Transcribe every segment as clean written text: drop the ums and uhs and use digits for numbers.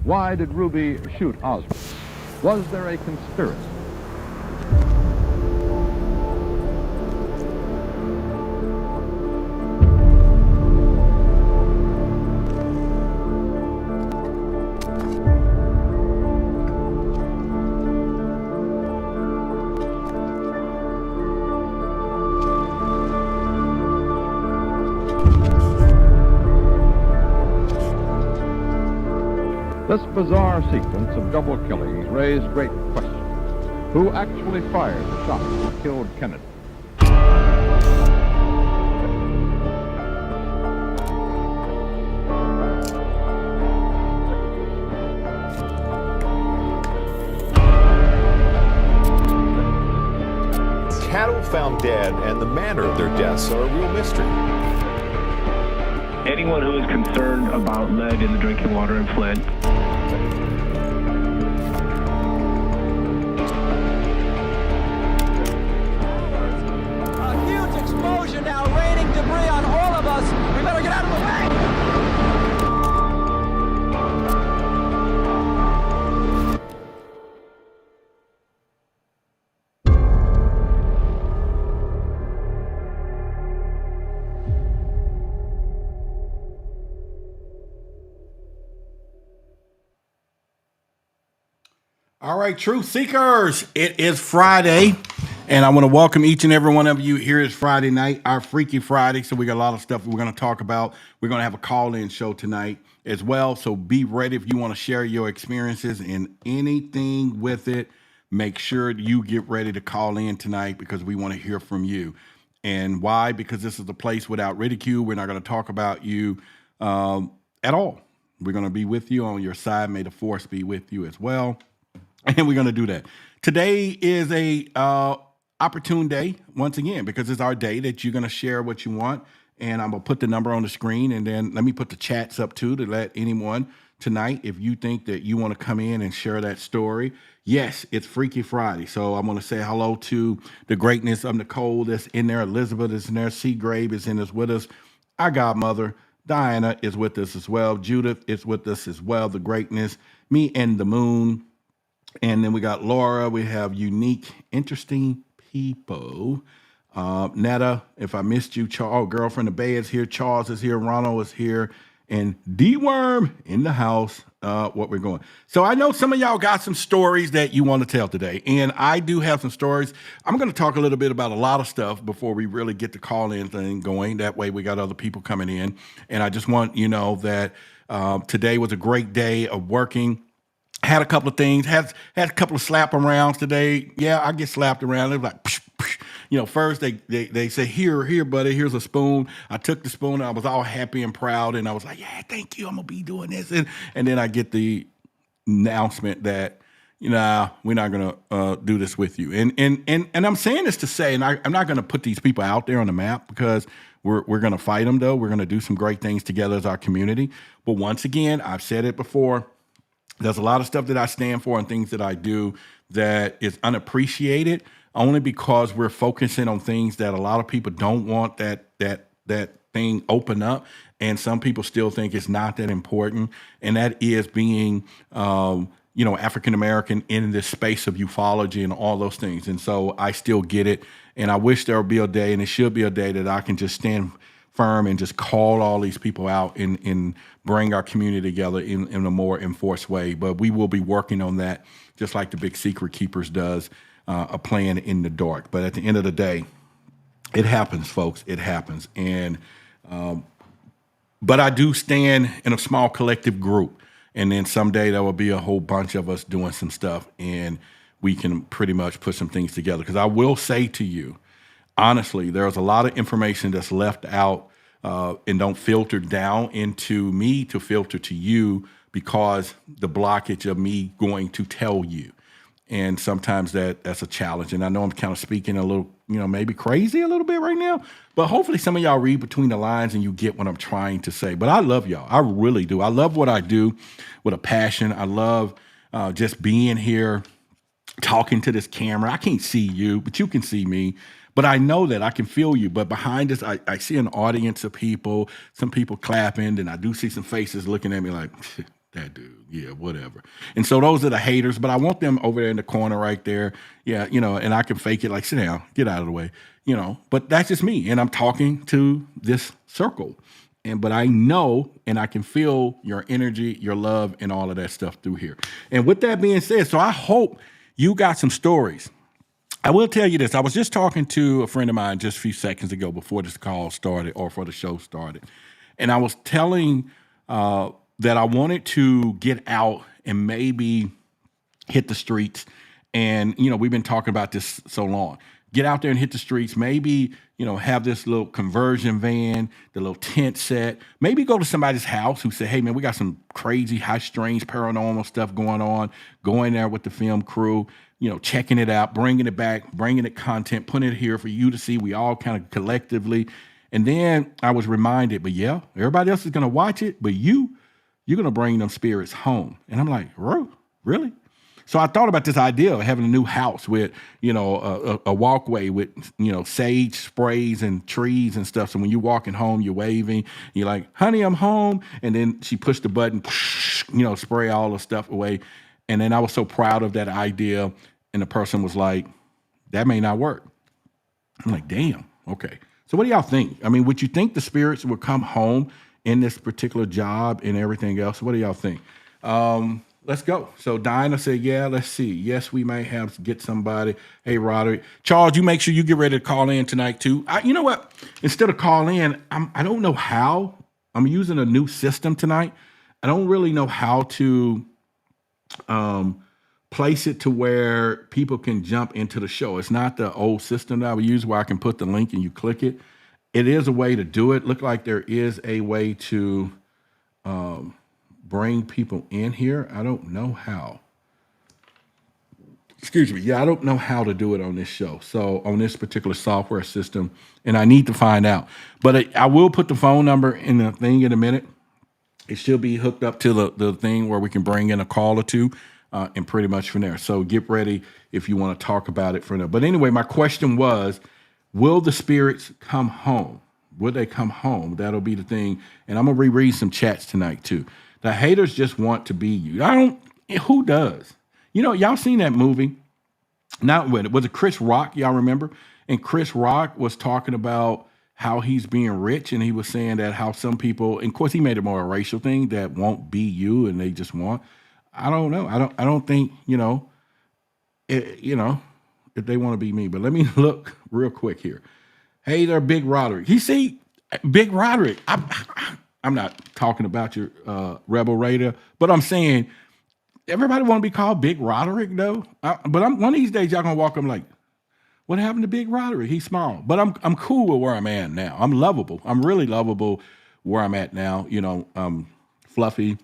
Why did Ruby shoot Oswald? Was there a conspiracy? This bizarre sequence of double killings raised great questions. Who actually fired the shots that killed Kennedy? Cattle found dead and the manner of their deaths are a real mystery. Anyone who is concerned about lead in the drinking water in Flint. A huge explosion now, raining debris on all of us. We better get out of the way. All right, truth seekers, it is Friday, and I want to welcome each and every one of you. Here is Friday night, our Freaky Friday, so we got a lot of stuff we're going to talk about. We're going to have a call-in show tonight as well, so be ready if you want to share your experiences and anything with it. Make sure you get ready to call in tonight because we want to hear from you. And why? Because this is a place without ridicule. We're not going to talk about you at all. We're going to be with you on your side. May the force be with you as well. And we're going to do that. Today is a opportune day, once again, because it's our day that you're going to share what you want. And I'm going to put the number on the screen. And then let me put the chats up, too, to let anyone tonight, if you think that you want to come in and share that story. Yes, it's Freaky Friday. So I'm going to say hello to the greatness of Nicole that's in there. Elizabeth is in there. Seagrave is in us with us. Our godmother, Diana, is with us as well. Judith is with us as well. The greatness, me and the moon. And then we got Laura. We have unique, interesting people. Netta, if I missed you, Charles, girlfriend of Bay is here. Charles is here. Ronald is here. And D-Worm in the house. What we're going. So I know some of y'all got some stories that you want to tell today. And I do have some stories. I'm going to talk a little bit about a lot of stuff before we really get the call-in thing going. That way we got other people coming in. And I just want you to know that today was a great day of working. Had a couple of things, had a couple of slap arounds today. Yeah, I get slapped around. It was like, psh, psh. You know, first they say, here, buddy, here's a spoon. I took the spoon. I was all happy and proud. And I was like, yeah, thank you. I'm going to be doing this. And then I get the announcement that, we're not going to do this with you. And I'm saying this to say, and I'm not going to put these people out there on the map because we're going to fight them, though. We're going to do some great things together as our community. But once again, I've said it before. There's a lot of stuff that I stand for and things that I do that is unappreciated only because we're focusing on things that a lot of people don't want that thing open up. And some people still think it's not that important. And that is being, African-American in this space of ufology and all those things. And so I still get it. And I wish there would be a day, and it should be a day, that I can just stand firm and just call all these people out and bring our community together in a more enforced way. But we will be working on that, just like the Big Secret Keepers does, a plan in the dark. But at the end of the day, it happens, folks. It happens. And but I do stand in a small collective group. And then someday there will be a whole bunch of us doing some stuff, and we can pretty much put some things together. Because I will say to you, honestly, there's a lot of information that's left out and don't filter down into me to filter to you because the blockage of me going to tell you. And sometimes that's a challenge. And I know I'm kind of speaking a little, maybe crazy a little bit right now, but hopefully some of y'all read between the lines and you get what I'm trying to say. But I love y'all. I really do. I love what I do with a passion. I love just being here, talking to this camera. I can't see you, but you can see me. But I know that I can feel you. But behind us, I see an audience of people, some people clapping, and I do see some faces looking at me like, that dude. Yeah, whatever. And so those are the haters, but I want them over there in the corner right there. Yeah, and I can fake it like, sit down, get out of the way, but that's just me. And I'm talking to this circle. But I know and I can feel your energy, your love, and all of that stuff through here. And with that being said, so I hope you got some stories. I will tell you this. I was just talking to a friend of mine just a few seconds ago before this call started or before the show started. And I was telling that I wanted to get out and maybe hit the streets. And, we've been talking about this so long. Get out there and hit the streets. Maybe, have this little conversion van, the little tent set. Maybe go to somebody's house who say, hey, man, we got some crazy, high, strange, paranormal stuff going on. Go in there with the film crew, checking it out, bringing it back, bringing it content, putting it here for you to see. We all kind of collectively. And then I was reminded, but yeah, everybody else is going to watch it, but you're going to bring them spirits home. And I'm like, really? So I thought about this idea of having a new house with, a walkway with, sage sprays and trees and stuff. So when you're walking home, you're waving, you're like, honey, I'm home. And then she pushed the button, spray all the stuff away. And then I was so proud of that idea. And the person was like, that may not work. I'm like, damn. Okay. So what do y'all think? I mean, would you think the spirits would come home in this particular job and everything else? What do y'all think? Let's go. So Dinah said, yeah, let's see. Yes, we may have to get somebody. Hey, Roderick. Charles, you make sure you get ready to call in tonight, too. You know what? Instead of call in, I don't know how. I'm using a new system tonight. I don't really know how to place it to where people can jump into the show. It's not the old system that I would use where I can put the link and you click it. It is a way to do it. Look like there is a way to bring people in here. I don't know how. Excuse me. Yeah, I don't know how to do it on this show. So on this particular software system, and I need to find out. But I will put the phone number in the thing in a minute. It should be hooked up to the thing where we can bring in a call or two, and pretty much from there. So get ready if you want to talk about it from there. But anyway, my question was, will the spirits come home? Will they come home? That'll be the thing. And I'm going to reread some chats tonight too. The haters just want to be you. Who does? Y'all seen that movie? Not when it was it Chris Rock, y'all remember? And Chris Rock was talking about how he's being rich, and he was saying that how some people, and of course he made it more a racial thing, that won't be you and they just want. I don't know. I don't think, if they want to be me. But let me look real quick here. Hey there, Big Roderick. You see, Big Roderick, I'm not talking about your Rebel Raider, but I'm saying everybody want to be called Big Roderick, though. But one of these days, y'all going to walk up like, what happened to Big Roderick? He's small. But I'm cool with where I'm at now. I'm lovable. I'm really lovable where I'm at now. I'm fluffy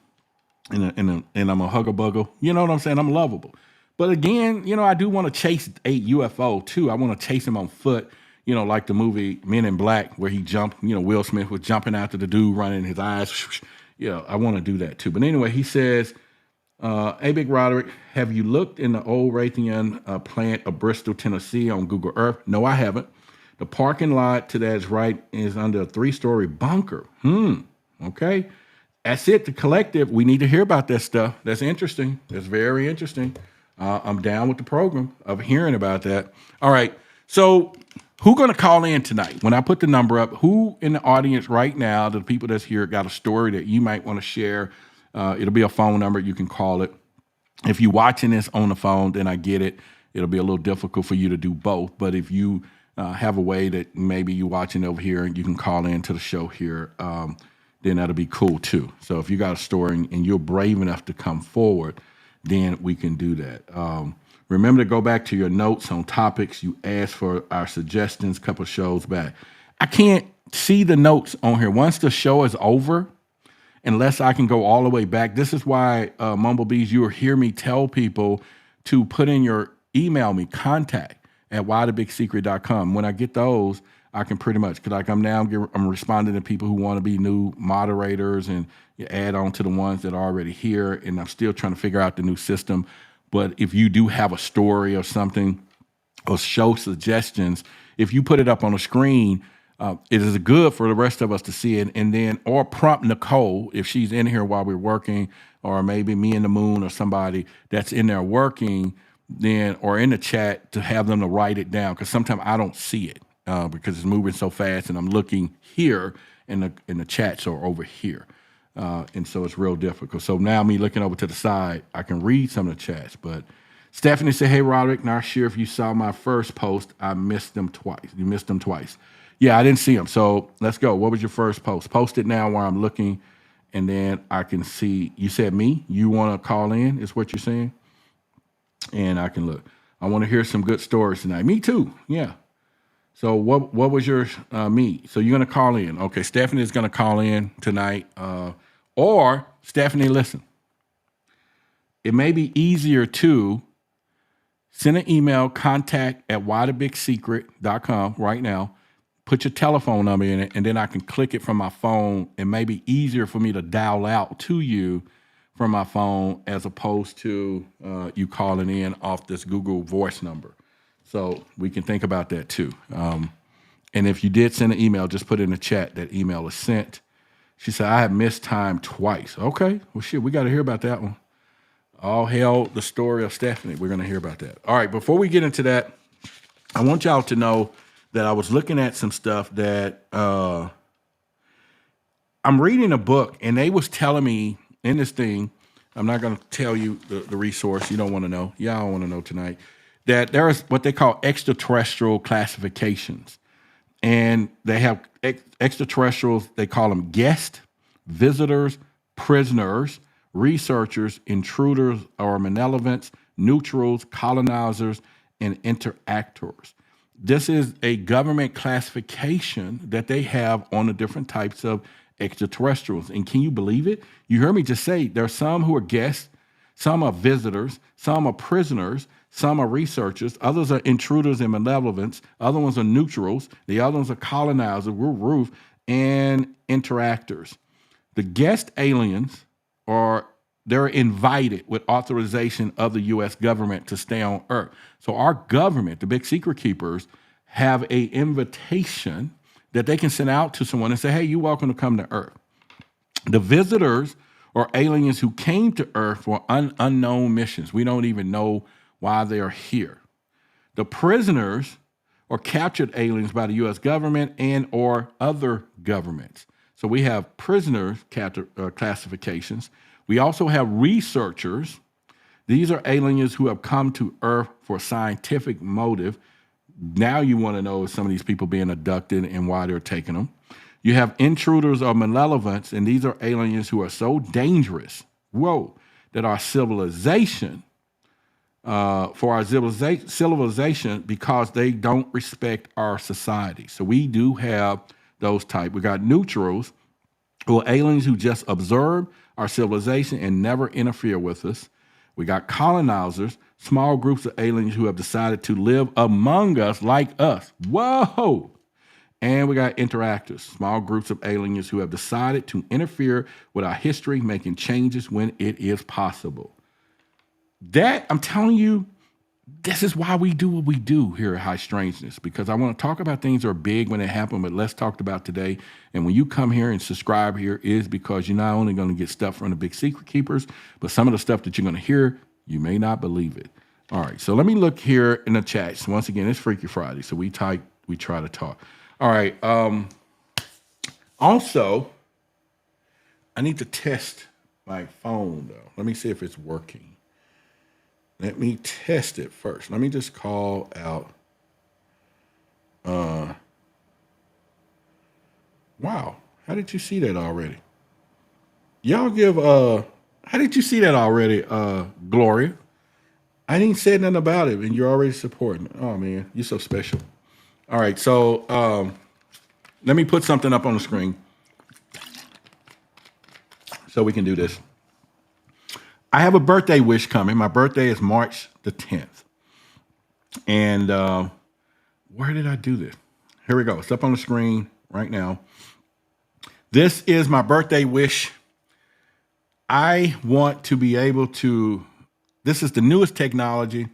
and I'm a hugger-bugger. You know what I'm saying? I'm lovable. But again, I do want to chase a UFO, too. I want to chase him on foot. Like the movie Men in Black, where he jumped, Will Smith was jumping after the dude running his eyes. Yeah, I want to do that too. But anyway, he says, hey, Big Roderick, have you looked in the old Raytheon plant of Bristol, Tennessee on Google Earth? No, I haven't. The parking lot to that is right is under a 3-story bunker. Okay. That's it. The collective, we need to hear about that stuff. That's interesting. That's very interesting. I'm down with the program of hearing about that. All right. So who going to call in tonight? When I put the number up, who in the audience right now, the people that's here, got a story that you might want to share? It'll be a phone number. You can call it. If you're watching this on the phone, then I get it. It'll be a little difficult for you to do both. But if you have a way that maybe you're watching over here and you can call in to the show here, then that'll be cool too. So if you got a story and you're brave enough to come forward, then we can do that. Remember to go back to your notes on topics you asked for our suggestions a couple shows back. I can't see the notes on here. Once the show is over, unless I can go all the way back. This is why, Mumblebees, you will hear me tell people to put in email me, contact at whythebigsecret.com. When I get those, I can pretty much, because I'm responding to people who want to be new moderators and you add on to the ones that are already here. And I'm still trying to figure out the new system. But if you do have a story or something or show suggestions, if you put it up on the screen, it is good for the rest of us to see it, and then or prompt Nicole if she's in here while we're working, or maybe me and the moon or somebody that's in there working, then or in the chat to have them to write it down, because sometimes I don't see it because it's moving so fast, and I'm looking here and the chats are over here. And so it's real difficult. So now me looking over to the side, I can read some of the chats. But Stephanie said, hey, Roderick, not sure if you saw my first post. I missed them twice. You missed them twice. Yeah, I didn't see them. So let's go. What was your first post? Post it now while I'm looking, and then I can see. You said me? You want to call in is what you're saying? And I can look. I want to hear some good stories tonight. Me too. Yeah. So what was your me? So you're going to call in. Okay, Stephanie is going to call in tonight. Or, Stephanie, listen. It may be easier to send an email, contact@whythebigsecret.com right now. Put your telephone number in it, and then I can click it from my phone. It may be easier for me to dial out to you from my phone as opposed to you calling in off this Google Voice number. So we can think about that too. And if you did send an email, just put in the chat that email is sent. She said, I have missed time twice. Okay, well, shit, we got to hear about that one. All hail the story of Stephanie. We're going to hear about that. All right, before we get into that, I want y'all to know that I was looking at some stuff that I'm reading a book, and they was telling me in this thing, I'm not going to tell you the resource. You don't want to know. Y'all don't want to know tonight. That there is what they call extraterrestrial classifications. And they have extraterrestrials, they call them guests, visitors, prisoners, researchers, intruders or malevolents, neutrals, colonizers, and interactors. This is a government classification that they have on the different types of extraterrestrials. And can you believe it? You heard me just say there are some who are guests, some are visitors, some are prisoners, some are researchers, others are intruders and malevolents, other ones are neutrals, the other ones are colonizers, roof, and interactors. The guest aliens they're invited with authorization of the U.S. government to stay on Earth. So our government, the big secret keepers, have a invitation that they can send out to someone and say, hey, you're welcome to come to Earth. The visitors or aliens who came to Earth for unknown missions. We don't even know why they are here. The prisoners or captured aliens by the U.S. government and or other governments. So we have prisoners classifications. We also have researchers. These are aliens who have come to Earth for scientific motive. Now you want to know some of these people being abducted and why they're taking them. You have intruders or malevolents, and these are aliens who are so dangerous, that our civilization, civilization, because they don't respect our society. So we do have those type. We got neutrals, who are aliens who just observe our civilization and never interfere with us. We got colonizers, small groups of aliens who have decided to live among us like us. Whoa! And we got interactors, small groups of aliens who have decided to interfere with our history, making changes when it is possible. That, I'm telling you, this is why we do what we do here at High Strangeness, because I want to talk about things that are big when they happen, but less talked about today. And when you come here and subscribe here is because you're not only going to get stuff from the big secret keepers, but some of the stuff that you're going to hear, you may not believe it. All right, so let me look here in the chats. Once again, it's Freaky Friday, so we try to talk. All right. Also, I need to test my phone, though. Let me see if it's working. Let me test it first. Let me just call out. Wow. How did you see that already? Y'all give, how did you see that already, Gloria? I didn't say nothing about it, and you're already supporting. Oh, man, you're so special. All right, so let me put something up on the screen so we can do this. I have a birthday wish coming. My birthday is March the 10th. And where did I do this? Here we go. It's up on the screen right now. This is my birthday wish. I want to be able to, this is the newest technology.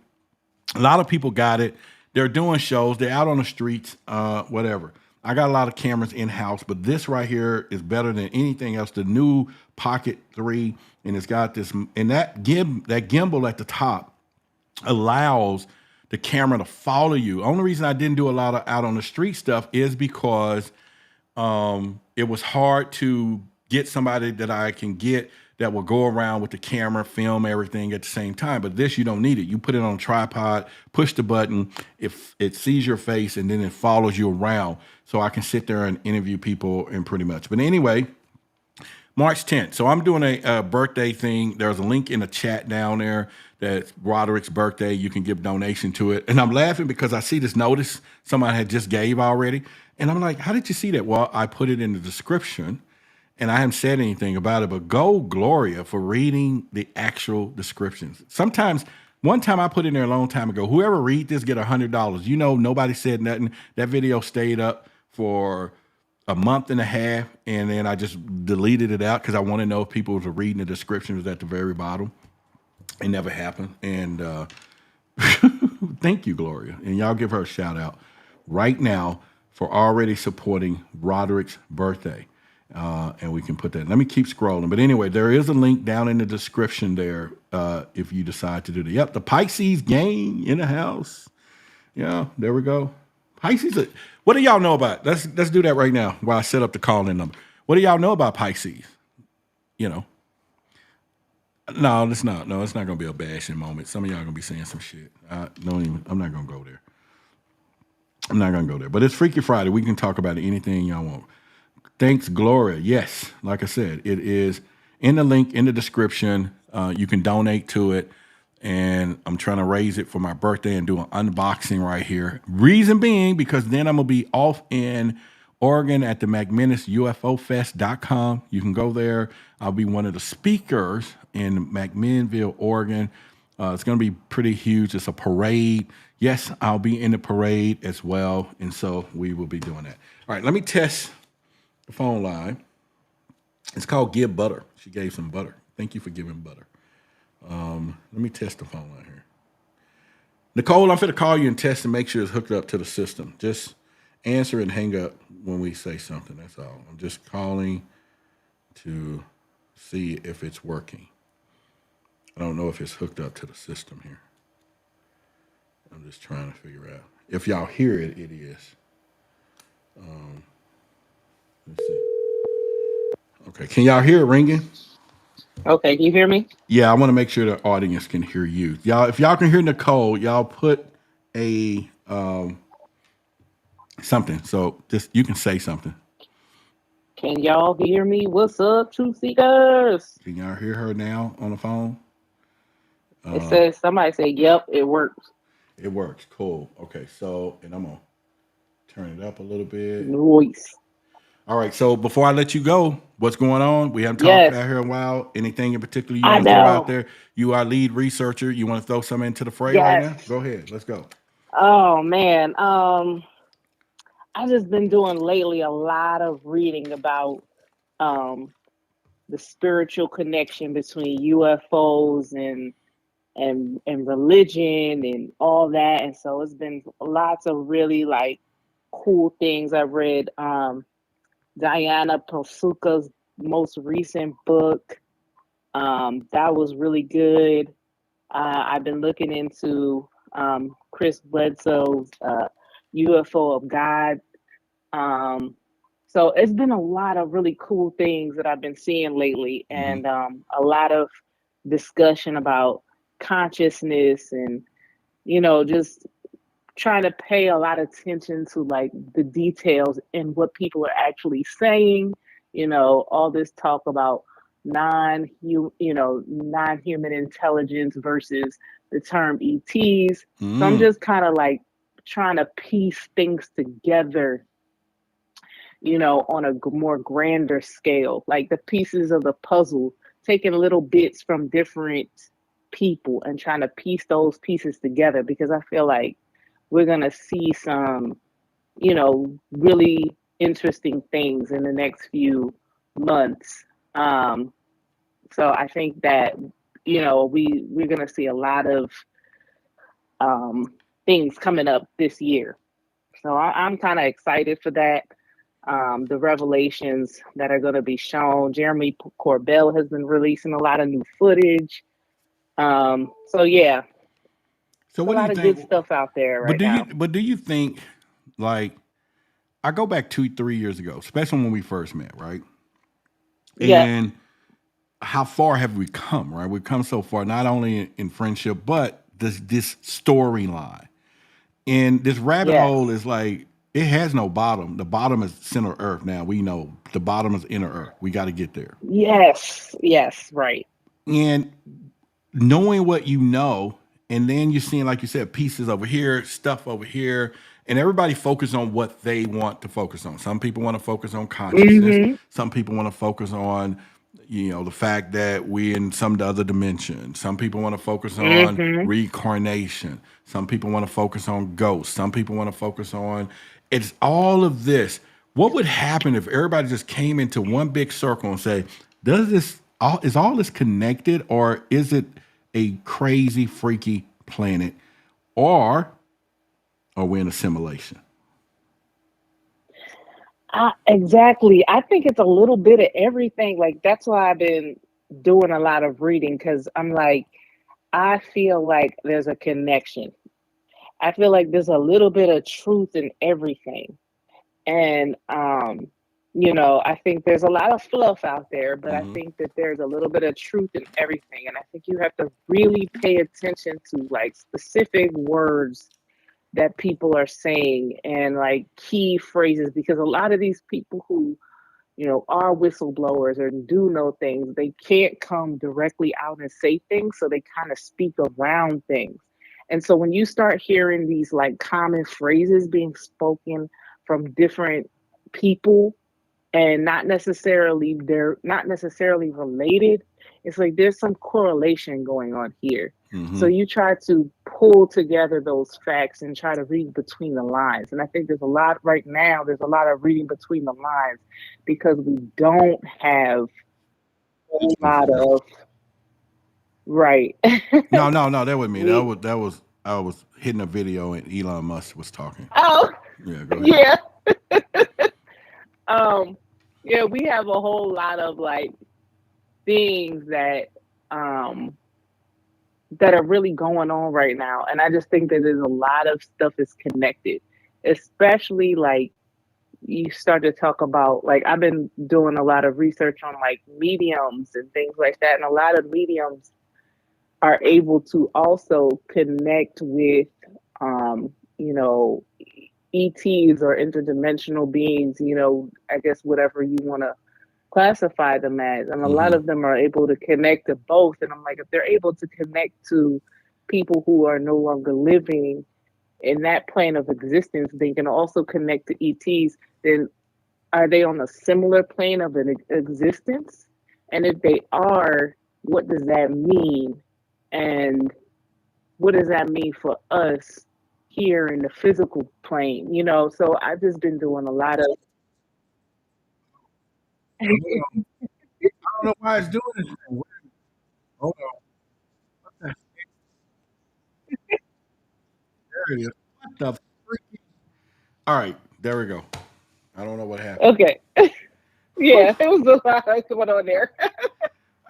A lot of people got it. They're doing shows. They're out on the streets, whatever. I got a lot of cameras in house, but this right here is better than anything else. The new Pocket 3, and it's got this, and that gimbal at the top allows the camera to follow you. Only reason I didn't do a lot of out on the street stuff is because it was hard to get somebody that I can get that will go around with the camera, film everything at the same time. But this, you don't need it. You put it on a tripod, push the button, it sees your face, and then it follows you around. So I can sit there and interview people and pretty much. But anyway, March 10th. So I'm doing a birthday thing. There's a link in the chat down there that's Roderick's birthday. You can give donation to it. And I'm laughing because I see this notice somebody had just gave already. And I'm like, how did you see that? Well, I put it in the description and I haven't said anything about it, but go Gloria for reading the actual descriptions. Sometimes, one time I put in there a long time ago, whoever read this get $100. You know, nobody said nothing. That video stayed up for a month and a half, and then I just deleted it out because I want to know if people were reading the descriptions at the very bottom. It never happened. And thank you, Gloria. And y'all give her a shout out right now for already supporting Roderick's birthday. And we can put that. Let me keep scrolling. But anyway, there is a link down in the description there if you decide to do that. Yep, the Pisces gang in the house. Yeah, there we go. Pisces. What do y'all know about? Let's do that right now while I set up the call-in number. What do y'all know about Pisces? You know. No, it's not. No, it's not going to be a bashing moment. Some of y'all going to be saying some shit. I'm not going to go there. I'm not going to go there. But it's Freaky Friday. We can talk about anything y'all want. Thanks, Gloria. Yes, like I said, it is in the link in the description. You can donate to it. And I'm trying to raise it for my birthday and do an unboxing right here. Reason being, because then I'm going to be off in Oregon at the McMinnisUFOFest.com. You can go there. I'll be one of the speakers in McMinnville, Oregon. It's going to be pretty huge. It's a parade. Yes, I'll be in the parade as well. And so we will be doing that. All right, let me test the phone line. It's called Give Butter. She gave some butter. Thank you for giving butter. Let me test the phone line here. Nicole, I'm going to call you and test and make sure it's hooked up to the system. Just answer and hang up when we say something. That's all. I'm just calling to see if it's working. I don't know if it's hooked up to the system here. I'm just trying to figure out. If y'all hear it, it is. Let's see. Okay, can y'all hear it ringing? Okay, can you hear me? Yeah, I want to make sure the audience can hear you. Y'all, if y'all can hear Nicole, y'all put a something. So just you can say something. Can y'all hear me? What's up, Truth Seekers? Can y'all hear her now on the phone? It says somebody said, "Yep, it works." It works. Cool. Okay, so and I'm gonna turn it up a little bit. Noise. All right. So before I let you go, what's going on? We haven't talked out here in a while. Anything in particular you want to throw out there? You are lead researcher. You want to throw something into the fray right now? Go ahead. Let's go. Oh man. I've just been doing lately a lot of reading about the spiritual connection between UFOs and religion and all that. And so it's been lots of really like cool things. I've read Diana Prosuka's most recent book. That was really good. I've been looking into Chris Bledsoe's UFO of God. So it's been a lot of really cool things that I've been seeing lately, and a lot of discussion about consciousness and, you know, just trying to pay a lot of attention to like the details and what people are actually saying. You know, all this talk about non-human intelligence versus the term ETs. So I'm just kind of like trying to piece things together, you know, on a more grander scale, like the pieces of the puzzle, taking little bits from different people and trying to piece those pieces together, because I feel like we're going to see some, you know, really interesting things in the next few months. So I think that, you know, we're going to see a lot of things coming up this year. So I'm kind of excited for that. the revelations that are going to be shown. Jeremy Corbell has been releasing a lot of new footage. So yeah, So a what do lot you of good think? stuff out there right now. But do you think, like, I go back 2-3 years ago, especially when we first met, right? Yeah. And how far have we come, right? We've come so far, not only in friendship, but this storyline. And this rabbit Yes. hole is like, it has no bottom. The bottom is center Earth now. We know the bottom is inner Earth. We got to get there. Yes. Yes. Right. And knowing what you know, and then you're seeing, like you said, pieces over here, stuff over here, and everybody focus on what they want to focus on. Some people want to focus on consciousness. Some people want to focus on, the fact that we're in some other dimension. Some people want to focus on reincarnation. Some people want to focus on ghosts. Some people want to focus on, it's all of this. What would happen if everybody just came into one big circle and say, is all this connected, or is it a crazy, freaky planet, or are we in a simulation? Exactly. I think it's a little bit of everything. Like, that's why I've been doing a lot of reading, because I'm like, I feel like there's a connection. I feel like there's a little bit of truth in everything. And, I think there's a lot of fluff out there, but I think that there's a little bit of truth in everything. And I think you have to really pay attention to like specific words that people are saying and like key phrases, because a lot of these people who, are whistleblowers or do know things, they can't come directly out and say things. So they kind of speak around things. And so when you start hearing these like common phrases being spoken from different people, and they're not necessarily related, it's like there's some correlation going on here. So you try to pull together those facts and try to read between the lines. And I think there's a lot right now, there's a lot of reading between the lines, because we don't have a lot of right. No, that wasn't me. That was I was hitting a video and Elon Musk was talking. Oh, Yeah, go ahead. yeah. Yeah, we have a whole lot of like things that that are really going on right now. And I just think that there's a lot of stuff is connected, especially like you start to talk about, like, I've been doing a lot of research on like mediums and things like that. And a lot of mediums are able to also connect with, ETs or interdimensional beings, I guess whatever you want to classify them as. And a lot of them are able to connect to both. And I'm like, if they're able to connect to people who are no longer living in that plane of existence, they can also connect to ETs, then are they on a similar plane of an existence? And if they are, what does that mean? And what does that mean for us here in the physical plane? So I've just been doing a lot of I don't know why it's doing this thing. Hold on. There it is. What the freaking? All right, there we go. I don't know what happened. okay. Yeah, it was a lot going on there.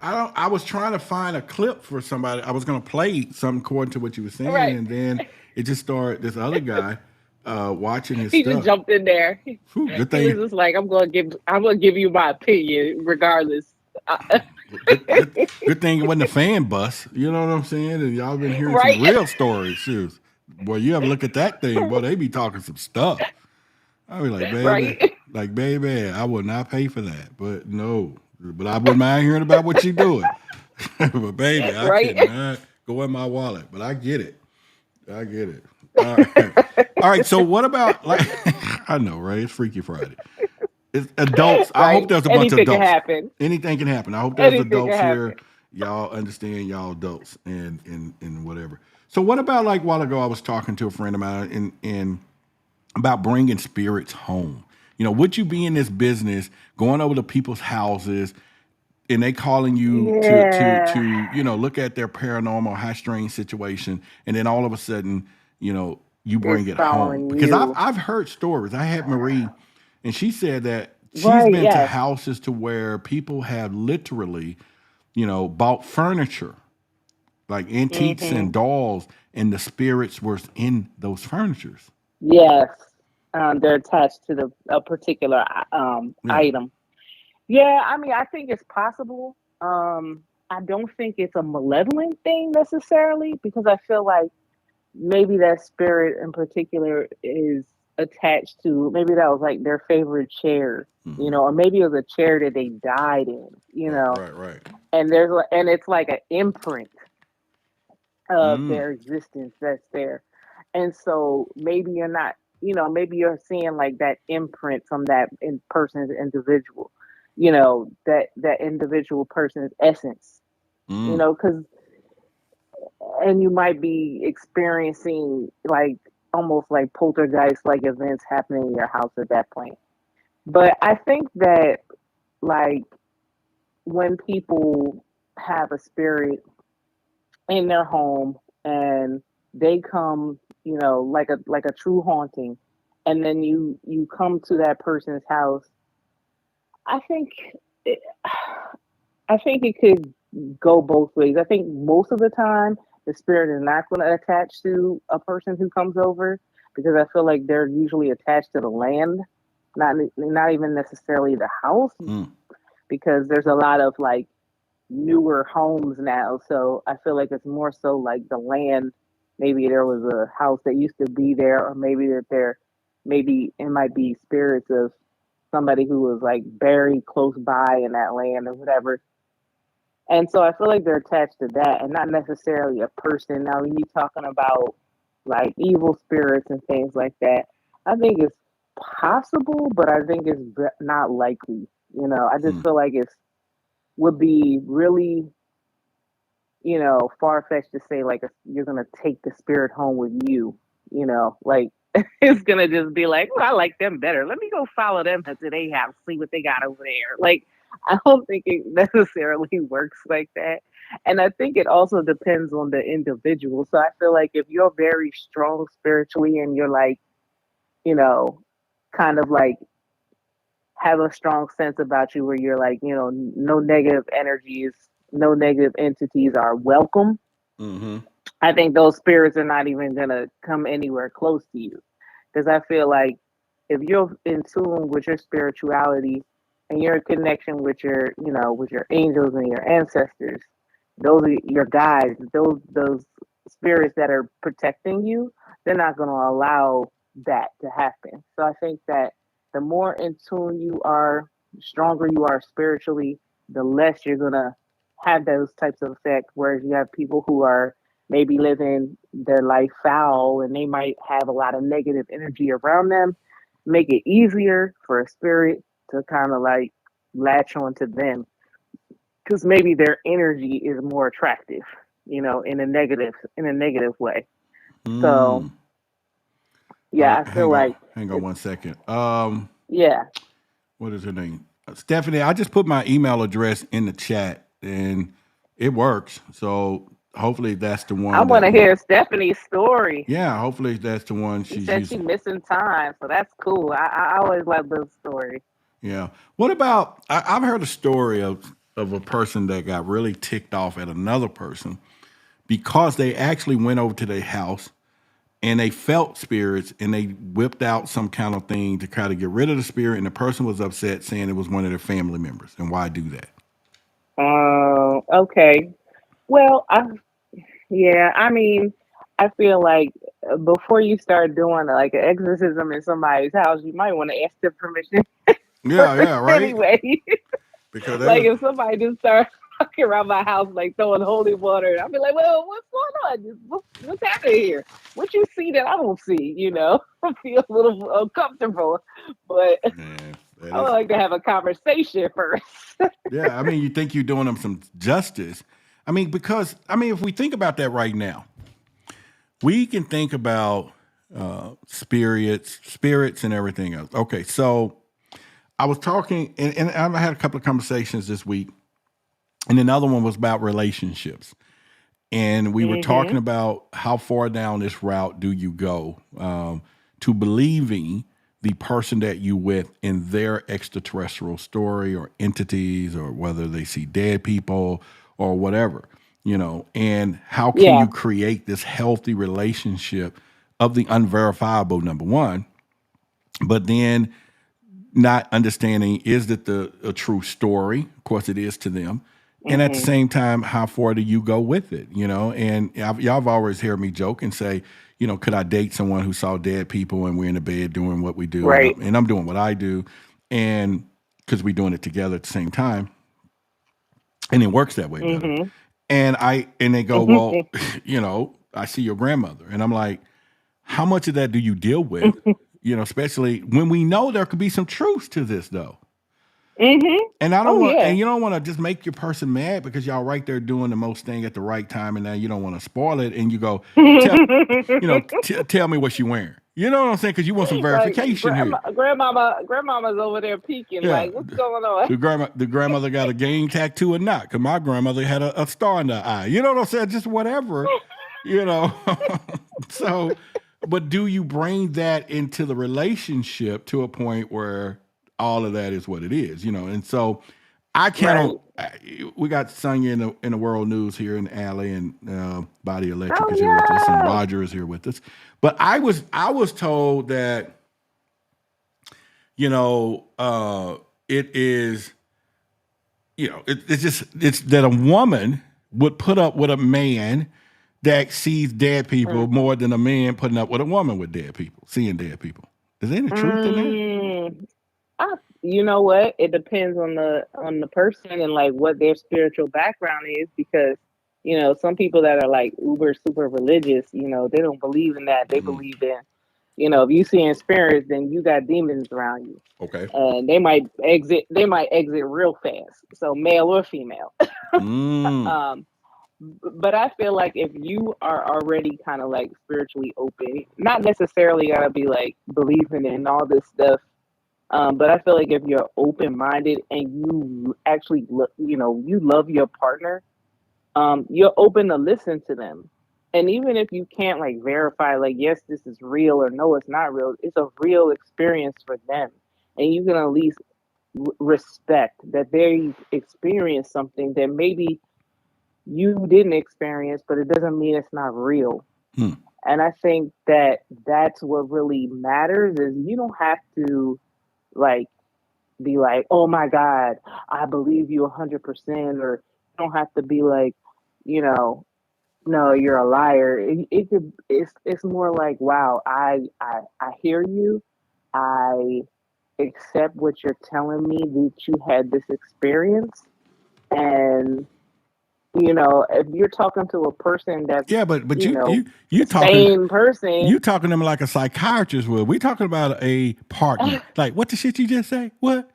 I was trying to find a clip for somebody. I was gonna play something according to what you were saying, Right. and then it just started. This other guy watching his He stuff. just jumped in there. Whew, good He was thing. just like, I'm gonna give you my opinion regardless. Good thing it wasn't a fan bus. You know what I'm saying? And y'all been hearing Right. some real stories. Shoes. Boy, you ever look at that thing? Boy, they be talking some stuff. I be like, baby, I would not pay for that. But no. But I wouldn't mind hearing about what you're doing. But baby, I Right. cannot go in my wallet. But I get it. All right. All right. So what about, like, I know, right? It's Freaky Friday. It's adults. I hope there's a bunch of Anything adults. can happen. Anything can happen. I hope there's Anything can adults here. happen. Y'all understand, y'all adults and whatever. So what about, like, a while ago I was talking to a friend of mine and about bringing spirits home. Would you be in this business going over to people's houses and they calling you to look at their paranormal high strange situation, and then all of a sudden, you bring It's it home? following Because you. I've heard stories. I had Marie And she said that she's Right, been to yes. houses to where people have literally, bought furniture, like antiques and dolls, and the spirits were in those furnitures. Yes. They're attached to a particular Yeah. item. Yeah, I mean, I think it's possible. I don't think it's a malevolent thing necessarily because I feel like maybe that spirit in particular is attached to maybe that was like their favorite chair, or maybe it was a chair that they died in, Right. and and it's like an imprint of their existence that's there. And so maybe you're not, maybe you're seeing like that imprint from that person's individual, that individual person's essence, because, and you might be experiencing like almost like poltergeist like events happening in your house at that point. But I think that like when people have a spirit in their home and they come, like a true haunting, and then you come to that person's house, I think it, I think it could go both ways. I think most of the time the spirit is not going to attach to a person who comes over because I feel like they're usually attached to the land, not even necessarily the house, because there's a lot of like newer homes now. So I feel like it's more so like the land. Maybe there was a house that used to be there, or maybe it might be spirits of somebody who was like buried close by in that land or whatever. And so I feel like they're attached to that and not necessarily a person. Now, when you're talking about like evil spirits and things like that, I think it's possible, but I think it's not likely. I just feel like would be really, far fetched to say like you're gonna take the spirit home with you. Like it's gonna just be like, I like them better. Let me go follow them to their house, see what they got over there. Like I don't think it necessarily works like that. And I think it also depends on the individual. So I feel like if you're very strong spiritually and you're like, kind of like have a strong sense about you where you're like, no negative energies, no negative entities are welcome. I think those spirits are not even going to come anywhere close to you. Because I feel like if you're in tune with your spirituality and your connection with with your angels and your ancestors, those are your guides, those spirits that are protecting you, they're not going to allow that to happen. So I think that the more in tune you are, the stronger you are spiritually, the less you're going to have those types of effects. Whereas you have people who are maybe living their life foul and they might have a lot of negative energy around them, make it easier for a spirit to kind of like latch onto them because maybe their energy is more attractive, in a negative way. So yeah, I feel like hang on 1 second. Yeah. What is her name? Stephanie, I just put my email address in the chat and it works. So hopefully that's the one. I want to hear Stephanie's story. Yeah, hopefully that's the one She said using. she's missing time, so that's cool. I always love those stories. Yeah. What about? I've heard a story of a person that got really ticked off at another person because they actually went over to their house and they felt spirits and they whipped out some kind of thing to try to get rid of the spirit, and the person was upset, saying it was one of their family members. And why do that? Okay. Well, I mean, I feel like before you start doing like an exorcism in somebody's house, you might want to ask their permission. Yeah, right. Anyway, Because like if somebody just starts walking around my house like throwing holy water, I'll be like, well, what's going on? What's happening here? What you see that I don't see? I feel a little uncomfortable, but I would like to have a conversation first. Yeah, I mean, you think you're doing them some justice. I mean, because if we think about that right now, we can think about spirits and everything else. Okay, so I was talking, and I had a couple of conversations this week, and another one was about relationships. And we were talking about how far down this route do you go to believing the person that you with in their extraterrestrial story or entities, or whether they see dead people or whatever, and how can Yeah. you create this healthy relationship of the unverifiable, number one, but then not understanding, is it a true story? Of course it is to them. And at the same time, how far do you go with it? And y'all have always heard me joke and say, could I date someone who saw dead people and we're in the bed doing what we do? Right. And I'm doing what I do. And because we're doing it together at the same time. And it works that way better. And they go, well, I see your grandmother. And I'm like, how much of that do you deal with? Especially when we know there could be some truth to this, though. And I don't want, and you don't want to just make your person mad because y'all right there doing the most thing at the right time, and now you don't want to spoil it, and you go, tell me what she wearing. You know what I'm saying? Because you want some verification here. Grandmama's over there peeking, like, what's going on? The grandmother got a gang tattoo or not? Because my grandmother had a star in the eye. You know what I'm saying? Just whatever, So, but do you bring that into the relationship to a point where all of that is what it is, And so I can't. We got Sonya in the world news here in the alley, and Body Electric is here with us, and Roger is here with us. But I was told that it is, it's that a woman would put up with a man that sees dead people more than a man putting up with a woman with dead people, seeing dead people. Is there any truth in that? You know what? It depends on the person and like what their spiritual background is, because some people that are like uber super religious, they don't believe in that. They believe in, if you see in spirits, then you got demons around you. Okay. And they might exit real fast. So male or female. But I feel like if you are already kind of like spiritually open, not necessarily gotta be like believing in all this stuff. But I feel like if you're open-minded and you actually, you love your partner, you're open to listen to them. And even if you can't like verify, like, yes, this is real or no, it's not real, it's a real experience for them. And you can at least respect that they experienced something that maybe you didn't experience, but it doesn't mean it's not real. And I think that that's what really matters, is you don't have to like be like, oh my God, I believe you 100%, or you don't have to be like, no, you're a liar. It's more like, wow, I hear you. I accept what you're telling me, that you had this experience. And if you're talking to a person that's but you talking same person, you talking to them like a psychiatrist would. We talking about a partner. Like, what the shit you just say? What?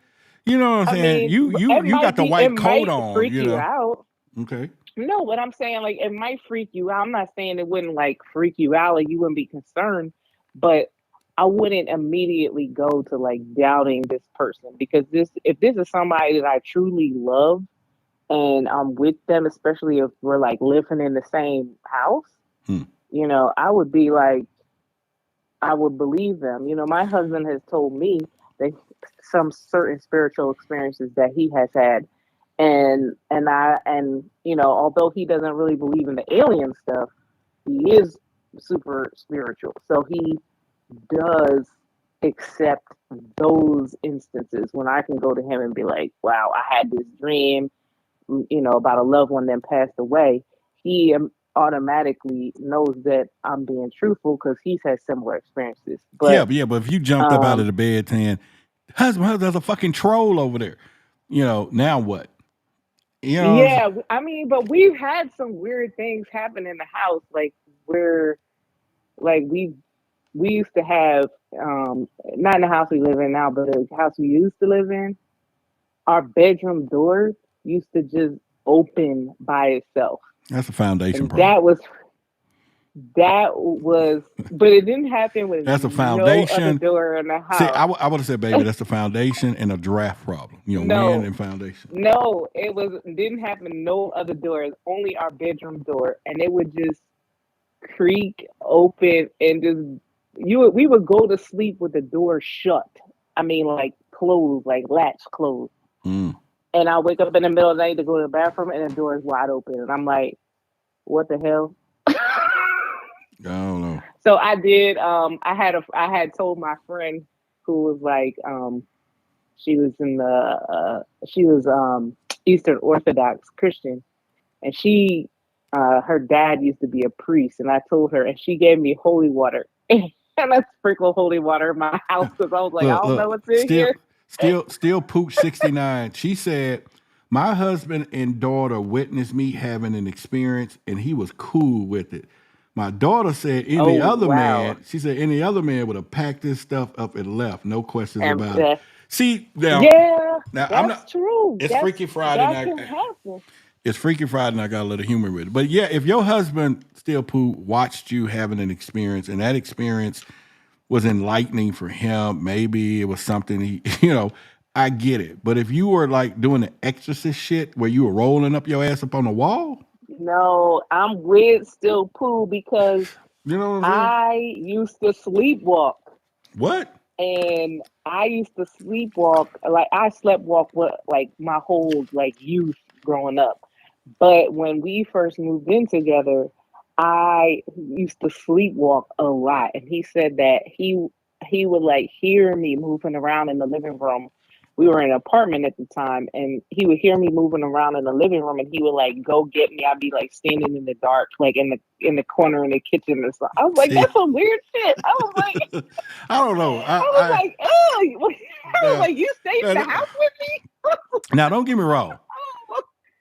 You know what I'm saying? You got the white coat on. Freak you out. Okay. No, but I'm saying, like, it might freak you out. I'm not saying it wouldn't like freak you out, like you wouldn't be concerned, but I wouldn't immediately go to like doubting this person, because if this is somebody that I truly love and I'm with them, especially if we're like living in the same house, I would be like, I would believe them. My husband has told me that some certain spiritual experiences that he has had, and although he doesn't really believe in the alien stuff, he is super spiritual. So he does accept those instances when I can go to him and be like, wow, I had this dream, about a loved one that passed away. He automatically knows that I'm being truthful because he's had similar experiences. But but if you jumped up out of the bed saying, husband, there's a fucking troll over there, now what? Yeah, I mean, but we've had some weird things happen in the house, like where, like we used to have, not in the house we live in now, but the house we used to live in, our bedroom door used to just open by itself. That's a foundation and problem. That was, but it didn't happen with that's a foundation. No other door in the house. See, I would have said, baby, that's a foundation and a draft problem. Wind and foundation. No, didn't happen. No other doors, only our bedroom door, and it would just creak open and just we would go to sleep with the door shut. I mean, like closed, like latch closed. Mm. And I wake up in the middle of the night to go to the bathroom, and the door is wide open, and I'm like, "What the hell?" I don't know. So I did. I had told my friend who was like, she was in the she was Eastern Orthodox Christian, and she her dad used to be a priest, and I told her, and she gave me holy water, and I sprinkled holy water in my house because I was like, I don't know what's in here. Still Pooch 69. She said, my husband and daughter witnessed me having an experience, and he was cool with it. My daughter said any other man, she said any other man would have packed this stuff up and left. No questions And about it. See, now that's I'm not true. It's Freaky Friday That night. can happen. It's Freaky Friday, and I got a little humor with it. But yeah, if your husband, Still Pooh, watched you having an experience, and that experience was enlightening for him, maybe it was something he, I get it. But if you were like doing the exorcist shit where you were rolling up your ass up on the wall, No, I'm with Still Pooh because you know what I'm saying? I used to sleepwalk. What? And I used to sleepwalk, like I slept walk like my whole like youth growing up. But when we first moved in together, I used to sleepwalk a lot. And he said that he would like hear me moving around in the living room. We were in an apartment at the time, and he would hear me moving around in the living room, and he would like go get me. I'd be like standing in the dark, like in the corner in the kitchen or something. I was like, that's some weird shit. I was like, I don't know. I was like, oh, I was like, you stayed in the house with me? Now, don't get me wrong.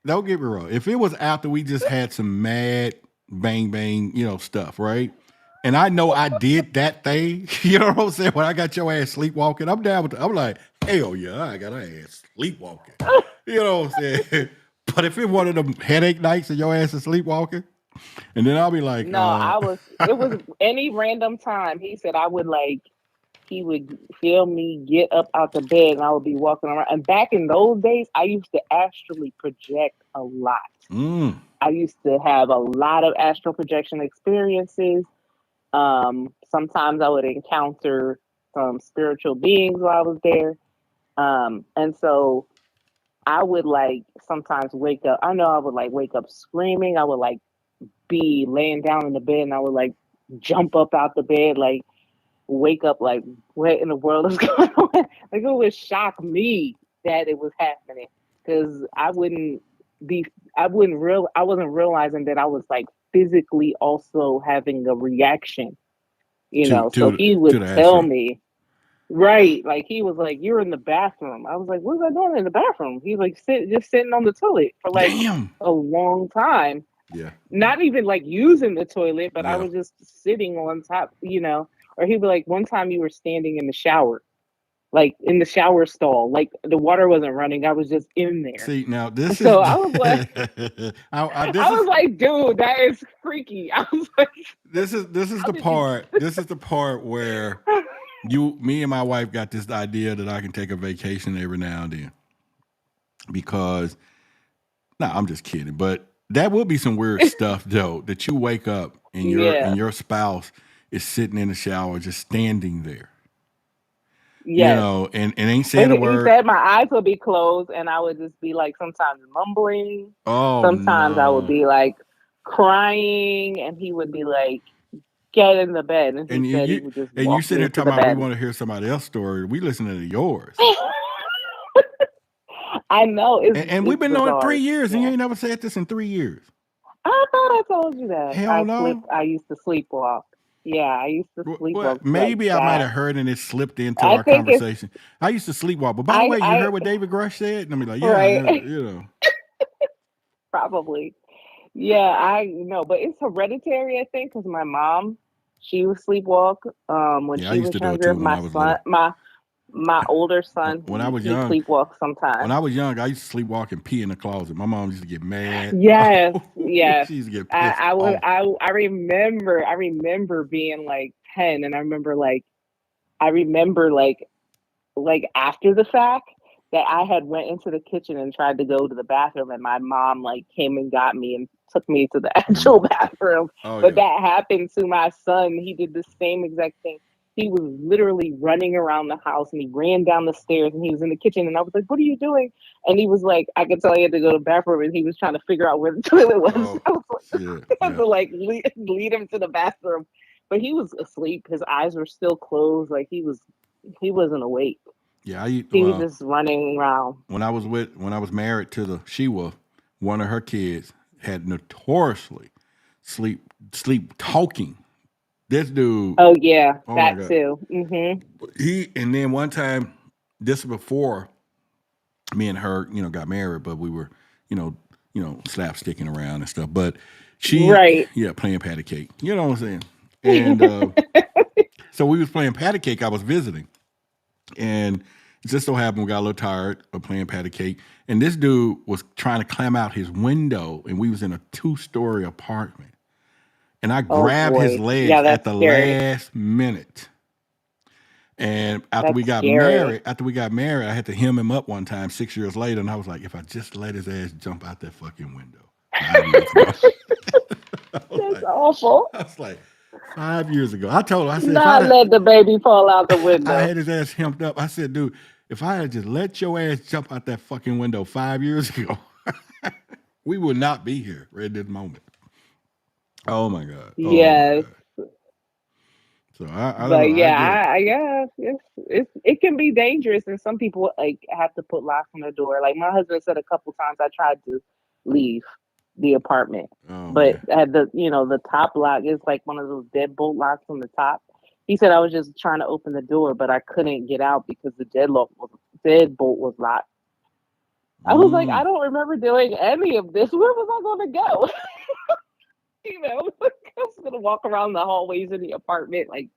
Don't get me wrong. If it was after we just had some mad bang bang, stuff, right? And I know I did that thing, you know what I'm saying? When I got your ass sleepwalking, I'm down with I'm like, hell yeah, I got her ass sleepwalking. You know what I'm saying? But if it one of them headache nights and your ass is sleepwalking, and then I'll be like, no, it was any random time. He said he would feel me get up out the bed and I would be walking around. And back in those days, I used to astrally project a lot. I used to have a lot of astral projection experiences. Sometimes I would encounter some spiritual beings while I was there. And so I would like sometimes wake up. I know I would like wake up screaming. I would like be laying down in the bed and I would like jump up out the bed, like wake up like what in the world is going on? Like it would shock me that it was happening because I wasn't realizing that I was like physically also having a reaction, so he would tell me, right, like he was like, you're in the bathroom. I was like, what was I doing in the bathroom? He's like just sitting on the toilet for like a long time. Yeah. Not even like using the toilet, but I was just sitting on top, or he'd be like, one time you were standing in the shower, like in the shower stall, like the water wasn't running. I was just in there. See, now this so is. I was like, I was like, dude, that is freaky. I was like, this is the part. This is the part where me and my wife got this idea that I can take a vacation every now and then. Because, I'm just kidding, but that would be some weird stuff though. That you wake up and your spouse is sitting in the shower, just standing there. Yes. And ain't saying a word. He said my eyes would be closed, and I would just be like sometimes mumbling. Oh, sometimes I would be like crying, and he would be like, "Get in the bed." And he said he would just. And you sitting here talking about we want to hear somebody else's story. We listening to yours. I know. And we've been knowing 3 years, and you ain't never said this in 3 years. I thought I told you that. Hell no. I used to sleepwalk. Yeah, I used to sleepwalk. Well, maybe I might have heard and it slipped into our conversation. I used to sleepwalk. But by the way, you heard what David Grush said? And I'm like, yeah, right. Probably. Yeah, I know. But it's hereditary, I think, because my mom, she would sleepwalk when she was younger. My older son, when I was young, sleepwalk sometimes. When I was young, I used to sleepwalk and pee in the closet. My mom used to get mad. Yes, yes. She used to get pissed I remember being like 10, and I remember like after the fact, that I had went into the kitchen and tried to go to the bathroom, and my mom like came and got me and took me to the actual bathroom. Oh, But yeah. that happened to my son. He did the same exact thing. He was literally running around the house, and he ran down the stairs, and he was in the kitchen, and I was like, "What are you doing?" And he was like, "I could tell he had to go to the bathroom," and he was trying to figure out where the toilet was. Oh, I was like, shit. I had Yeah. to like lead him to the bathroom, but he was asleep. His eyes were still closed, like he wasn't awake. Yeah, He was just running around. when I was married to the she-wolf, one of her kids had notoriously sleep talking. This dude, Oh yeah, oh my that God. too. And then one time, this was before me and her, got married, but we were, slapsticking around and stuff. But Right. playing patty cake. You know what I'm saying? And so we was playing patty cake. I was visiting, and it just so happened we got a little tired of playing patty cake. And this dude was trying to climb out his window, and we was in a 2-story apartment. And I Oh grabbed his boy. legs Yeah, at that's the scary. last minute. And after That's we got scary. married, I had to hem him up one time 6 years later, and I was like, if I just let his ass jump out that fucking window 5 years ago. That's awful. I was like, 5 years ago. I told him, I said, Not let the baby fall out the I window. had his ass hemmed up. I said, dude, if I had just let your ass jump out that fucking window 5 years ago, we would not be here right at this moment. Oh my God. Oh Yes. my God. So I don't But know. yeah, it can be dangerous, and some people like have to put locks on the door. Like my husband said a couple times, I tried to leave the apartment, Oh but man. at the top lock is like one of those deadbolt locks on the top. He said I was just trying to open the door, but I couldn't get out because the deadbolt was locked. I was like, I don't remember doing any of this. Where was I going to go? I was going to walk around the hallways in the apartment. Like,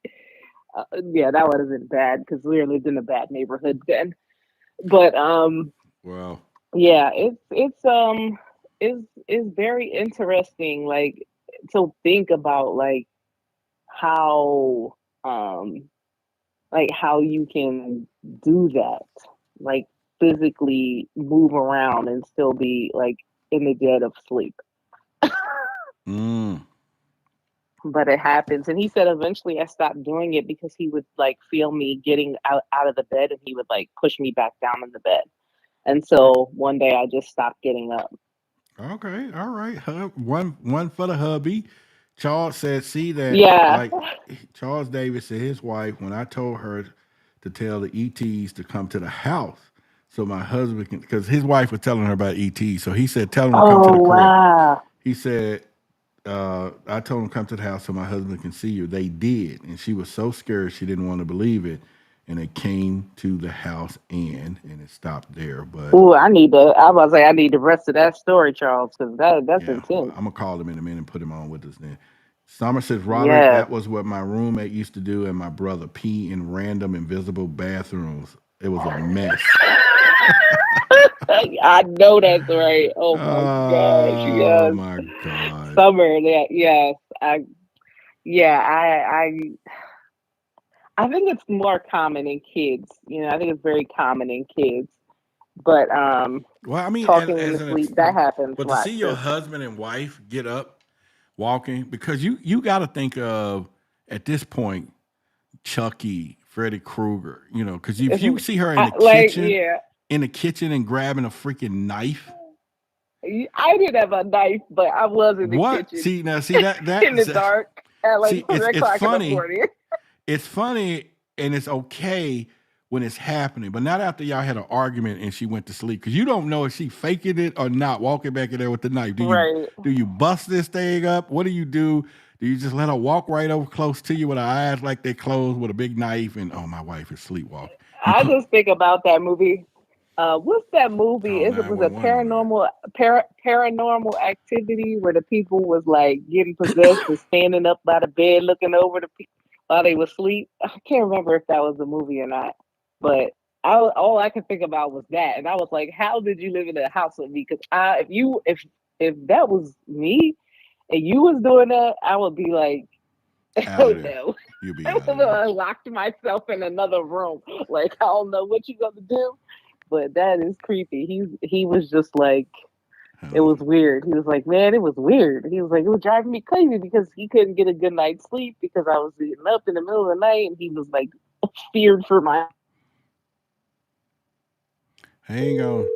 yeah, that would have been bad because we lived in a bad neighborhood then. But Wow. yeah, it's very interesting, like to think about how how you can do that, like physically move around and still be like in the dead of sleep. Mm. But it happens, and he said eventually I stopped doing it because he would like feel me getting out of the bed, and he would like push me back down in the bed. And so one day I just stopped getting up. Okay, all right. One for the hubby. Charles said, see that, Yeah. like Charles Davis said, his wife, when I told her to tell the ETs to come to the house so my husband can, because his wife was telling her about ETs. So he said, tell them to come to the Oh crib. wow. He said, I told them to come to the house so my husband can see you. They did. And she was so scared she didn't want to believe it. And they came to the house and it stopped there. But Ooh, I was about to say I need the rest of that story, Charles, because that's yeah, well, intense. I'm gonna call him in a minute and put him on with us then. Summer says, Roderick, Yes. that was what my roommate used to do and my brother pee in random invisible bathrooms. It was a mess. I know that's right. Oh my gosh. Oh Yes. my God. Summer, that yes. I think it's more common in kids. I think it's very common in kids. But Well, I mean, talking in the sleep, that happens but a to lot see your too. husband and wife get up walking, because you got to think of at this point Chucky, Freddy Krueger, because if you see her in the kitchen, Yeah. and grabbing a freaking knife. I didn't have a knife, but I was in the What? kitchen See that in the dark at like see 3 it's o'clock in the funny. morning. It's funny and it's okay when it's happening, but not after y'all had an argument and she went to sleep, because you don't know if she faking it or not, walking back in there with the knife. Right. Do you bust this thing up? What do you do? Do you just let her walk right over close to you with her eyes like they're closed with a big knife and my wife is sleepwalking? I just think about that movie. What's that movie? Call It was a 911 on paranormal activity where the people was like getting possessed and standing up by the bed looking over the people while they was asleep. I can't remember if that was a movie or not, but all I could think about was that, and I was like, "How did you live in a house with me?" Because if that was me and you was doing that, I would be like, out "Oh of there. no." You'll be I out of would there. have locked myself in another room. Like, I don't know what you're gonna do. But that is creepy. He was just like, it was weird. He was like, man, it was weird. He was like, it was driving me crazy because he couldn't get a good night's sleep because I was getting up in the middle of the night, and he was like feared for my. Hang on.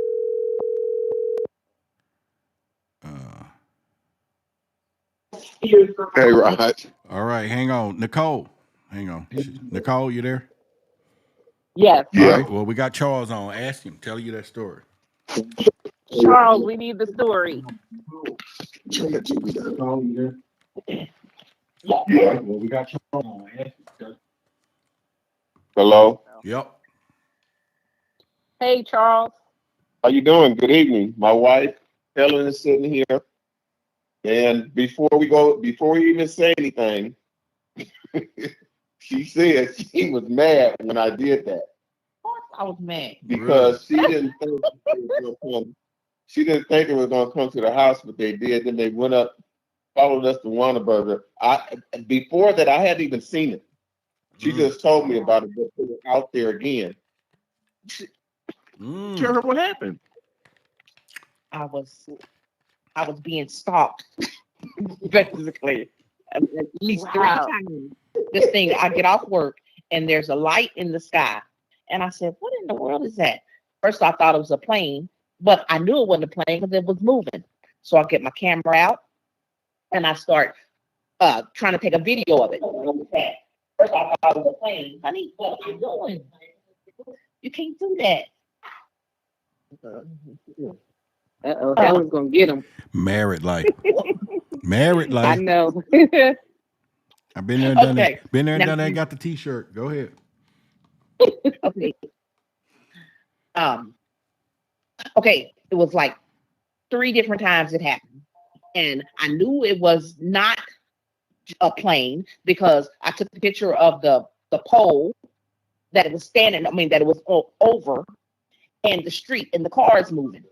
Hey, Rod. All right, hang on. Nicole, hang on. Nicole, you there? Yes. All Yeah. right, well, we got Charles on. Ask him. Tell you that story. Charles, we need the story. Hello. Yep. Hey, Charles. How you doing? Good evening. My wife, Helen, is sitting here. And before we even say anything, she said she was mad when I did that. Of course I was mad. Because she didn't think it was gonna come to the house, but they did. Then they went up, followed us to Whataburger. Before that, I hadn't even seen it. She just told me about it, but put it out there again. Tell her what happened. I was being stalked, basically. At least 3 times. This thing, I get off work and there's a light in the sky. And I said, what in the world is that? First, I thought it was a plane, but I knew it wasn't a plane because it was moving. So I get my camera out and I start trying to take a video of it. First, I thought it was a plane. Honey, what are you doing? You can't do that. Helen's gonna get him. Married life. Married I life. know. I've been there and done Okay. that. Been there and Now- done that. Got the T-shirt. Go ahead. Okay. Okay, it was like 3 different times it happened. And I knew it was not a plane because I took the picture of the pole that it was standing, that it was over, and the street and the cars moving.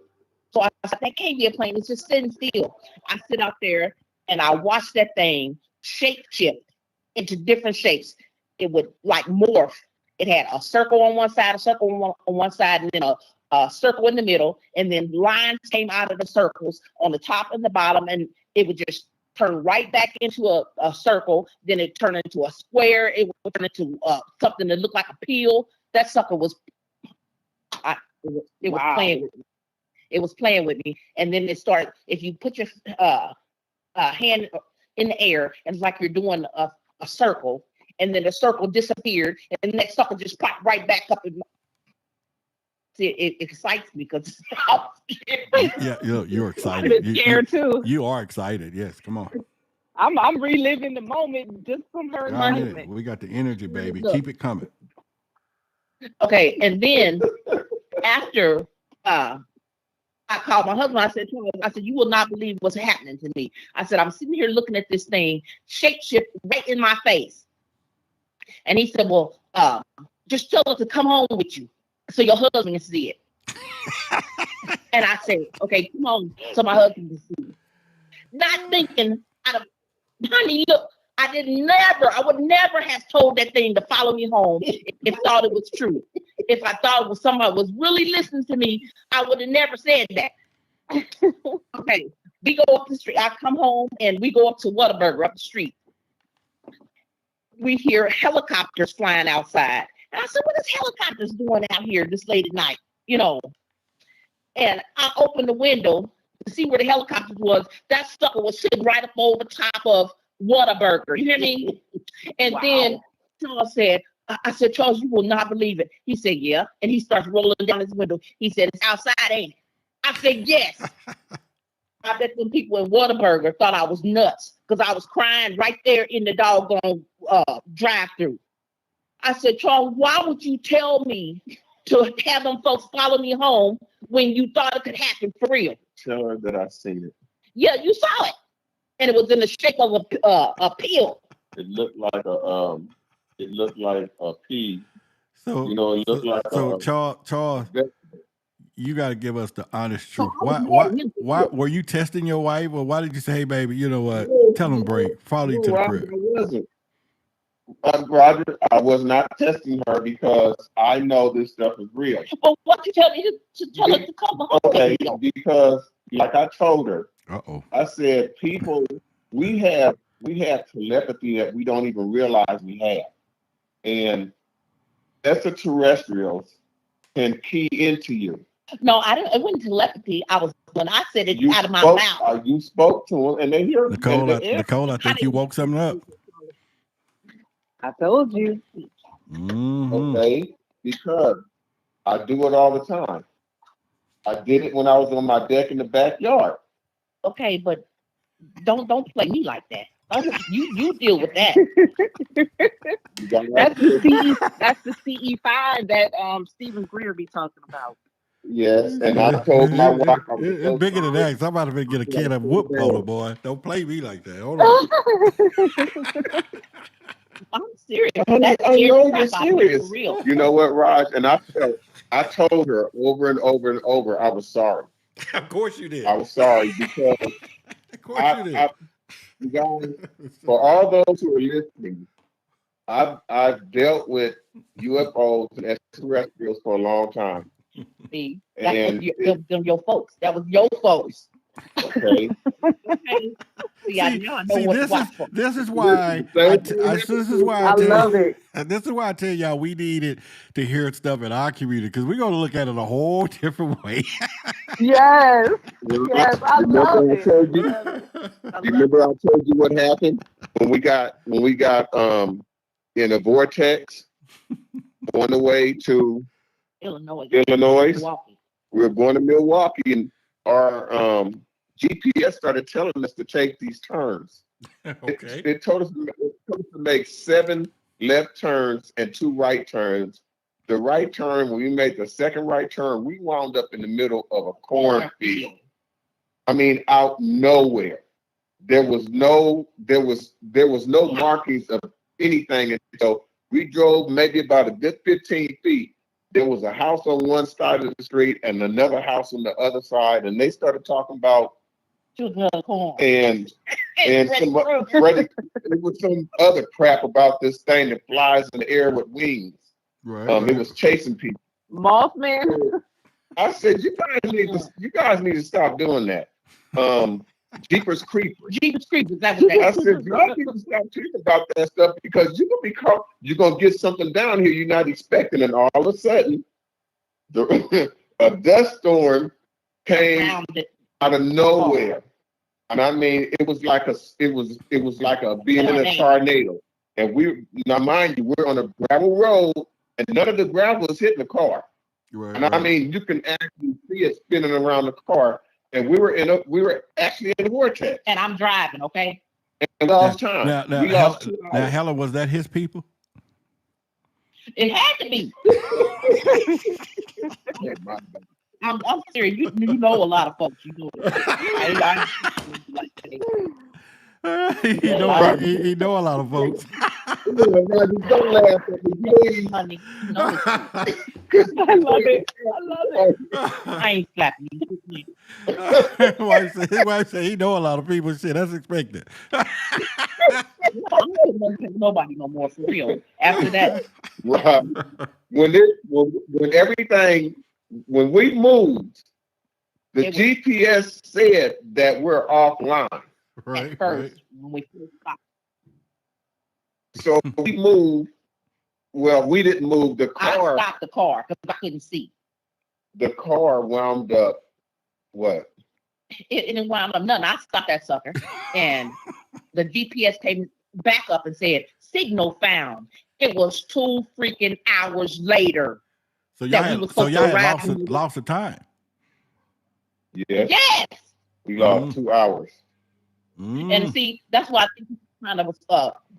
So I said, that can't be a plane, it's just sitting still. I sit out there and I watched that thing shape shift into different shapes. It would like morph. It had a circle on one side, a circle on one side, and then a circle in the middle, and then lines came out of the circles on the top and the bottom, and it would just turn right back into a circle. Then it turned into a square. It would turn into something that looked like a peel. That sucker was, it was playing with me. It was playing with me, and then it started. If you put your hand in the air, and it's like you're doing a circle, and then the circle disappeared, and the next sucker just popped right back up. It excites me because Yeah, you're excited. I'm scared too. You are excited. Yes, come on. I'm reliving the moment just from her Go ahead. moment. We got the energy, baby. Look. Keep it coming. Okay, and then after I called my husband, I said, you will not believe what's happening to me. I said, I'm sitting here looking at this thing shape shift right in my face. And he said, well, just tell her to come home with you so your husband can see it. And I said, okay, come on, so my husband can see it. Not thinking, honey, look, I would never have told that thing to follow me home if I thought it was true. If I thought it was somebody was really listening to me, I would have never said that. Okay, we go up the street. I come home and we go up to Whataburger up the street. We hear helicopters flying outside. And I said, what is helicopters doing out here this late at night? And I opened the window to see where the helicopters was. That sucker was sitting right up over top of Whataburger. You hear me? And then Charles said, I said, Charles, you will not believe it. He said, yeah. And he starts rolling down his window. He said, it's outside, ain't it? I said, yes. I bet them people in Whataburger thought I was nuts because I was crying right there in the doggone drive-through. I said, Charles, why would you tell me to have them folks follow me home when you thought it could happen for real? Tell her that I seen it. Yeah, you saw it. And it was in the shape of a peel. It looked like a pea. So, it looked like Charles, you got to give us the honest truth. Why were you testing your wife, or why did you say, hey, baby, you know what? Tell them break. Follow you to the crib. I wasn't. Roger, I was not testing her because I know this stuff is real. Well, what you tell me to tell her to come home? Okay, because like I told her, I said, people, we have telepathy that we don't even realize we have. And extraterrestrials can key into you. No, I didn't. It wasn't telepathy. When I said it out of my mouth. You spoke to them, and they hear. Nicole, I think you woke something up. I told you. Okay, because I do it all the time. I did it when I was on my deck in the backyard. Okay, but don't play me like that. You deal with that. That's the CE5 that Stephen Greer be talking about. Yes, and I told my wife. It's bigger than that. Somebody finna get a kid of whoop on her, boy. Don't play me like that. Hold on. I'm serious. I know you're serious. Real. You know what, Raj? And I told her over and over and over I was sorry. Of course you did. I was sorry because of course you did. You guys, for all those who are listening, I've dealt with UFOs and extraterrestrials for a long time. See, that's your folks. That was your folks. Okay. This is why I love it. This is why I tell y'all we needed to hear stuff in our community because we're gonna look at it a whole different way. Yes, I love it. Remember I told you what happened when we got in a vortex on the way to Illinois. Milwaukee. We were going to Milwaukee, and our GPS started telling us to take these turns. Okay. It told us to make 7 left turns and 2 right turns. The right turn, when we made the second right turn, we wound up in the middle of a cornfield. I mean, out nowhere. There was no markings of anything. And so we drove maybe about a good 15 feet. There was a house on one side of the street and another house on the other side, and they started talking about and some it was some other crap about this thing that flies in the air with wings. Right. It was chasing people. Mothman. I said, you guys need to stop doing that. Jeepers Creepers. That's what I said, y'all need to stop talking about that stuff because you're gonna get something down here you're not expecting, and all of a sudden, a dust storm came out of nowhere, and I mean, it was like being in a tornado. And now mind you, we're on a gravel road, and none of the gravel is hitting the car. Right, and I mean, you can actually see it spinning around the car. And we were actually in a vortex. And I'm driving, okay? And lost time. Now, Helen, was that his people? It had to be. I'm serious. You know a lot of folks. You know. He know a lot of folks. Don't laugh at me, please. Honey, no, I love it. I ain't slapping you. His wife said he know a lot of people. Shit, that's expected. I'm not nobody no more for real. After that, when we moved, the GPS said that we're offline. Right. At first, when we first stopped. So we moved. Well, we didn't move the car. I stopped the car because I couldn't see. The car wound up what? It didn't wound up nothing. I stopped that sucker, and the GPS came back up and said, "Signal found." It was 2 freaking hours later. So y'all had lost the time. Yes. We lost 2 hours. And see, that's why I think it kind of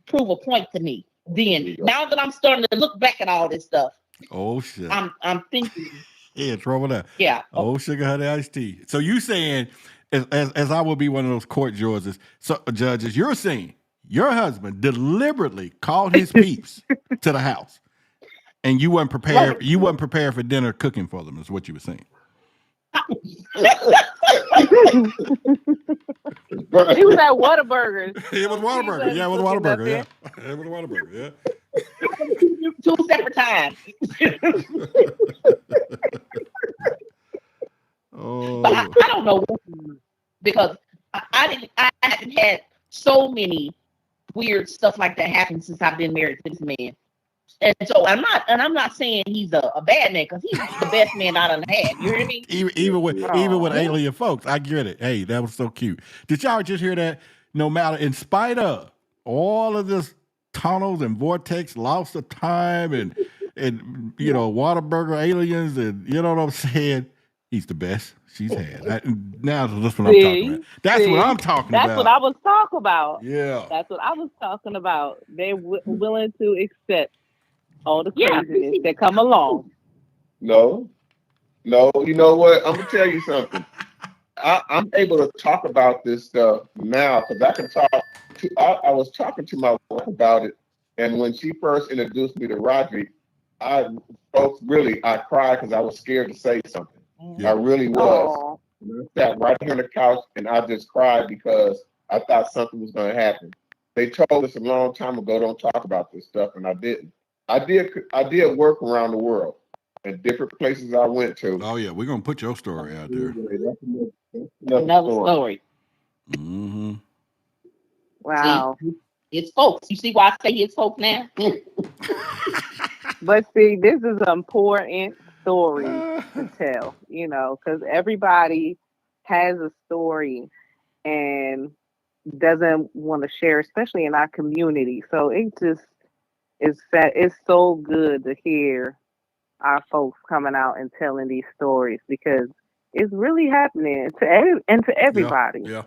prove a point to me. Then, now that I'm starting to look back at all this stuff, oh shit, I'm thinking, yeah, trouble there. Yeah. Oh, sugar honey iced tea. So you saying, as I will be one of those court judges, you're saying your husband deliberately called his peeps to the house, and you weren't prepared. You wasn't prepared for dinner cooking for them. Is what you were saying. He was at Whataburger. It was Whataburger. Yeah, it was Whataburger. Yeah, it was Whataburger. Yeah. Two separate times. Oh, But I don't know what, because I haven't had so many weird stuff like that happen since I've been married to this man. And so I'm not saying he's a bad man, because he's the best man I done had. You hear me? even with alien folks, I get it. Hey, that was so cute. Did y'all just hear that? No matter, in spite of all of this tunnels and vortex, loss of time, and you know, Whataburger aliens, and you know what I'm saying, he's the best she's had. Now that's what I'm talking about. That's what I'm talking about. That's what I was talking about. Yeah, that's what I was talking about. They're willing to accept all the craziness that come along. No, you know what? I'm gonna tell you something. I'm able to talk about this stuff now because I can talk. I was talking to my wife about it, and when she first introduced me to Roderick, I cried because I was scared to say something. Yeah. I really was. I sat right here on the couch and I just cried because I thought something was going to happen. They told us a long time ago, don't talk about this stuff, and I didn't. I did work around the world in different places I went to. Oh yeah, we're gonna put your story out there. Another story. Mm-hmm. Wow. See, it's folks. You see why I say it's folks now? But see, this is an important story to tell, you know, because everybody has a story and doesn't want to share, especially in our community. So it's so good to hear our folks coming out and telling these stories, because it's really happening to everybody. Yeah.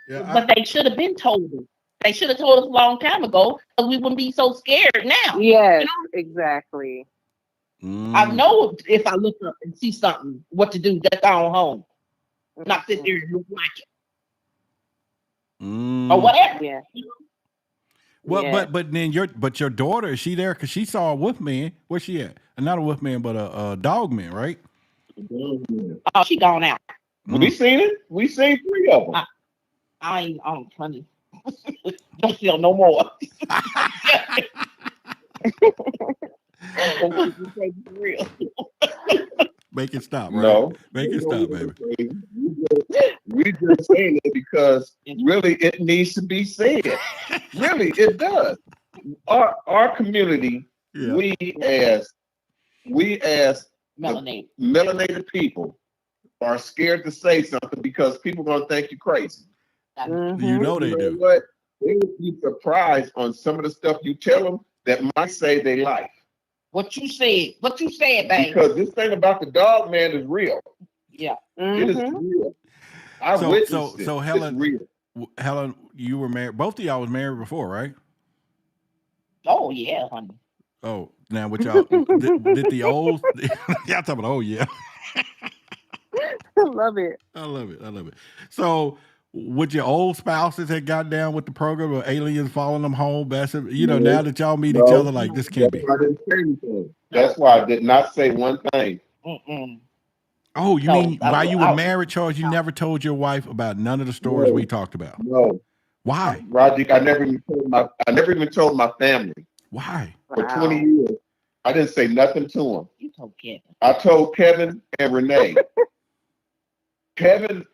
But they should have been told us. They should have told us a long time ago, because we wouldn't be so scared now. Yes, you know? Exactly. I know if I look up and see something, what to do. Just go home, not sit there and look like it, or whatever. Yeah. Well, but then your daughter, is she there? Because she saw a wolf man. Where's she at? Not a wolf man, but a dog man, right? Oh, she gone out. We seen it. We seen 3 of them. I ain't funny. Don't feel no more. Real. Make it stop, right? No. Make it stop, baby. We just saying it because really it needs to be said. Really, it does. Our community, we as melanated people are scared to say something because people are gonna think you're crazy. Mm-hmm. You know they do. What? They would be surprised on some of the stuff you tell them that might save their life. What you said, baby. Because this thing about the dog man is real. Yeah. It is real. I witnessed it. So Helen, you were married. Both of y'all was married before, right? Oh yeah, honey. Oh, now what y'all did the old? Y'all talking about? Oh yeah. I love it. I love it. So, would your old spouses have got down with the program of aliens following them home? You know, now that y'all meet each other, like this can't be. That's why I did not say one thing. Oh, you mean while you were married, Charles, you never told your wife about none of the stories we talked about? No. Why? Roderick, I never even told my family. Why? For 20 years, I didn't say nothing to them. You told Kevin. I told Kevin and Renee. Kevin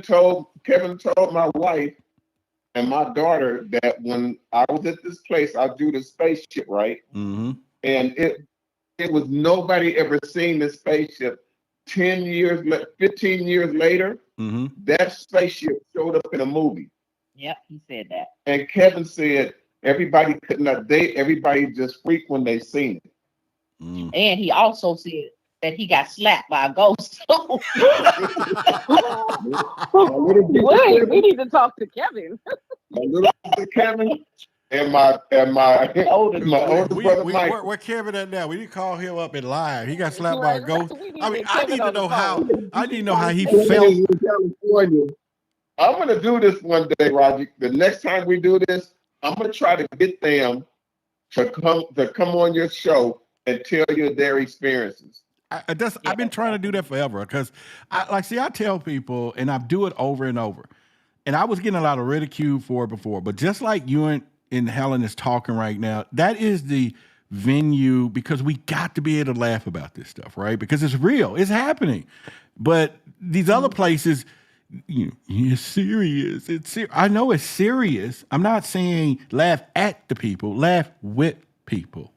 told my wife and my daughter that when I was at this place, I do the spaceship, right? Mm-hmm. And it was nobody ever seen this spaceship. 15 years later, that spaceship showed up in a movie. Yep, he said that. And Kevin said everybody could not date. Everybody just freaked when they seen it. And he also said that he got slapped by a ghost. Wait, we need to talk to Kevin. My little brother Kevin and my older brother Mike. Where Kevin at now? We need to call him up and live. He got slapped by a ghost. I mean, I need to know how. I need to know how he felt. In California. I'm gonna do this one day, Roger. The next time we do this, I'm gonna try to get them to come on your show and tell you their experiences. I've been trying to do that forever because I tell people and I do it over and over. And I was getting a lot of ridicule for it before, but just like you and Helen is talking right now, that is the venue because we got to be able to laugh about this stuff, right? Because it's real, it's happening. But these other places, it's serious. I know it's serious. I'm not saying laugh at the people, laugh with people.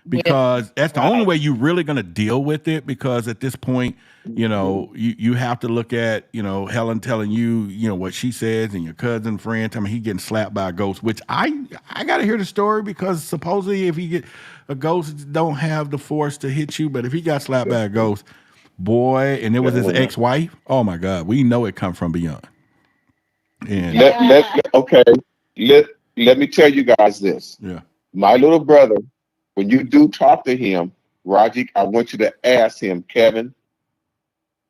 Because that's the only way you're really going to deal with it. Because at this point, you have to look at, Helen telling you, what she says and your cousin, friend, I mean, he getting slapped by a ghost, which I got to hear the story because supposedly if he get a ghost don't have the force to hit you. But if he got slapped by a ghost, boy, and it was his ex-wife, oh my God, we know it come from beyond. And let me tell you guys this. Yeah. My little brother, when you do talk to him, Roderick, I want you to ask him, Kevin,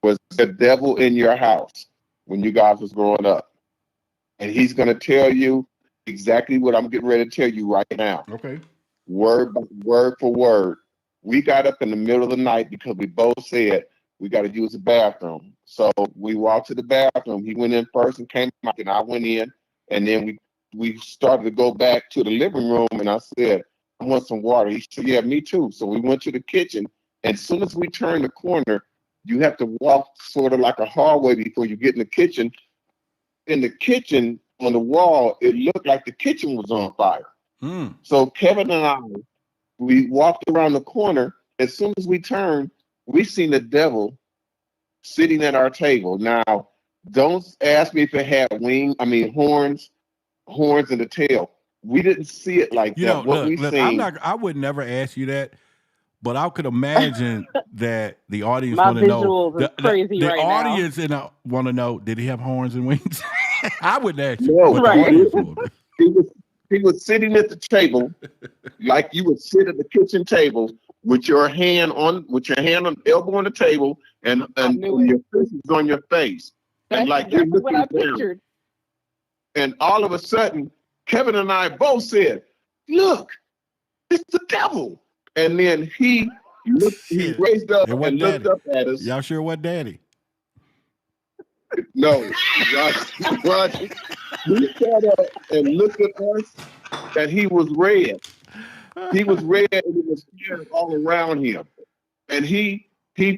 was the devil in your house when you guys was growing up? And he's going to tell you exactly what I'm getting ready to tell you right now. Okay. Word for word. We got up in the middle of the night because we both said we got to use the bathroom. So we walked to the bathroom. He went in first and came out, and I went in. And then we started to go back to the living room, and I said, I want some water. He said, yeah, me too. So we went to the kitchen. And as soon as we turned the corner, you have to walk sort of like a hallway before you get in the kitchen. In the kitchen, on the wall, it looked like the kitchen was on fire. So Kevin and I, we walked around the corner. As soon as we turned, we seen the devil sitting at our table. Now, don't ask me if it had horns and the tail. We didn't see it like that. I would never ask you that, but I could imagine that the audience My want to know. visuals is crazy the right audience want to know, did he have horns and wings? I wouldn't ask you. No, But the audience would. He was sitting at the table like you would sit at the kitchen table with your hand on elbow on the table and your fist is on your face. And like you're looking down. And all of a sudden, Kevin and I both said, look, it's the devil. And then he raised up and looked up at us. Y'all sure what daddy? No. Roger, he sat up and looked at us and he was red. He was red and it was scared all around him. And he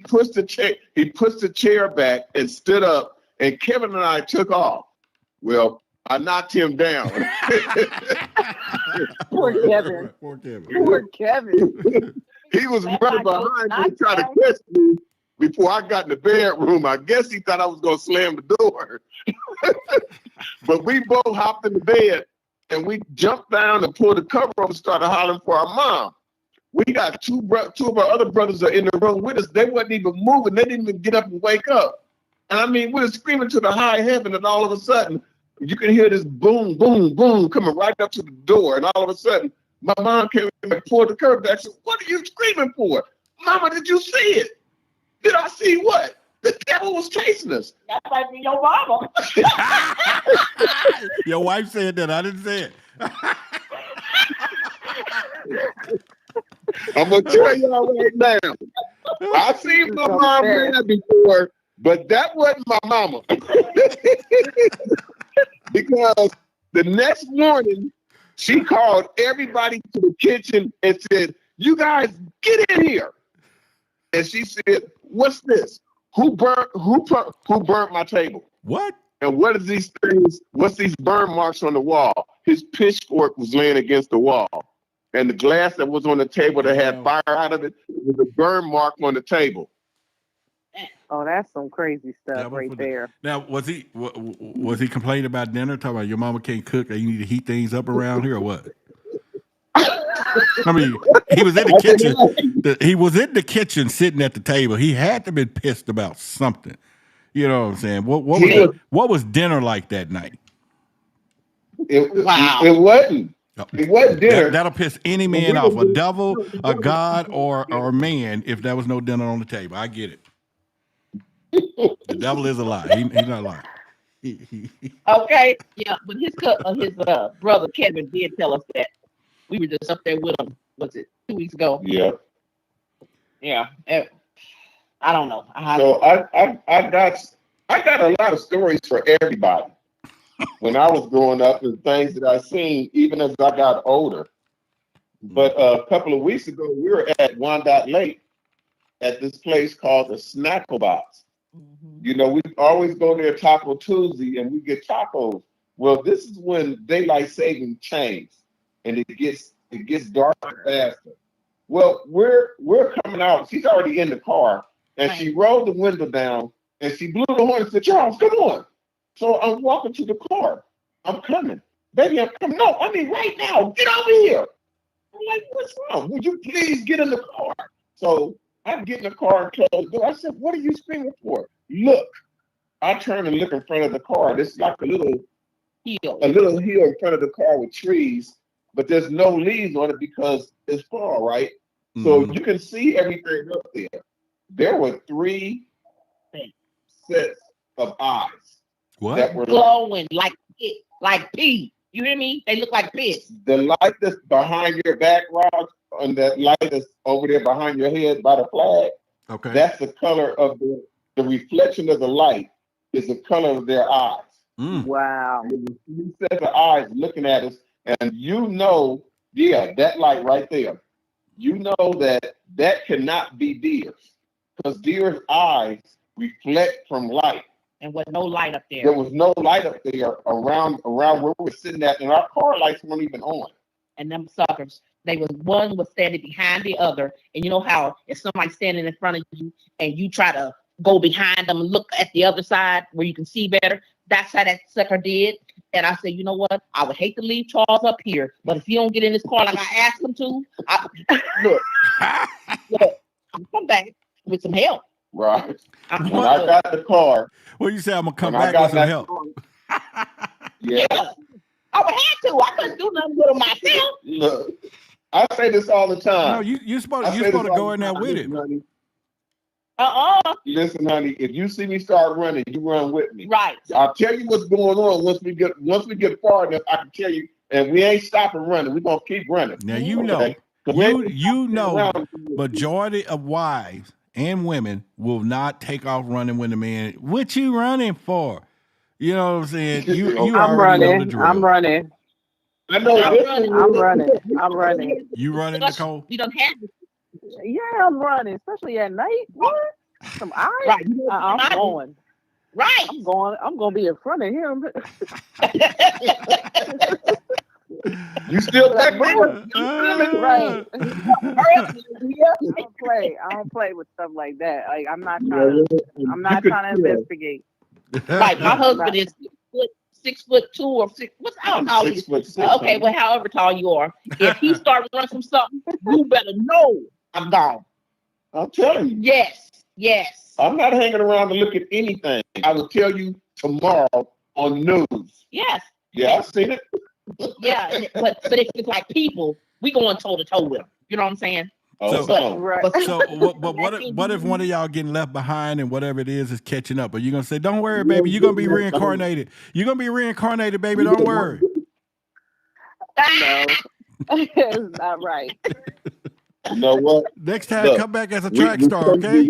pushed the chair back and stood up and Kevin and I took off. Well, I knocked him down. Poor Kevin. Poor Kevin. He was running behind me trying to catch me before I got in the bedroom. I guess he thought I was going to slam the door. But we both hopped in the bed and we jumped down and pulled the cover up and started hollering for our mom. We got two of our other brothers are in the room with us. They wasn't even moving. They didn't even get up and wake up. And I mean, we were screaming to the high heaven and all of a sudden, you can hear this boom, boom, boom coming right up to the door. And all of a sudden, my mom came and pulled the curtain back. Said, what are you screaming for? Mama, did you see it? Did I see what? The devil was chasing us. That might be your mama. Your wife said that. I didn't say it. I'm going to tell y'all right now. I've seen my mom mad before, but that wasn't my mama. Because the next morning, she called everybody to the kitchen and said, you guys get in here. And she said, what's this? Who burnt my table? What? And what are these things? What's these burn marks on the wall? His pitchfork was laying against the wall. And the glass that was on the table that had fire out of it was a burn mark on the table. Oh, that's some crazy stuff right there. Now, was he complaining about dinner? Talking about your mama can't cook and you need to heat things up around here or what? I mean, he was in the kitchen. He was in the kitchen sitting at the table. He had to have been pissed about something. You know what I'm saying? What was dinner like that night? It wasn't. It wasn't dinner. That'll piss any man off. A devil, a god, or a man if there was no dinner on the table. I get it. The devil is a lie. He's not lying. Okay, yeah, but his brother Kevin did tell us that. We were just up there with him. Was it 2 weeks ago? Yeah. Yeah. I don't know. So I got a lot of stories for everybody when I was growing up and things that I seen even as I got older. But a couple of weeks ago, we were at Wyandotte Lake at this place called the Snackle Box. You know, we always go there Taco Tuesday and we get tacos. Well, this is when daylight saving changed and it gets darker faster. Well, we're coming out. She's already in the car and she rolled the window down and she blew the horn and said, "Charles, come on." So I'm walking to the car. I'm coming. Baby, I'm coming. No, I mean right now. Get over here. I'm like, "What's wrong? Would you please get in the car?" So I get in the car and close the door. I said, "What are you screaming for?" Look. I turn and look in front of the car. There's like a little hill in front of the car with trees, but there's no leaves on it because it's fall, right? Mm-hmm. So you can see everything up there. There were 3 sets of eyes that were glowing like pee. You hear me? They look like piss. The light that's behind your back, Rod, and that light that's over there behind your head by the flag. Okay, that's the color of the reflection of the light. Is the color of their eyes. Wow. 3 sets of eyes looking at us, and you know, that light right there. You know that cannot be deer's, because deer's eyes reflect from light. And with no light up there. There was no light up there around where we were sitting at, and our car lights weren't even on. And them suckers, one was standing behind the other, and you know how if somebody's standing in front of you and you try to go behind them and look at the other side where you can see better. That's how that sucker did. And I said, you know what? I would hate to leave Charles up here, but if he don't get in his car like I asked him to, look, I'm come back with some help. Right. When I got the car. Well, you say I'm gonna come back with some help. Yeah. I would have to. I couldn't do nothing with him myself. Look, I say this all the time. No, you're supposed to go in there with it. Honey. Listen, honey, if you see me start running, you run with me. Right. I'll tell you what's going on once we get far enough. I can tell you, and we ain't stopping running. We're gonna keep running. Now you know, majority of wives and women will not take off running when the man. What you running for? You know what I'm saying? I'm running. I'm running. I know. I'm running. You running, Nicole? You don't have to. Yeah, I'm running, especially at night. What? Some eyes? Right. I'm going. Right. I'm going to be in front of him. You still back there? Right. I don't play with stuff like that. Like I'm not trying to investigate. Right. My husband is 6'2" or 6. What's how tall are you? 6'6". Okay, well, however tall you are, if he starts running from something, you better know I'm gone. I'm telling you. Yes. I'm not hanging around to look at anything. I will tell you tomorrow on news. Yes. Yeah, I've seen it. Yeah, but if it's like people, we going toe to toe with them. You know what I'm saying? But what if one of y'all getting left behind and whatever it is catching up? Are you gonna say, "Don't worry, baby, you're gonna be reincarnated. You're gonna be reincarnated, baby. Don't worry." No, it's not right. You know what? Next time, come back as a track star, okay?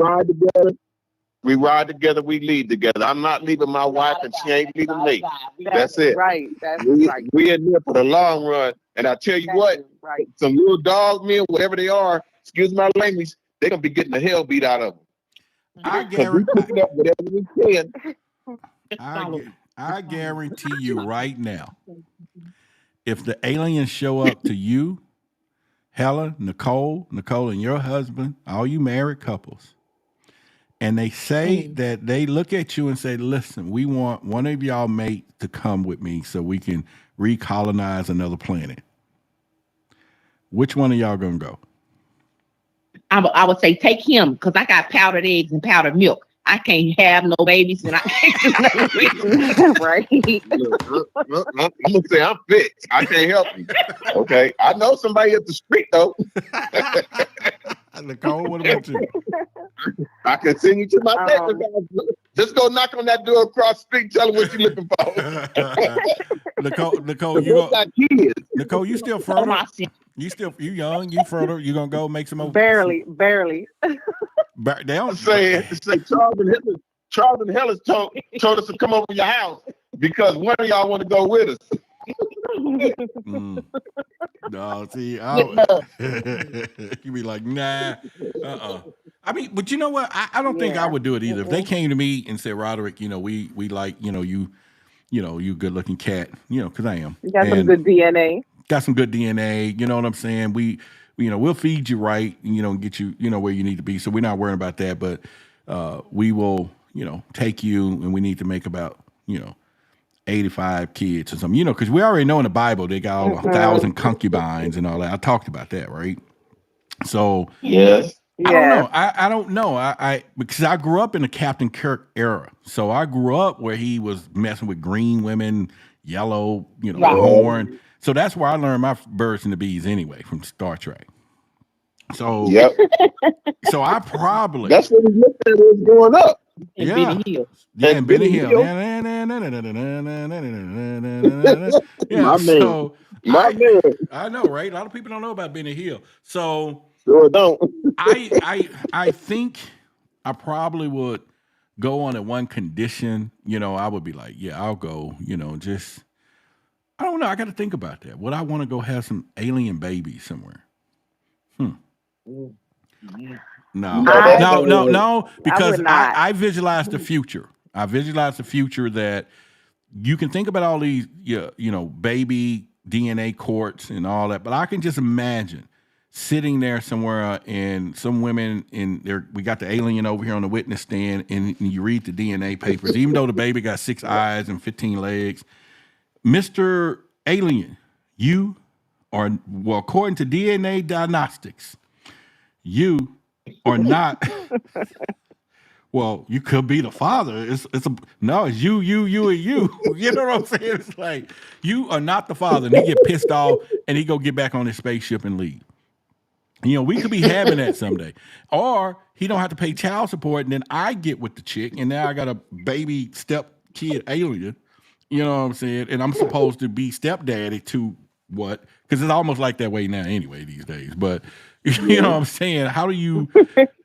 We ride together, we lead together. I'm not leaving my wife, and she ain't leaving me. That's it. Right. We in there for the long run. And I tell you what, some little dog men, whatever they are, excuse my language, they're going to be getting the hell beat out of them. I guarantee you right now, if the aliens show up to you, Helen, Nicole, and your husband, all you married couples, and they say that they look at you and say, "Listen, we want one of y'all mates to come with me so we can recolonize another planet." Which one of y'all gonna go? I would say take him because I got powdered eggs and powdered milk. I can't have no babies, and I can't do nothing. Right. I'm gonna say I'm fixed. I can't help you. Okay, I know somebody at the street though. Nicole, what about you? I can send you to my neighbor. Just go knock on that door across the street. Tell them what you're looking for. Nicole, you still fertile? You young? You fertile? You gonna go make some more? Barely. They don't say Charles and Hillis told us to come over to your house because one of y'all want to go with us. No, see, With love. you be like, nah, I mean, but you know what? I don't think I would do it either. If they came to me and said, Roderick, we like, you good looking cat, because I am. You got some good DNA. Got some good DNA. You know what I'm saying? We'll feed you right, and get you, where you need to be. So we're not worrying about that, but we will, take you, and we need to make about, 85 kids or something, because we already know in the Bible they got all 1,000 concubines and all that. I talked about that, right? So Yes. I don't know. I don't know. I because I grew up in the Captain Kirk era, so I grew up where he was messing with green women, yellow, horn. So that's where I learned my birds and the bees anyway from Star Trek. So so I probably that's what we looked at was growing up. And Benny Hill. Yeah, and Benny Hill. Yeah, so I know, right? A lot of people don't know about Benny Hill. So sure don't. I think I probably would go on at one condition. I would be like, yeah, I'll go. Just I don't know. I got to think about that. Would I want to go have some alien babies somewhere? No, because I visualize the future. I visualize the future that you can think about all these, baby DNA courts and all that, but I can just imagine sitting there somewhere and some women in there. We got the alien over here on the witness stand, and you read the DNA papers. Even though the baby got 6 eyes and 15 legs, Mr. Alien, you are according to DNA diagnostics, you are not. Well, you could be the father. It's you, and you. You know what I'm saying? It's like you are not the father, and he get pissed off, and he go get back on his spaceship and leave. We could be having that someday, or he don't have to pay child support, and then I get with the chick, and now I got a baby step kid alien. You know what I'm saying? And I'm supposed to be stepdaddy to what? Because it's almost like that way now anyway these days. But you know what I'm saying? How do you,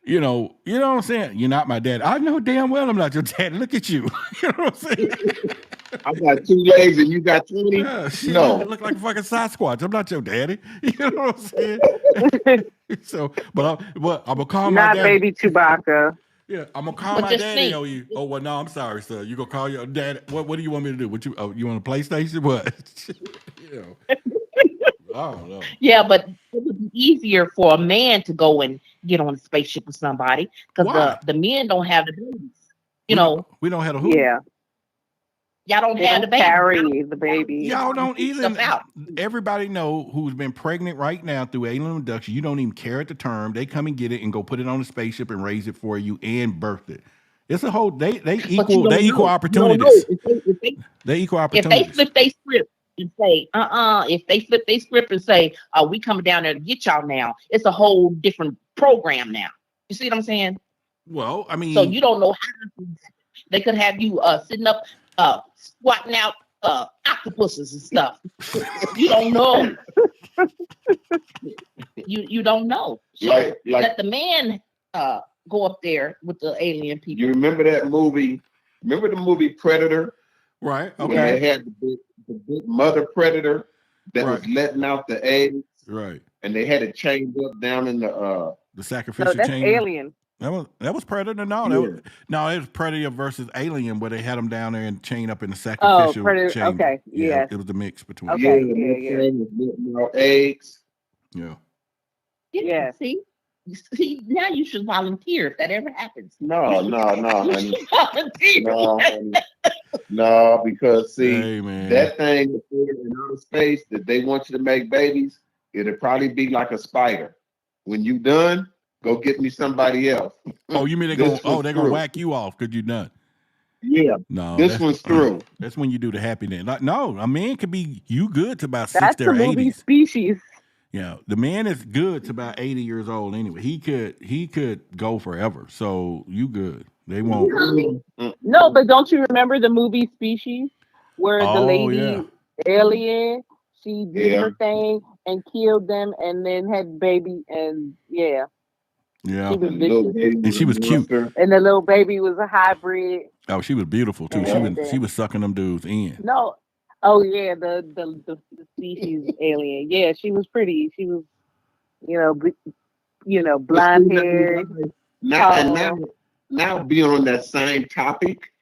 you know what I'm saying? You're not my dad. I know damn well I'm not your dad. Look at you. You know what I'm saying? I got 2 legs and you got 20. No, you look like a fucking Sasquatch. I'm not your daddy. You know what I'm saying? So, but I'm gonna call my dad. Not baby Chewbacca. Yeah, I'm gonna call my daddy on you. Oh well, no, I'm sorry, sir. You gonna call your dad? What do you want me to do? What you want a PlayStation? What? I don't know. Yeah, but it would be easier for a man to go and get on a spaceship with somebody because the men don't have the babies. We don't have a who? Yeah. Y'all don't have the baby. Carry the baby. Y'all don't even. Out. Everybody know who's been pregnant right now through alien abduction. You don't even care at the term. They come and get it and go put it on a spaceship and raise it for you and birth it. It's a whole. They equal opportunities. They equal opportunities. If they flip their script and say, if they flip their script and say, we coming down there to get y'all now, it's a whole different program now. You see what I'm saying? Well, I mean, so you don't know how they could have you sitting up. Squatting out octopuses and stuff. You don't know. You don't know. So let the man go up there with the alien people. You remember that movie? Remember the movie Predator? Right. Okay. They had the big mother predator that was letting out the eggs. Right. And they had it chained up down in the sacrificial that's chamber. Alien. That was Predator. No, it was Predator versus Alien, where they had them down there and chained up in the sacrificial chamber. Okay, yeah, it was the mix between. Okay, eggs. Yeah. See, now you should volunteer if that ever happens. No, because that thing in outer space that they want you to make babies, it'll probably be like a spider. When you done, go get me somebody else. Oh, you mean they're gonna whack you off because you're done? Yeah. No, this one's through. That's when you do the happy dance. No, a man could be good to about that's 60 or 80. That's the movie Species. Yeah, the man is good to about 80 years old anyway. He could go forever. So you good. They won't. No, but don't you remember the movie Species where the lady alien, she did her thing and killed them and then had baby and Yeah. She was And the little vicious. baby And she was cute. monster. And the little baby was a hybrid. Oh, she was beautiful too. And She was sucking them dudes in. no, oh yeah, the species alien. Yeah, she was pretty. She was, blonde hair. Now be on that same topic.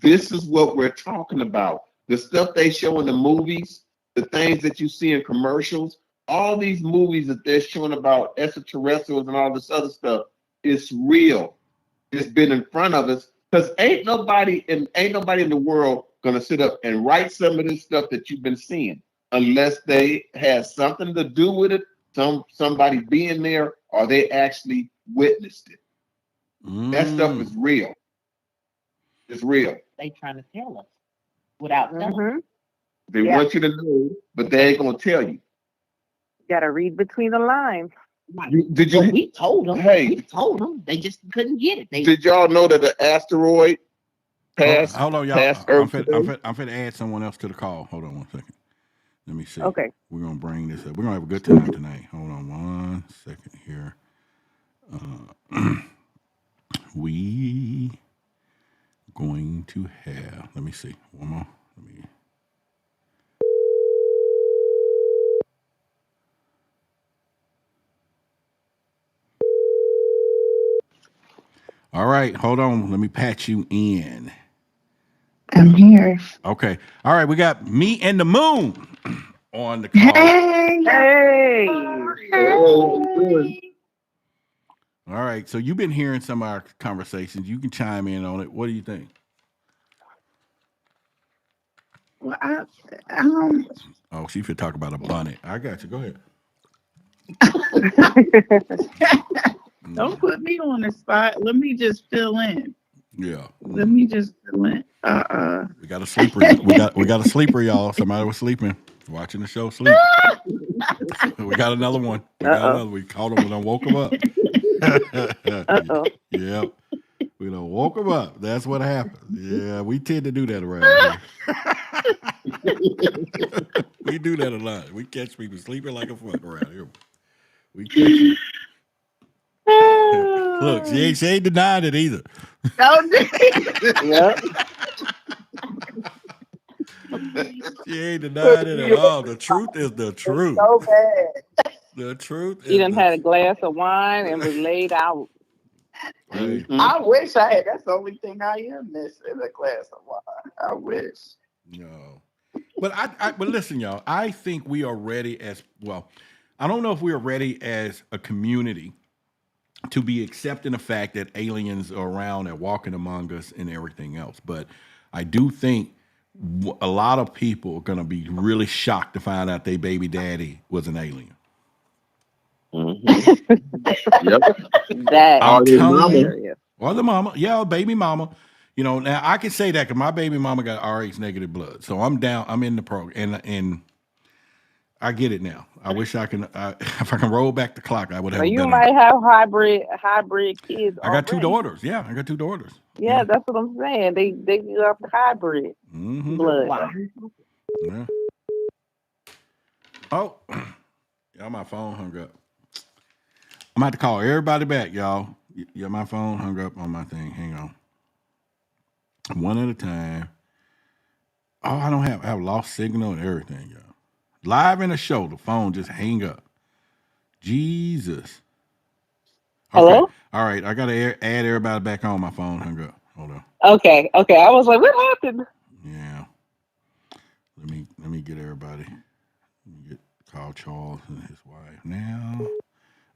This is what we're talking about. The stuff they show in the movies, the things that you see in commercials, all these movies that they're showing about extraterrestrials and all this other stuff, it's real. It's been in front of us because ain't nobody in the world gonna sit up and write some of this stuff that you've been seeing unless they had something to do with it, somebody being there, or they actually witnessed it. That stuff is real. It's real. They trying to tell us without telling us. They want you to know, but they ain't gonna tell you. Got to read between the lines. Did you? Well, we told them. Hey. We told them. They just couldn't get it. Did y'all know that the asteroid passed? Hold on, y'all. Past I'm Earth finna add someone else to the call. Hold on one second. Let me see. Okay. We're gonna bring this up. We're gonna have a good time tonight. Hold on one second here. We going to have. Let me see. One more. All right, hold on. Let me patch you in. I'm here. Okay. All right, we got me and the moon on the call. Hey. All right, so you've been hearing some of our conversations. You can chime in on it. What do you think? Well, Oh, she could talk about a bonnet. I got you. Go ahead. don't put me on the spot. Let me just fill in. Yeah. Let me just fill in. We got a sleeper. we got a sleeper, y'all. Somebody was sleeping, watching the show sleep. We got another one. We caught him when I woke him up. Yep. We done woke him up. That's what happened. Yeah, we tend to do that around here. We do that a lot. We catch people sleeping like a fuck around here. We catch them. Look, she ain't denied it either. Yep. She ain't denied it at all. The truth is the truth. So bad. The truth is He done had a glass of wine and was laid out. Hey. I wish I had. That's the only thing I am missing, a glass of wine. I wish. No. But but listen, y'all, I think we are ready as well. I don't know if we are ready as a community to be accepting the fact that aliens are around and walking among us and everything else. But I do think a lot of people are going to be really shocked to find out their baby daddy was an alien. Yep. That I'm telling mama. you. Or the mama. Yeah, baby mama. You know, now I can say that because my baby mama got RH negative blood. So I'm down. I'm in the program. And I get it now. I wish I can. If I can roll back the clock, I would have. So you might have hybrid kids. I got two daughters. Yeah, I got two daughters. Yeah, that's what I'm saying. They got hybrid blood. Wow. Yeah. Oh, yeah, my phone hung up. I'm about to call everybody back, y'all. Yeah, my phone hung up on my thing. Hang on. One at a time. Oh, I have lost signal and everything, y'all. Live in the show, the phone just hang up. Jesus. Okay. Hello? All right, I got to add everybody back on. My phone hung up. Hold on. Okay. I was like, what happened? Yeah. Let me get everybody. Let me call Charles and his wife now.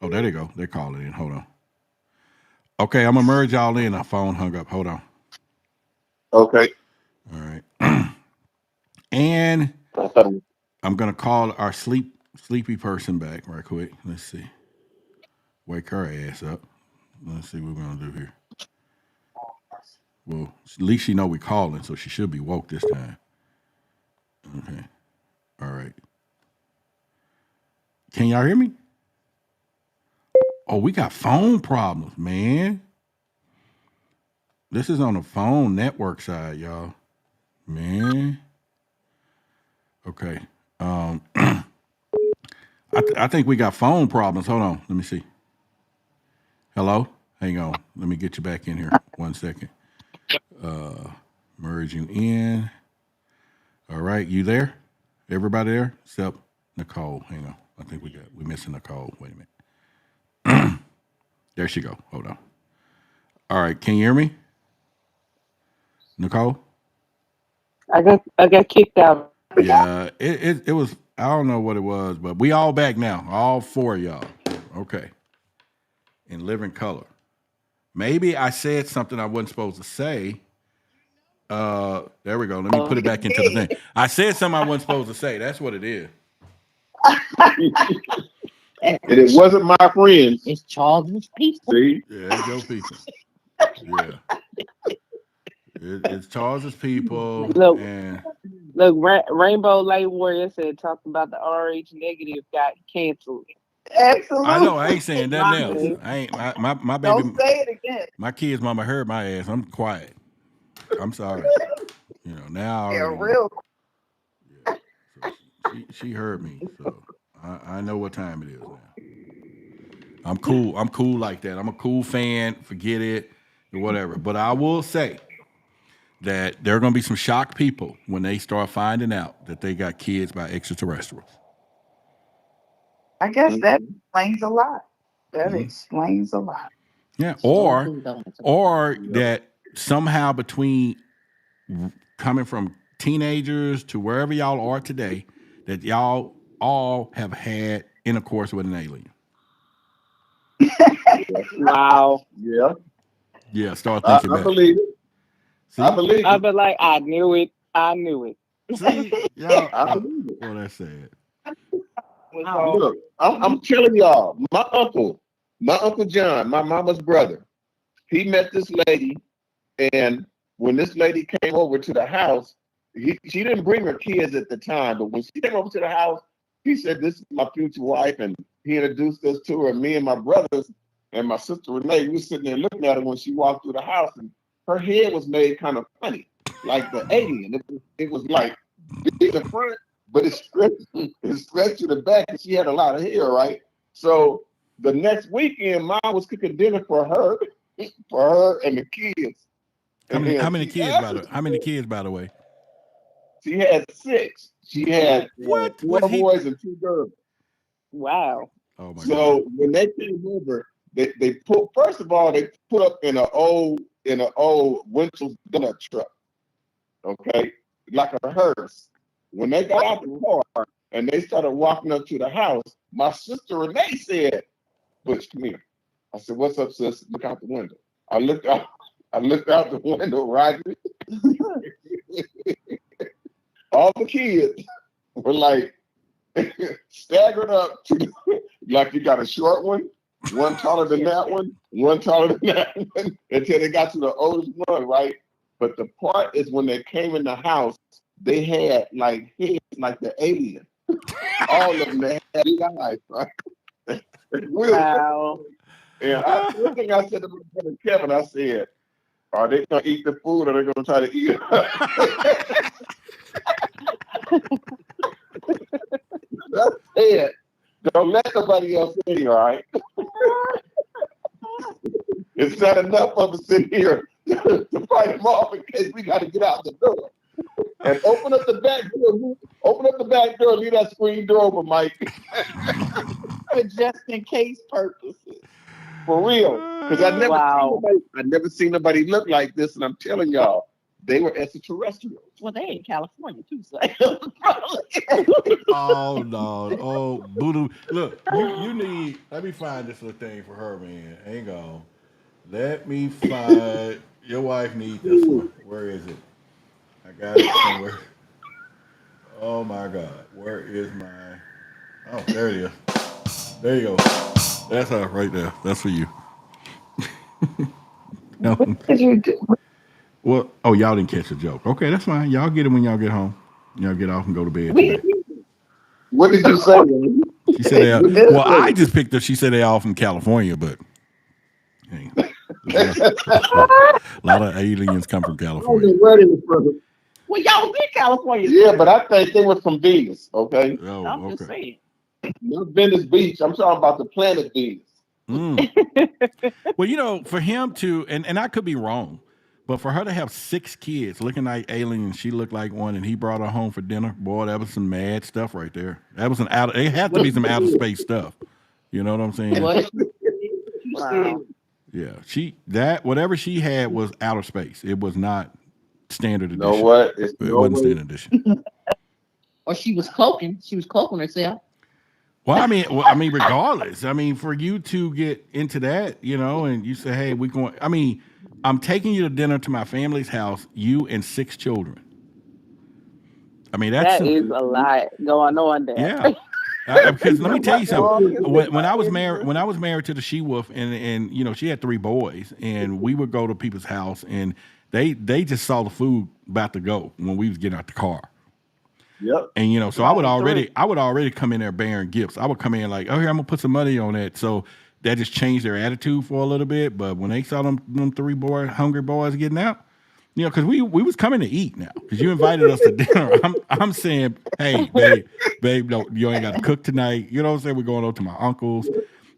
Oh, there they go. They're calling in. Hold on. Okay, I'm gonna merge y'all in. Our phone hung up. Hold on. Okay. All right. And I'm gonna call our sleepy person back right quick. Let's see. Wake her ass up. Let's see what we're gonna do here. Well, at least she know we calling, so she should be woke this time. Okay. All right. Can y'all hear me? Oh, we got phone problems, man. This is on the phone network side, y'all. Man. Okay. I think we got phone problems. Hold on. Let me see. Hello? Hang on. Let me get you back in here. 1 second. Merge you in. All right, you there? Everybody there? Except Nicole. Hang on. I think we missing Nicole. Wait a minute. There she go. Hold on. All right, can you hear me? Nicole? I got kicked out. Yeah, it was, I don't know what it was, but we all back now. All four of y'all. Okay. In living color. Maybe I said something I wasn't supposed to say. There we go. Let me put it back into the thing. I said something I wasn't supposed to say. That's what it is. And it wasn't my friends. It's Charles's people. See? Yeah, it's your people. Yeah. It's Charles's people. Look, And Rainbow Light Warrior said talking about the RH negative got canceled. Absolutely. I know I ain't saying nothing else. I ain't my baby. Don't say it again. My kids' mama heard my ass. I'm quiet. I'm sorry. You know, now I Yeah, already know. real. Yeah. So she heard me. So I know what time it is now. I'm cool. I'm cool like that. I'm a cool fan. Forget it or whatever. But I will say that there are going to be some shocked people when they start finding out that they got kids by extraterrestrials. I guess that explains a lot. That explains a lot. Yeah, or that somehow between coming from teenagers to wherever y'all are today, that y'all all have had intercourse with an alien. Wow. Yeah. Yeah, start thinking I that. believe it. See? I believe it. I've been like, I knew it. See, y'all, I believe it. well, that's sad. Look, I'm telling y'all, my uncle John, my mama's brother, he met this lady, and when this lady came over to the house, she didn't bring her kids at the time, but when she came over to the house, he said, "This is my future wife," and he introduced us to her. Me and my brothers and my sister Renee, we were sitting there looking at her when she walked through the house, and her head was made kind of funny, like the alien. It was like big in the front, but it stretched to the back, and she had a lot of hair, right? So the next weekend, Mom was cooking dinner for her and the kids. How many kids, by the way? She had 6. She had What? 4 boys and 2 girls. Wow. Oh my God. So when they came over, they put, first of all, they put up in an old Winchell's donut truck, okay, like a hearse. When they got out the car and they started walking up to the house, my sister Renee said, "Butch, come here." I said, "What's up, sis?" Look out the window. I looked out the window, Roger. All the kids were like staggered up to like you got a short one taller than that one taller than that one, until they got to the oldest one, right? But the part is when they came in the house, they had like heads like the alien. All of them, they had big eyes, right? Wow. And one thing I said to my brother Kevin, I said, "Are they gonna eat the food, or are they gonna try to eat it?" I said, "Don't let nobody else in here, all right?" It's not enough of us in here to fight them off in case we got to get out the door. And open up the back door. Open up the back door. Leave that screen door open, Mike. For just in case purposes. For real. Because I never seen nobody look like this, and I'm telling y'all, they were extraterrestrials. Well, they in California too, so. Oh no! Oh, voodoo! Look, you need. Let me find this little thing for her, man. Hang on. Let me find. Your wife needs this one. Where is it? I got it somewhere. Oh my God! Where is my? Oh, there it is. There you go. That's her right there. That's for you. No. What did you do? Well, oh, y'all didn't catch the joke. Okay, that's fine. Y'all get it when y'all get home. Y'all get off and go to bed today. What did you say? She said they are. Well, I just picked up. She said they all from California, but hey, a lot of aliens come from California. Well, y'all was in California. Yeah, but I think they were from Venus, okay? Oh, I'm okay. just saying. Not Venice Beach. I'm talking about the planet Venus. Well, you know, for him to, and I could be wrong, but for her to have 6 kids looking like aliens, she looked like one, and he brought her home for dinner. Boy, that was some mad stuff right there. That was it had to be some outer space stuff. You know what I'm saying? What? Wow. Yeah, whatever she had was outer space. It was not standard You edition. know what? It's It no wasn't way. standard edition. Or she was cloaking. She was cloaking herself. Well, I mean, regardless. I mean, for you to get into that, you know, and you say, "Hey, we going." I mean, I'm taking you to dinner to my family's house. You and 6 children. I mean, That is a lot going on there. yeah. Because let me tell you something. When I was married to the she wolf, and you know, she had 3 boys, and we would go to people's house, and they just saw the food about to go when we was getting out the car. Yep. And you know, so I would already come in there bearing gifts. I would come in like, oh, here, I'm gonna put some money on that. So that just changed their attitude for a little bit. But when they saw them 3 hungry boys getting out, you know, because we was coming to eat now, because you invited us to dinner. I'm saying, hey, babe, no, you ain't got to cook tonight. You know what I'm saying? We're going over to my uncle's.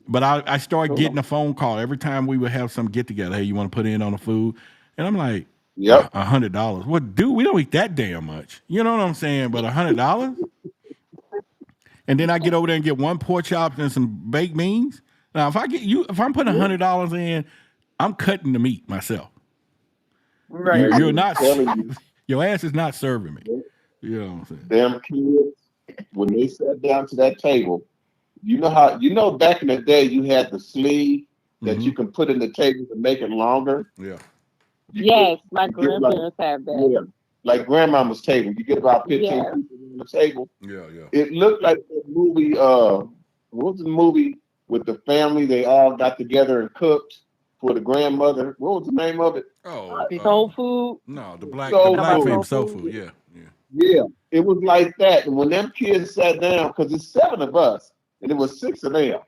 But I started getting a phone call every time we would have some get together. Hey, you want to put in on the food? And I'm like, Yep. $100. Well, dude, we don't eat that damn much. You know what I'm saying? But $100? And then I get over there and get 1 pork chop and some baked beans. Now, if I'm putting $100 in, I'm cutting the meat myself. Right. You're not. telling you. Your ass is not serving me. You know what I'm saying? Them kids, when they sat down to that table, you know back in the day you had the sleeve that you can put in the table to make it longer. Yeah. Yes, my grandparents have that. Yeah, like grandmama's table. You get about 15 Yeah. people on the table. Yeah. It looked like the movie, what was the movie with the family? They all got together and cooked for the grandmother. What was the name of it? Oh, Soul food. No, the black Soul famous food. soul food. Yeah. Yeah, it was like that. And when them kids sat down, because it's 7 of us, and it was 6 of them,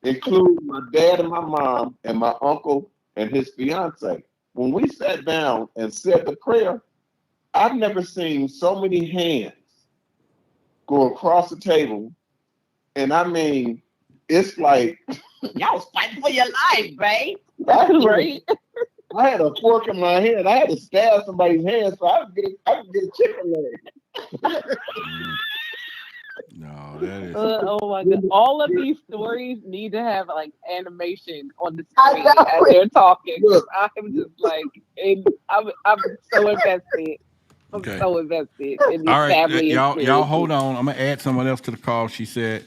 including my dad and my mom and my uncle and his fiance. When we sat down and said the prayer, I've never seen so many hands go across the table. And I mean, it's like Y'all was fighting for your life, right? Right. I had a fork in my hand. I had to stab somebody's hand so I could get a chicken leg. No, that is. Oh my god! All of these stories need to have like animation on the screen as they're talking. Look. I'm just like, I'm so invested. I'm Okay. so invested in this All right, family. y'all hold on. I'm gonna add someone else to the call. She said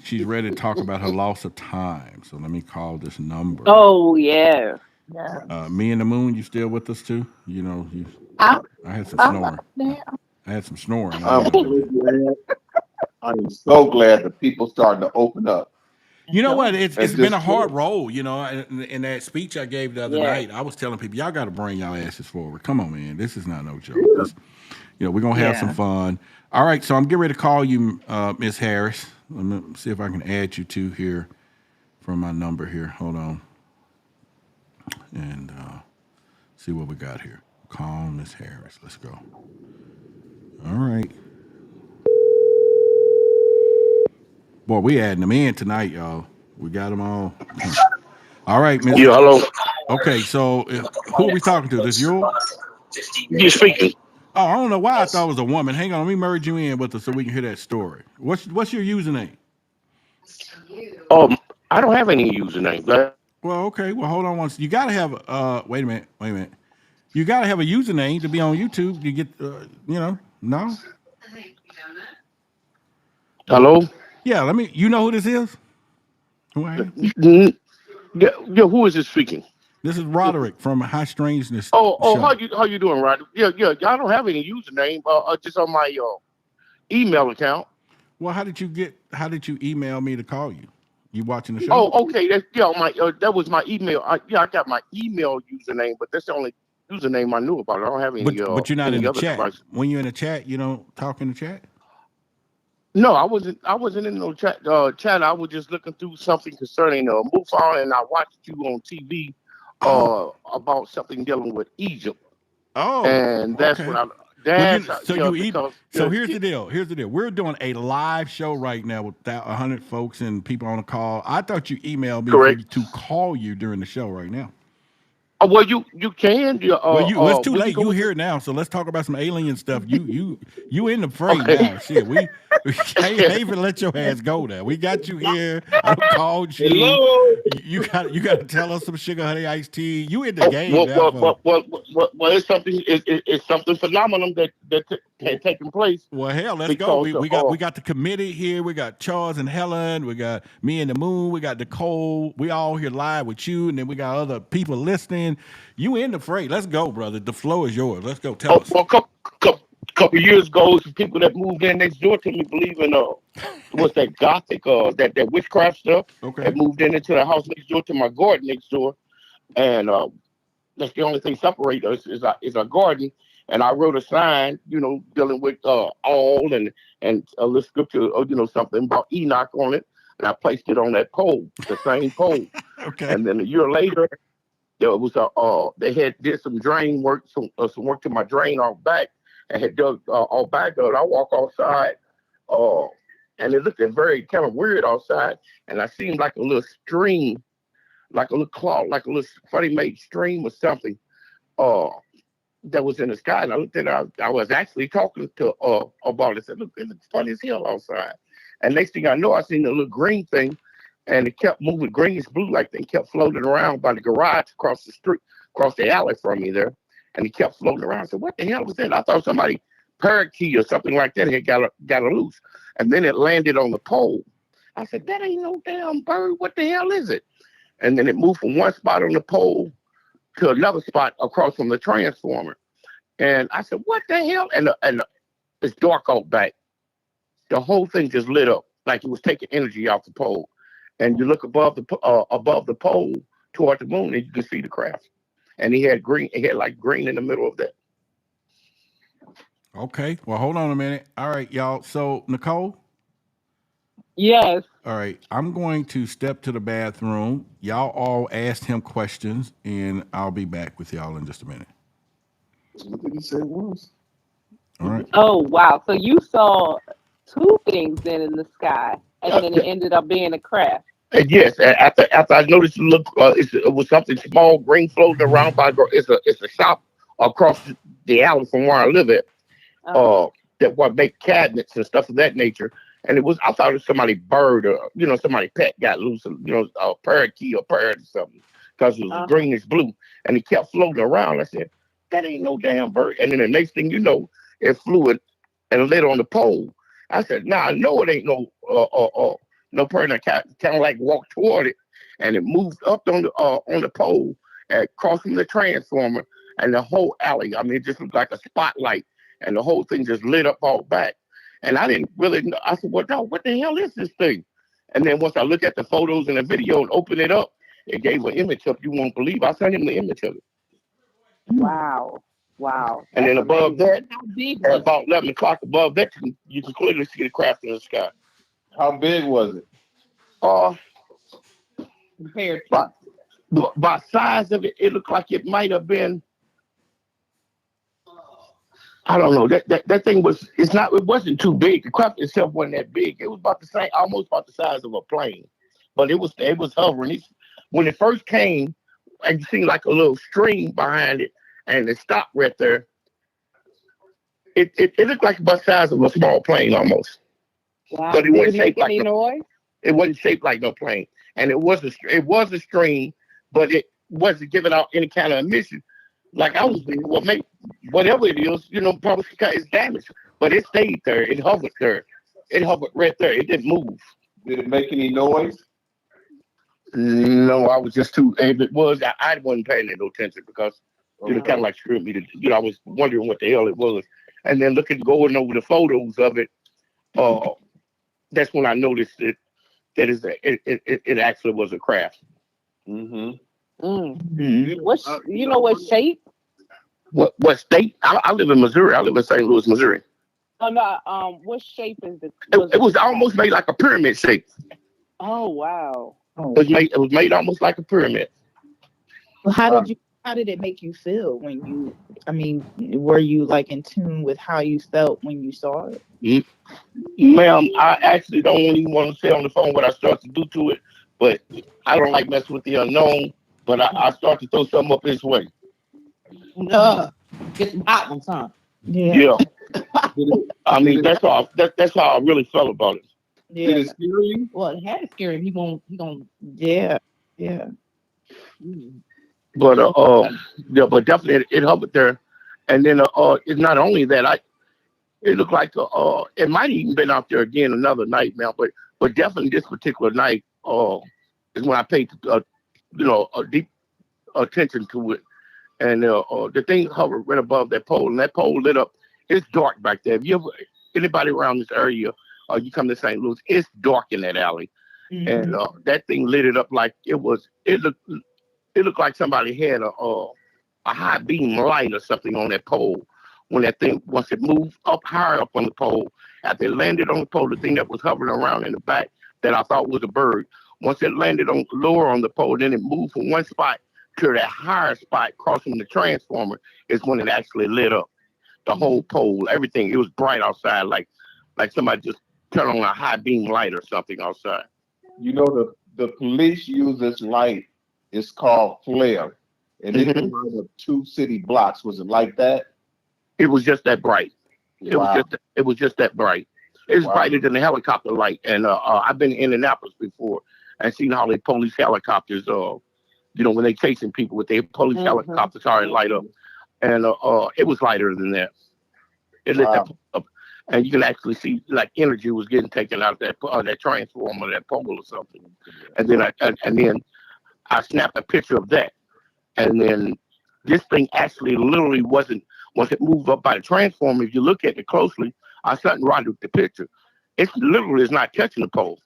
she's ready to talk about her loss of time. So let me call this number. Oh yeah. Me and the Moon, you still with us too? You know, I'm, I had some snoring. there. I had some snoring. I'm so glad. I'm so glad that people starting to open up. You know what? It's That's been a just hard true. roll. You know, in that speech I gave the other Yeah. night, I was telling people, y'all got to bring y'all asses forward. Come on, man. This is not no joke. You know, we're gonna have some fun. All right, so I'm getting ready to call you, Miss Harris. Let me see if I can add you to here from my number here. Hold on, and see what we got here. Call Miss Harris. Let's go. All right. Boy, we adding them in tonight, y'all. We got them all. All right, Miss. Yeah, hello. Okay, so who are we talking to? This you? You speaking? Oh, I don't know why I thought it was a woman. Hang on, let me merge you in with us so we can hear that story. What's your username? I don't have any username. But Well, okay. Well, hold on once. You gotta have wait a minute. You gotta have a username to be on YouTube. You get you know, no? hello. Yeah, let me you know who this is? Who I am? Yeah, who is this speaking? This is Roderick from High Strangeness. Oh, Show. how you doing, Rod? Yeah. I don't have any username. Just on my email account. Well, how did you email me to call you? You watching the show? Oh, okay. That was my email. I got my email username, but that's the only username I knew about. I don't have any. But you're not any in the other chat. device. When you're in the chat, you don't talk in the chat? No, I wasn't in no chat. Chat. I was just looking through something concerning MUFON, and I watched you on TV about something dealing with Egypt. Oh, And that's okay. what That's So here's the deal. Here's the deal. We're doing a live show right now with 100 folks and people on the call. I thought you emailed me to call you during the show right now. Well, you can. It's too late. You here now, so let's talk about some alien stuff. You in the fray now. Shit, we can't even let your ass go there. We got you here. I called you. Hello. You got to tell us some sugar honey iced tea. You in the game now. Well, it's something. It's something phenomenal that taking place. Well, hell, let's go. We got the committee here. We got Charles and Helen. We got me and the Moon. We got Nicole. We all here live with you, and then we got other people listening. You in the fray. Let's go, brother. The floor is yours. Let's go. Tell us. Well, couple years ago, some people that moved in next door to me believe in what's that Gothic that witchcraft stuff. Okay. That moved into the house next door to my garden next door, and that's the only thing separating us is our garden. And I wrote a sign, dealing with all and a little scripture, something about Enoch on it, and I placed it on that pole, the same pole. Okay. And then a year later, there was they did some drain work, some work to my drain out back, and had dug all back of it. I walk outside, and it looked very kind of weird outside, and I seen like a little stream, like a little cloud, like a little funny made stream or something, that was in the sky. And I looked at it. I was actually talking to about it. I said, "Look, it's funny as hell outside." And next thing I know, I seen a little green thing. And it kept moving, greenish blue like they kept floating around by the garage across the street, across the alley from me there. And it kept floating around. I said, what the hell was that? I thought somebody parakeet or something like that had got it loose. And then it landed on the pole. I said, that ain't no damn bird. What the hell is it? And then it moved from one spot on the pole to another spot across from the transformer. And I said, what the hell? And it's dark out back. The whole thing just lit up like it was taking energy off the pole. And you look above the pole toward the moon, and you can see the craft. And he had green. He had like green in the middle of that. Okay. Well, hold on a minute. All right, y'all. So, Nicole. Yes. All right. I'm going to step to the bathroom. Y'all all asked him questions, and I'll be back with y'all in just a minute. What did he say it was? All right. Oh wow! So you saw two things then in the sky, and then it ended up being a craft. And yes, after I noticed it was something small, green floating around by. It's a shop across the alley from where I live at. That what make cabinets and stuff of that nature. And I thought it was somebody bird or somebody pet got loose, a parakeet or parrot or something, because it was greenish blue, and it kept floating around. I said, that ain't no damn bird. And then the next thing you know, it flew it and lit on the pole. I said, nah, I know it ain't no bird. I kind of like walked toward it, and it moved up on the pole and crossing the transformer and the whole alley. I mean, it just looked like a spotlight, and the whole thing just lit up all back. And I didn't really know. I said, well, dog, what the hell is this thing? And then once I looked at the photos and the video and opened it up, it gave an image of, you won't believe. I sent him the image of it. Wow. And then above that, How big at was about 11 o'clock above that, you can clearly see the craft in the sky. How big was it? compared to? By size of it, it looked like it might have been, I don't know. That thing it wasn't too big. The craft itself wasn't that big. It was about the same, almost about the size of a plane. But it was hovering. When it first came, I seen like a little stream behind it, and it stopped right there. It looked like about the size of a small plane almost. Wow. But it wasn't shaped like noise? It wasn't shaped like no plane. And it was a stream, but it wasn't giving out any kind of emission. Like I was thinking, well, maybe whatever it is, probably it's damaged. But it stayed there. It hovered there. It hovered right there. It didn't move. Did it make any noise? No, I was just too. If it was, I wasn't paying no attention because it kind of like screwed me. I was wondering what the hell it was, and then going over the photos of it. That's when I noticed it. That it actually was a craft. Mm-hmm. What shape? What state? I live in Missouri. I live in St. Louis, Missouri. Oh no. What shape is it? It was almost made like a pyramid shape. Oh wow. It was made almost like a pyramid. Well, how did you How did it make you feel when you? I mean, were you like in tune with how you felt when you saw it? Ma'am, I actually don't even want to say on the phone what I start to do to it, but I don't like messing with the unknown. But I start to throw something up his way. Get some hot ones, huh? Yeah. I mean, that's how I really felt about it. Yeah. Did it scare you? Well, it had to scare him. He gonna. Yeah. But yeah, but definitely it hovered there, and then it's not only that it looked like it might have even been out there again another night now, but definitely this particular night is when I paid a deep attention to it, and the thing hovered right above that pole, and that pole lit up. It's dark back there. If you ever anybody around this area, you come to St. Louis, it's dark in that alley, and that thing lit it up like it was. It looked like somebody had a high beam light or something on that pole. When that thing, once it moved up higher up on the pole, after it landed on the pole, the thing that was hovering around in the back that I thought was a bird, once it landed on lower on the pole, then it moved from one spot to that higher spot crossing the transformer is when it actually lit up. The whole pole, everything. It was bright outside, like somebody just turned on a high beam light or something outside. You know, the police use this light. It's called flare, and it came out of 2 city blocks. Was it like that? It was just that bright. It Wow. was just that bright. It was brighter than the helicopter light. And I've been in Indianapolis before and seen how the police helicopters, when they chasing people with their police helicopters, how it light up. And it was lighter than that. It lit that up. And you can actually see like energy was getting taken out of that transformer, that pole or something. And then I snapped a picture of that. And then this thing actually literally wasn't, once it moved up by the transformer, if you look at it closely, I sent Roderick the picture. It literally is not touching the pole.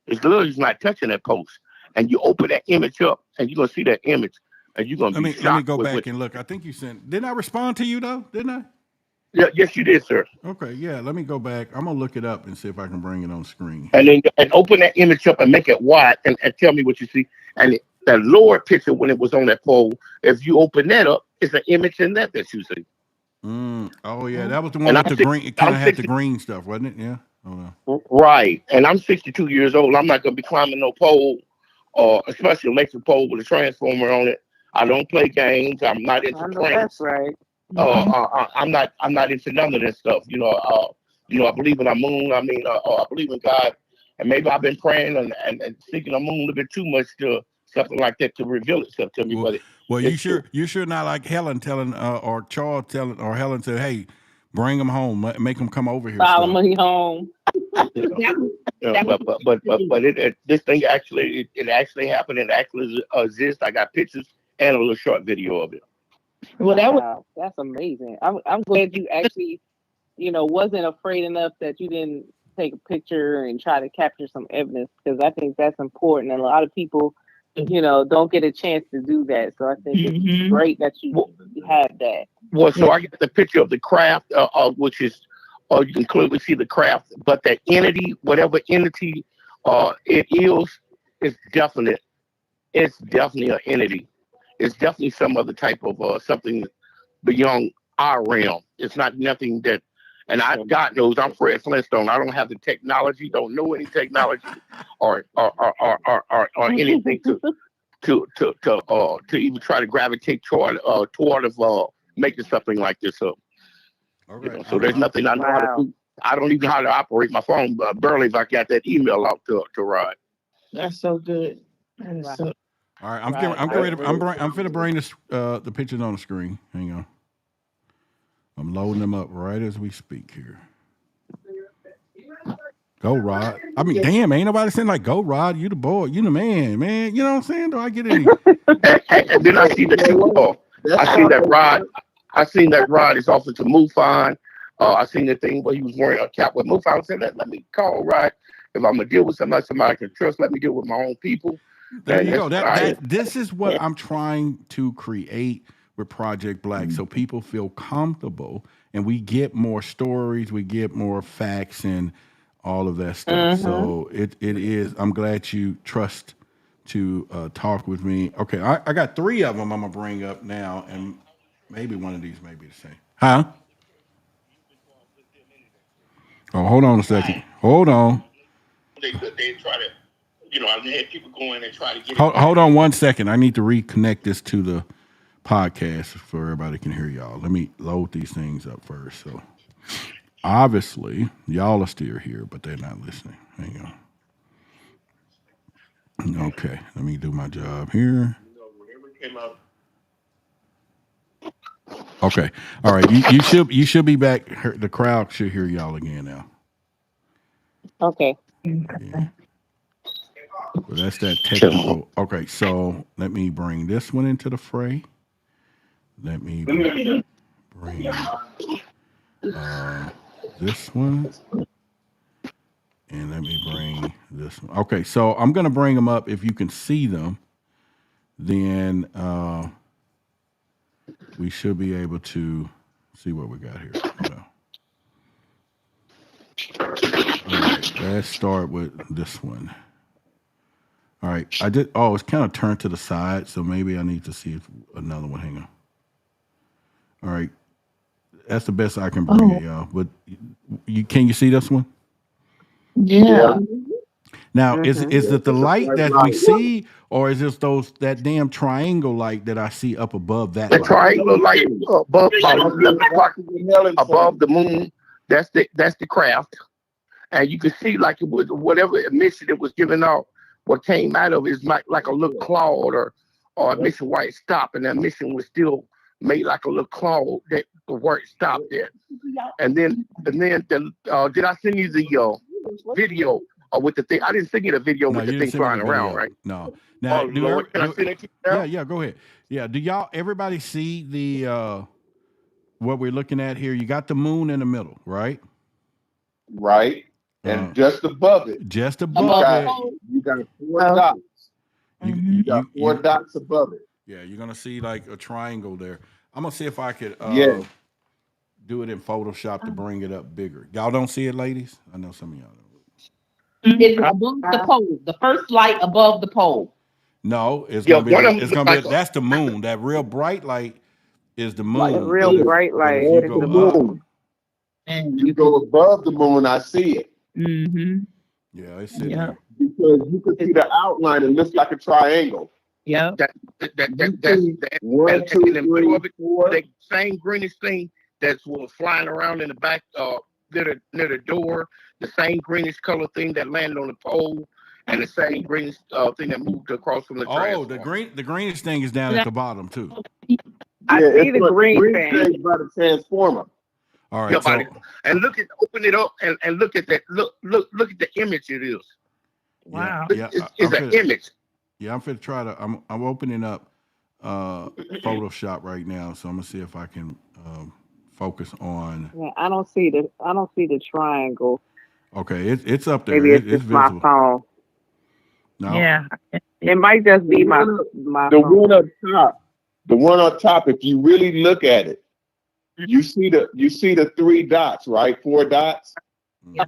It's literally not touching that post. And you open that image up and you're going to see that image and you're going to be shocked. Let me go back and look. I think you sent, didn't I respond to you though? Didn't I? Yeah, yes, you did, sir. Okay, yeah, let me go back. I'm going to look it up and see if I can bring it on screen. And then open that image up and make it wide and tell me what you see. And that lower picture when it was on that pole, if you open that up, it's an image in that you see. Oh yeah, that was the one with the green. It kind of had the green stuff, wasn't it? Yeah. Oh no. Right. And I'm 62 years old. I'm not gonna be climbing no pole, or especially electric pole with a transformer on it. I don't play games. I'm not into pranks. That's right. I'm not into none of that stuff. I believe in a moon. I mean, I believe in God, and maybe I've been praying and seeking a moon a little bit too much to something like that to reveal itself to me. Well, you sure not like Helen telling or Charles telling or Helen said, hey, bring them home, make them come over here. Follow me home. But this thing actually it actually happened. It actually exists. I got pictures and a little short video of it. Well, that's amazing. I'm glad you actually, wasn't afraid enough that you didn't take a picture and try to capture some evidence, because I think that's important. And a lot of people, don't get a chance to do that. So I think it's great that you have that. Well, so I get the picture of the craft, which is, you can clearly see the craft, but that entity, whatever entity it is, it's definitely an entity. It's definitely some other type of something beyond our realm. It's not nothing that, and God knows I'm Fred Flintstone. I don't have the technology, don't know any technology or anything to even try to gravitate toward making something like this up. Okay. So there's nothing I know how to do. I don't even know how to operate my phone. Barely if I got that email out to Rod. That's so good. All right, I'm finna bring this the pictures on the screen. Hang on. I'm loading them up right as we speak here. Go, Rod. I mean, damn, ain't nobody saying like, go, Rod. You the boy. You the man. You know what I'm saying? Do I get any? And then I see I seen that Rod is offered to MUFON. I seen the thing where he was wearing a cap with MUFON. I said, let me call Rod. If I'm gonna deal with somebody I can trust, let me deal with my own people. There you go. This is what I'm trying to create with Project Black, so people feel comfortable and we get more stories, we get more facts and all of that stuff. So it is. I'm glad you trust to talk with me. Okay, I got 3 of them I'm gonna bring up now, and maybe one of these may be the same. Huh? Oh, hold on a second. Hold on. They try to, I had people going and try to get Hold on 1 second. I need to reconnect this to the podcast so everybody can hear y'all. Let me load these things up first. So obviously y'all are still here, but they're not listening. Hang on. Okay, let me do my job here. Okay, all right. You should be back. The crowd should hear y'all again now. Okay. Yeah. Well, that's that technical. Okay, so let me bring this one into the fray. Let me bring this one, and let me bring this one. Okay, so I'm gonna bring them up. If you can see them, then we should be able to see what we got here. Hold on. All right, let's start with this one. All right, I did. Oh, it's kind of turned to the side, so maybe I need to see if another one. Hang on. All right, that's the best I can bring it, y'all. But can you see this one? Yeah. Now, is it the light that we see, or is it that damn triangle light that I see up above that? The light? triangle light above the moon. That's the craft, and you can see like it was whatever emission it was giving out. What came out of it is like a little cloud or emission where it stopped, and that emission was still made like a little cloud that where it stopped there. And then did I send you the video with the thing? I didn't send you the video with the thing flying around, right? No. Now, Lord, can I send it to you now? Yeah, go ahead. Yeah, do everybody see the what we're looking at here? You got the moon in the middle, right? Right. And just above it. Just above it. You got 4 dots. You got 4 dots above it. Yeah, you're gonna see like a triangle there. I'm gonna see if I could do it in Photoshop to bring it up bigger. Y'all don't see it, ladies? I know some of y'all don't. It's above the pole. The first light above the pole. No, it's gonna be that's the moon. That real bright light is the moon. Like real bright light. You go the moon. And you go above the moon, I see it. Mm-hmm. Yeah, it's sitting there. Because you can see the outline. It looks like a triangle. Yeah. That's one, two, in the middle of it, 4. That same greenish thing that was flying around in the back near the door. The same greenish color thing that landed on the pole, and the same greenish thing that moved across from the transformer. The greenish thing is down at the bottom too. I see the green thing by the transformer. All right, and open it up and look at that. Look at the image it is. Wow. Yeah, it's an image. Yeah, I'm finna try to. I'm opening up Photoshop right now, so I'm gonna see if I can focus on. Yeah, I don't see the triangle. Okay, it's up there. Maybe it's just visible. my phone. No. Yeah. It might just be my the phone. one up top. The one on top. If you really look at it, you see the 3 dots, right? 4 dots.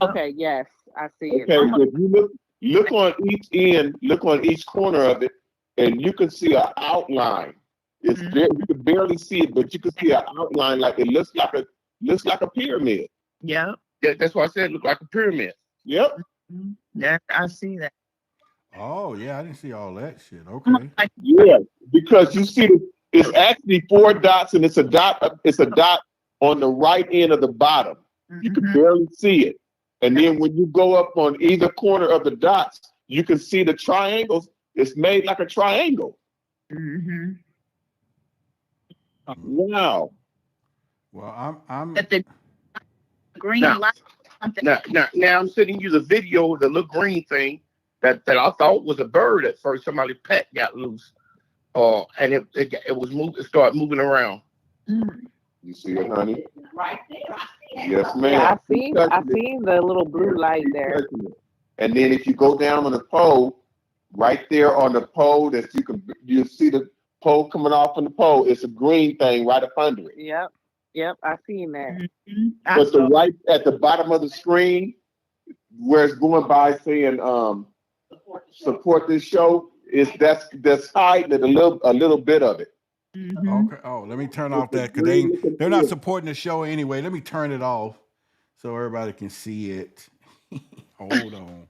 Okay. Yes, I see it. Okay. So if you look on each end, look on each corner of it, and you can see an outline. It's you can barely see it, but you can see an outline like it looks like a pyramid. Yeah. That's why I said it looked like a pyramid. Yep. Yeah, I see that. Oh yeah, I didn't see all that shit. Okay. Yeah, because you see it's actually 4 dots, and it's a dot. It's a dot on the right end of the bottom. You can barely see it. And then when you go up on either corner of the dots, you can see the triangles. It's made like a triangle. Mm-hmm. Wow. Well, I'm At the green light. Now I'm sending you the video of the little green thing that I thought was a bird at first. Somebody's pet got loose, and it was moving. It started moving around. You see it, honey? Right there. Yes, ma'am. Yeah, I seen the little blue light there. And then if you go down on the pole, right there on the pole, you see the pole coming off on the pole. It's a green thing right up under it. Yep, I seen that. But the right at the bottom of the screen, where it's going by saying support this show, That's hiding it a little bit of it. Mhm. Okay. Oh, let me turn off that because they're not supporting the show anyway. Let me turn it off so everybody can see it. Hold on.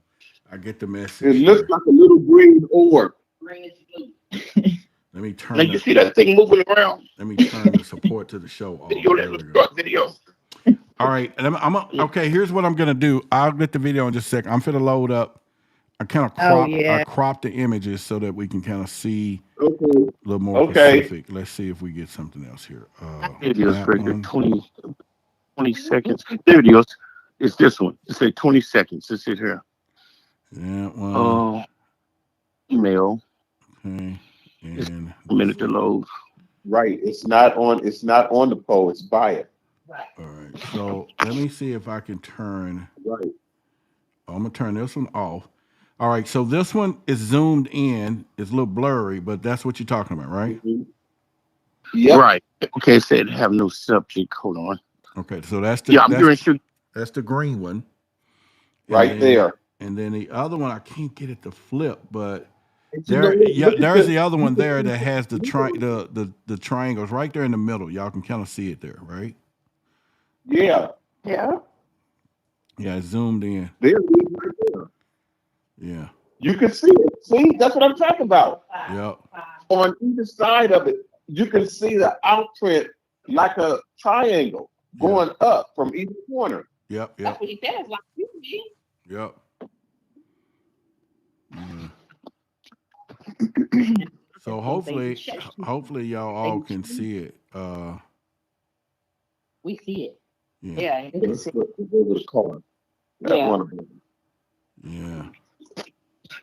I get the message. It looks like a little green orb. Let me turn. Now you see that thing moving around. Let me turn the support to the show off. Video, There that we little go. truck video. All right. And okay. Here's what I'm gonna do. I'll get the video in just a second. I'm finna load up. I kind of crop. I crop the images so that we can kind of see a little more specific. Let's see if we get something else here. Videos for 20 seconds. There it is. It's this one. It say 20 seconds. Let's sit here. That one. Email. Okay. And a minute to load. Right. It's not on the pole. It's by it. Right. All right. So let me see if I can turn. Right. I'm gonna turn this one off. All right. So this one is zoomed in. It's a little blurry, but that's what you're talking about, right? Mm-hmm. Yeah. Right. Okay. It said have no subject. Hold on. Okay. So that's the that's the green one. Right there. And then the other one, I can't get it to flip, but there's the other one there that has the triangles right there in the middle. Y'all can kind of see it there, right? Yeah. Yeah. Yeah, it's zoomed in. There it is right there. Yeah. You can see it. See, that's what I'm talking about. Yep. On either side of it, you can see the outprint like a triangle going up from either corner. Yep. That's what he said. It's like you. Yep. Mm. So hopefully y'all all can see it. We see it. Yeah. Yeah.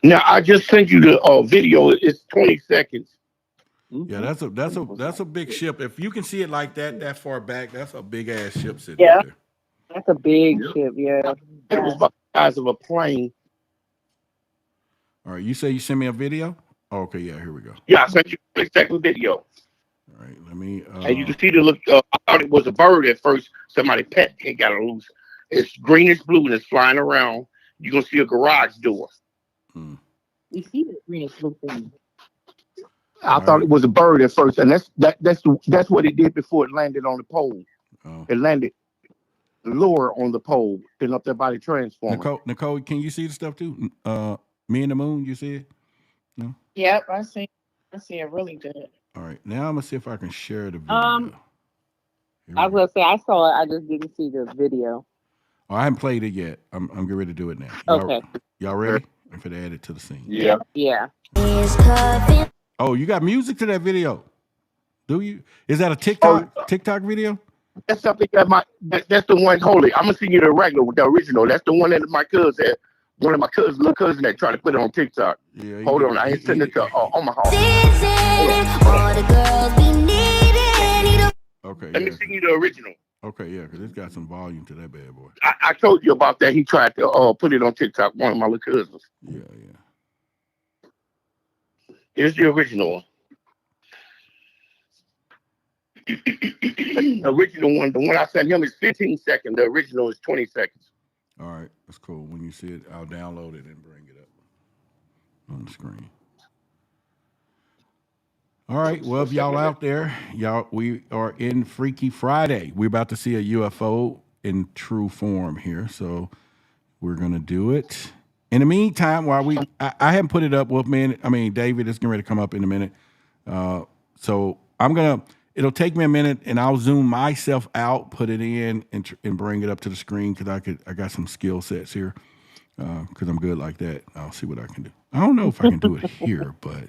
Now I just sent you the video. It's 20 seconds. Yeah, that's a big ship. If you can see it like that far back, that's a big ass ship sitting there. That's a big ship. Yeah. It was about the size of a plane. All right, you say you sent me a video? Oh, okay, yeah, here we go. Yeah, I sent you a 20-second video. All right, let me. And you can see the look. I thought it was a bird at first. Somebody pet it got it loose. It's greenish blue and it's flying around. You're gonna see a garage door. We see the greenish blue thing. I thought it was a bird at first, and that's what it did before it landed on the pole. Oh. It landed lower on the pole, then up there by the transformer. Nicole, can you see the stuff too? Me and the Moon, you see it? No. Yep, I see it really good. All right, now I'm gonna see if I can share the video. I was gonna say I saw it. I just didn't see the video. Oh, I haven't played it yet. I'm getting ready to do it now. Okay. Y'all ready? I'm gonna add it to the scene. Yeah. Yeah. Oh, you got music to that video? Do you? Is that a TikTok video? That's something that's the one. Holy, I'm gonna send you the original. That's the one that my cousin, one of my little cousin that tried to put it on TikTok. Yeah. Hold on, I ain't sending it to Omaha. Okay. Let me send you the original. Okay, yeah, because it's got some volume to that bad boy. I told you about that. He tried to put it on TikTok. One of my little cousins. Yeah. Here's the original. The original one, the one I sent him is 15 seconds. The original is 20 seconds. All right, that's cool. When you see it, I'll download it and bring it up on the screen. All right, well, if y'all out there, we are in Freaky Friday. We're about to see a UFO in true form here, so we're gonna do it. In the meantime, while I haven't put it up, David is getting ready to come up in a minute. So it'll take me a minute and I'll zoom myself out, put it in and bring it up to the screen because I got some skill sets here because I'm good like that. I'll see what I can do. I don't know if I can do it here, but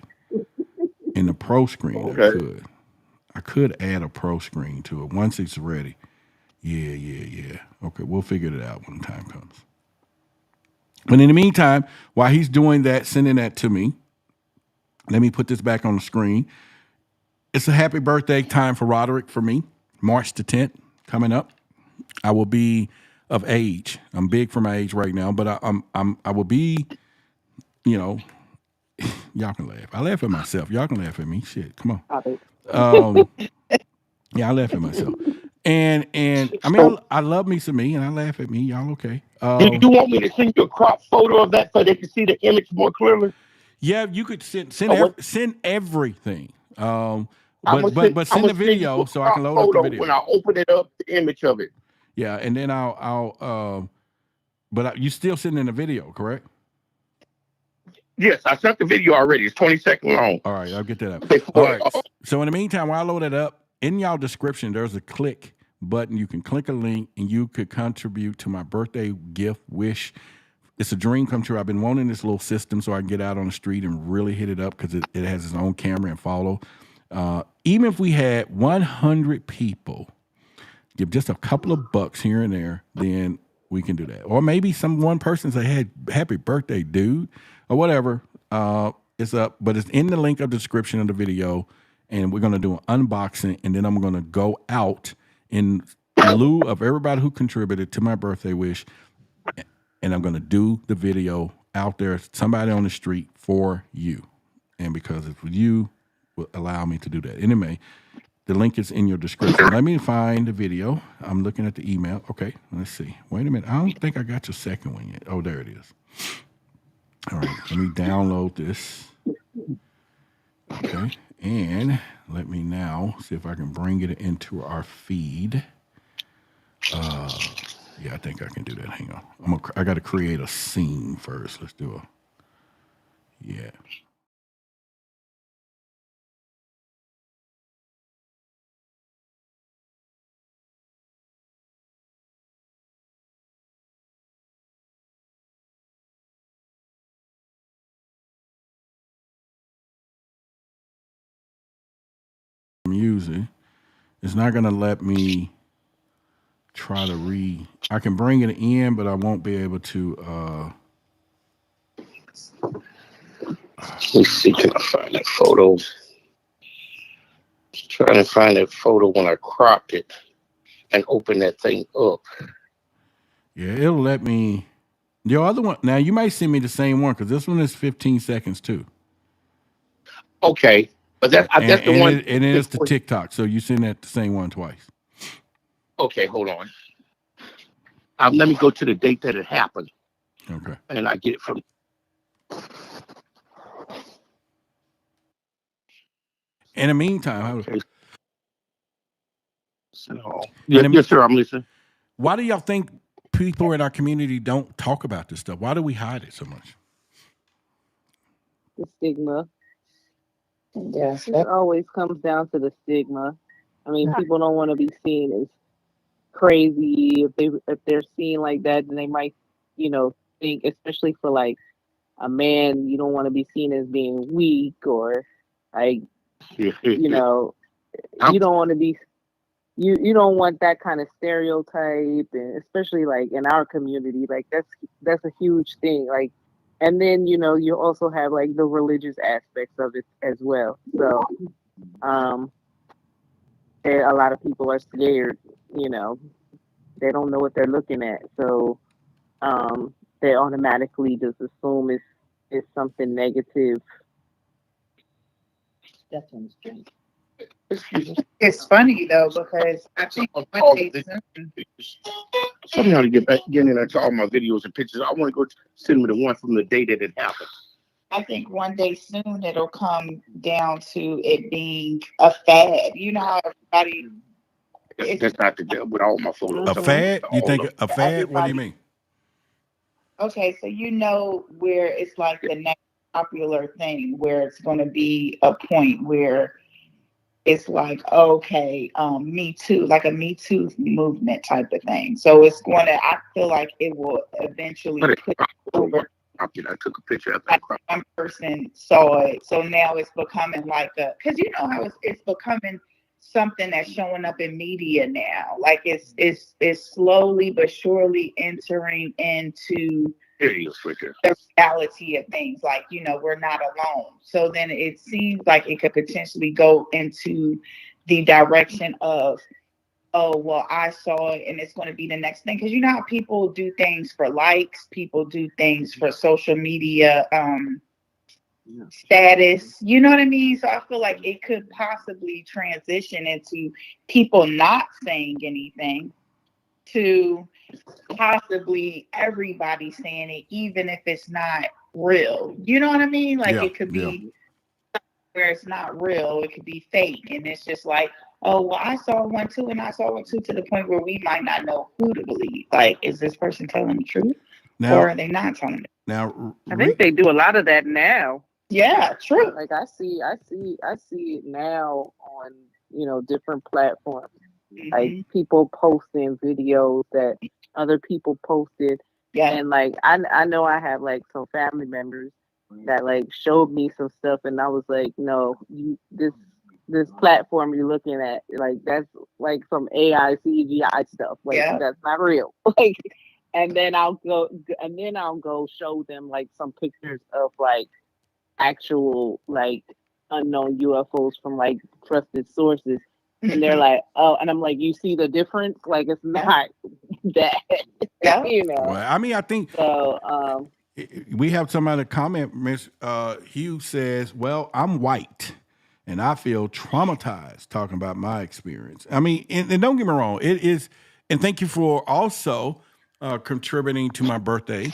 in the pro screen, I could add a pro screen to it once it's ready. Yeah. Okay, we'll figure it out when the time comes. But in the meantime, while he's doing that, sending that to me, let me put this back on the screen. It's a happy birthday time for Roderick for me. March the 10th coming up. I will be of age. I'm big for my age right now, but I will be, y'all can laugh. I laugh at myself. Y'all can laugh at me. Shit, come on. Yeah, I laugh at myself. And I love me some me, and I laugh at me. Y'all okay? Do you want me to send you a crop photo of that so they can see the image more clearly? Yeah, you could send send everything. But send the video so I can load up the video. When I open it up, the image of it. Yeah, and then I'll but you still sending the video, correct? Yes, I sent the video already. It's 20 seconds long. All right, I'll get that up. All right. So in the meantime, while I load it up, in y'all description, there's a click button. You can click a link and you could contribute to my birthday gift wish. It's a dream come true. I've been wanting this little system so I can get out on the street and really hit it up because it has its own camera and follow. Even if we had 100 people give just a couple of bucks here and there, then we can do that. Or maybe one person say, hey, happy birthday, dude, or whatever. It's up, but it's in the link of the description of the video. And we're going to do an unboxing. And then I'm going to go out in lieu of everybody who contributed to my birthday wish. And I'm going to do the video out there, somebody on the street for you. And because it's with you, will allow me to do that. Anyway, the link is in your description. Let me find the video. I'm looking at the email. Okay, let's see. Wait a minute. I don't think I got your second one yet. Oh, there it is. All right, let me download this. Okay, and let me now see if I can bring it into our feed. Yeah, I think I can do that. Hang on. I got to create a scene first. Let's do yeah. Music. It's not going to let me try to I can bring it in, but I won't be able to. Let's see, can I find that photo? Trying to find that photo when I cropped it and open that thing up. Yeah, it'll let me. Your other one, now you might send me the same one because this one is 15 seconds too. Okay, but that's the one. And it is the TikTok, so you send that the same one twice. Okay, hold on. Let me go to the date that it happened. Okay. And I get it from. In the meantime, yes, sir, I'm listening. Why do y'all think people in our community don't talk about this stuff? Why do we hide it so much? The stigma. Yes, It always comes down to the stigma. I mean, people don't want to be seen as crazy. If they're seen like that, then they might, think, especially for like a man, you don't want to be seen as being weak or like, you don't want to be. You don't want that kind of stereotype, and especially like in our community, like that's a huge thing. Like, and then you also have like the religious aspects of it as well. So, a lot of people are scared. They don't know what they're looking at, so they automatically just assume it's something negative. That's on the street. It's funny though because I think Somebody ought to get in into all my videos and pictures. I want to go send me the one from the day that it happened. I think one day soon it'll come down to it being a fad. You know how everybody. That's not the deal with all my photos. A fad? You think a fad? What do you mean? Okay, so where it's like the next popular thing, where it's going to be a point where it's like, okay, Me Too, like a Me Too movement type of thing. So it's going to, I feel like it will eventually put over. I took a picture of that. One person saw it. So now it's becoming like because you know how it's becoming something that's showing up in media now. Like it's slowly but surely entering into the reality of things. Like, we're not alone. So then it seems like it could potentially go into the direction of, oh, well, I saw it and it's going to be the next thing. Because you know how people do things for likes, people do things for social media status, you know what I mean? So I feel like it could possibly transition into people not saying anything to possibly everybody saying it, even if it's not real. You know what I mean? Like Yeah, it could be where it's not real. It could be fake, and it's just like, oh, well, I saw one too, and I saw one too, to the point where we might not know who to believe. Like, is this person telling the truth, or are they not telling it? Now, I think they do a lot of that now. Yeah, true. Like I see it now on, you know, different platforms. Like people posting videos that other people posted. Yeah. And like I know I have like some family members that like showed me some stuff, and I was like, no, this platform you're looking at, like that's like some AI CGI stuff. Like that's not real. Like, and then I'll go show them like some pictures of like actual like unknown UFOs from like trusted sources. And they're like, oh, and I'm like, you see the difference? Like, it's not that, you know. Well, I mean, I think so. We have somebody comment. Miss Hugh says, "Well, I'm white, and I feel traumatized talking about my experience." I mean, and don't get me wrong, it is. And thank you for also contributing to my birthday.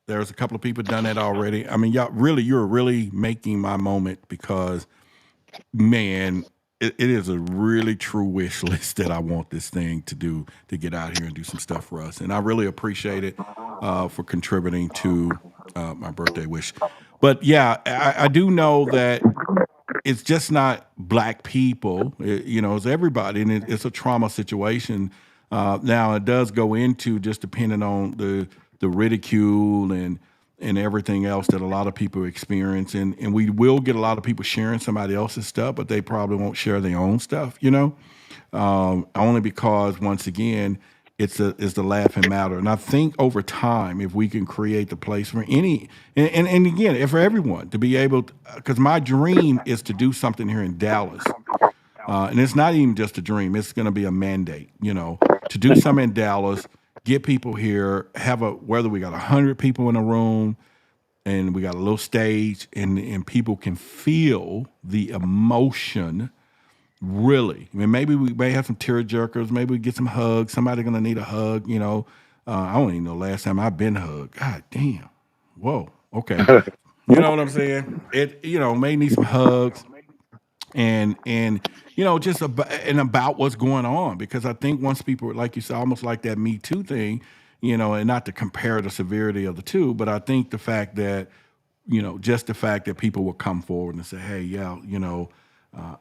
There's a couple of people done that already. I mean, you're really making my moment, because, man, it is a really true wish list that I want this thing to get out here and do some stuff for us. And I really appreciate it for contributing to my birthday wish. But yeah, I do know that it's just not black people, it's everybody, and it's a trauma situation. Now it does go into, just depending on the ridicule and everything else that a lot of people experience. And we will get a lot of people sharing somebody else's stuff, but they probably won't share their own stuff, only because, once again, it's the laughing matter. And I think over time, if we can create the place for any, and again, for everyone to be able to, because my dream is to do something here in Dallas. And it's not even just a dream, it's going to be a mandate, to do something in Dallas, get people here, whether we got 100 people in a room and we got a little stage, and people can feel the emotion, really. I mean, maybe we may have some tear jerkers, maybe we get some hugs, somebody's going to need a hug, I don't even know last time I've been hugged. God damn. Whoa. Okay. You know what I'm saying? It, may need some hugs and just about what's going on, because I think once people, like you said, almost like that Me Too thing, and not to compare the severity of the two, but I think the fact that, just the fact that people will come forward and say, hey, yeah,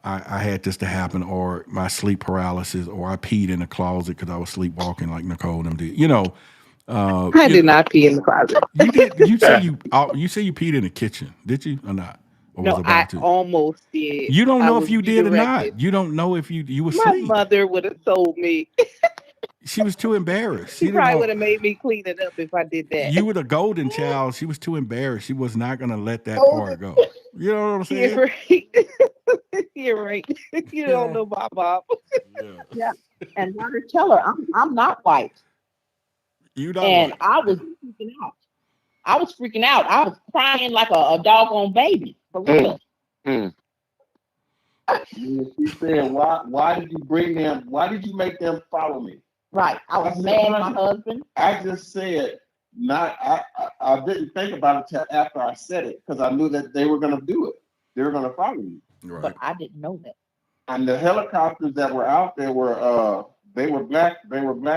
I had this to happen, or my sleep paralysis, or I peed in the closet because I was sleepwalking like Nicole and them did, I did not pee in the closet. You did. You say you peed in the kitchen, did you or not? Or no, I almost did. You don't know if you did or not. You don't know if you were asleep. My mother would have told me. She was too embarrassed. She probably would have made me clean it up if I did that. You were the golden child. She was too embarrassed. She was not going to let that part go. You know what I'm saying? You're right. You're right. You don't know my mom. Yeah. And Roderick, tell her I'm not white. You don't. And I was freaking out. I was crying like a doggone baby. For real. She said, why did you bring them? Why did you make them follow me? Right. I was mad at my husband. I just said, I didn't think about it till after I said it, because I knew that they were going to do it. They were going to follow me. Right. But I didn't know that. And the helicopters that were out there were Black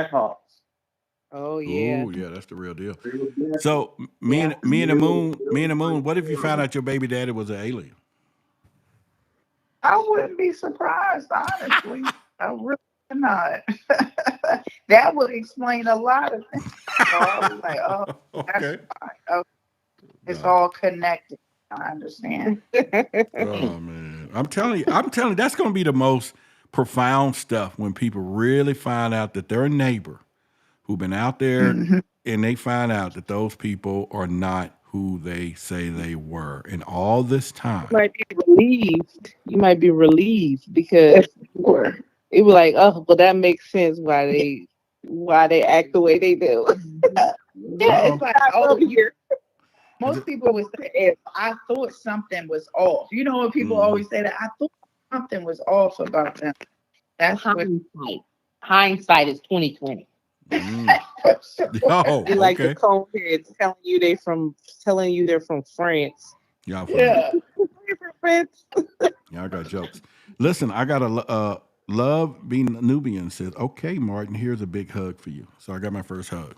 Hawks. Oh yeah. Oh yeah, that's the real deal. So me and the moon. What if you found out your baby daddy was an alien? I wouldn't be surprised, honestly. I really not. That would explain a lot of things. So I was like, oh, okay. Okay. It's all connected. I understand. Oh man, I'm telling you, that's going to be the most profound stuff when people really find out that their neighbor who've been out there and they find out that those people are not who they say they were. And all this time. You might be relieved because it was like, oh, but that makes sense why they act the way they do. Yeah, it's like, oh, here. Most people would say, if I thought something was off. You know what people always say, that I thought something was off about them. That's hindsight. Hindsight is 20/20. Oh, They like the okay. cone heads telling you they're from France. Y'all funny. Yeah. They're from France. Y'all got jokes. Listen, I got a love being Nubian says, okay, Martin, here's a big hug for you. So I got my first hug.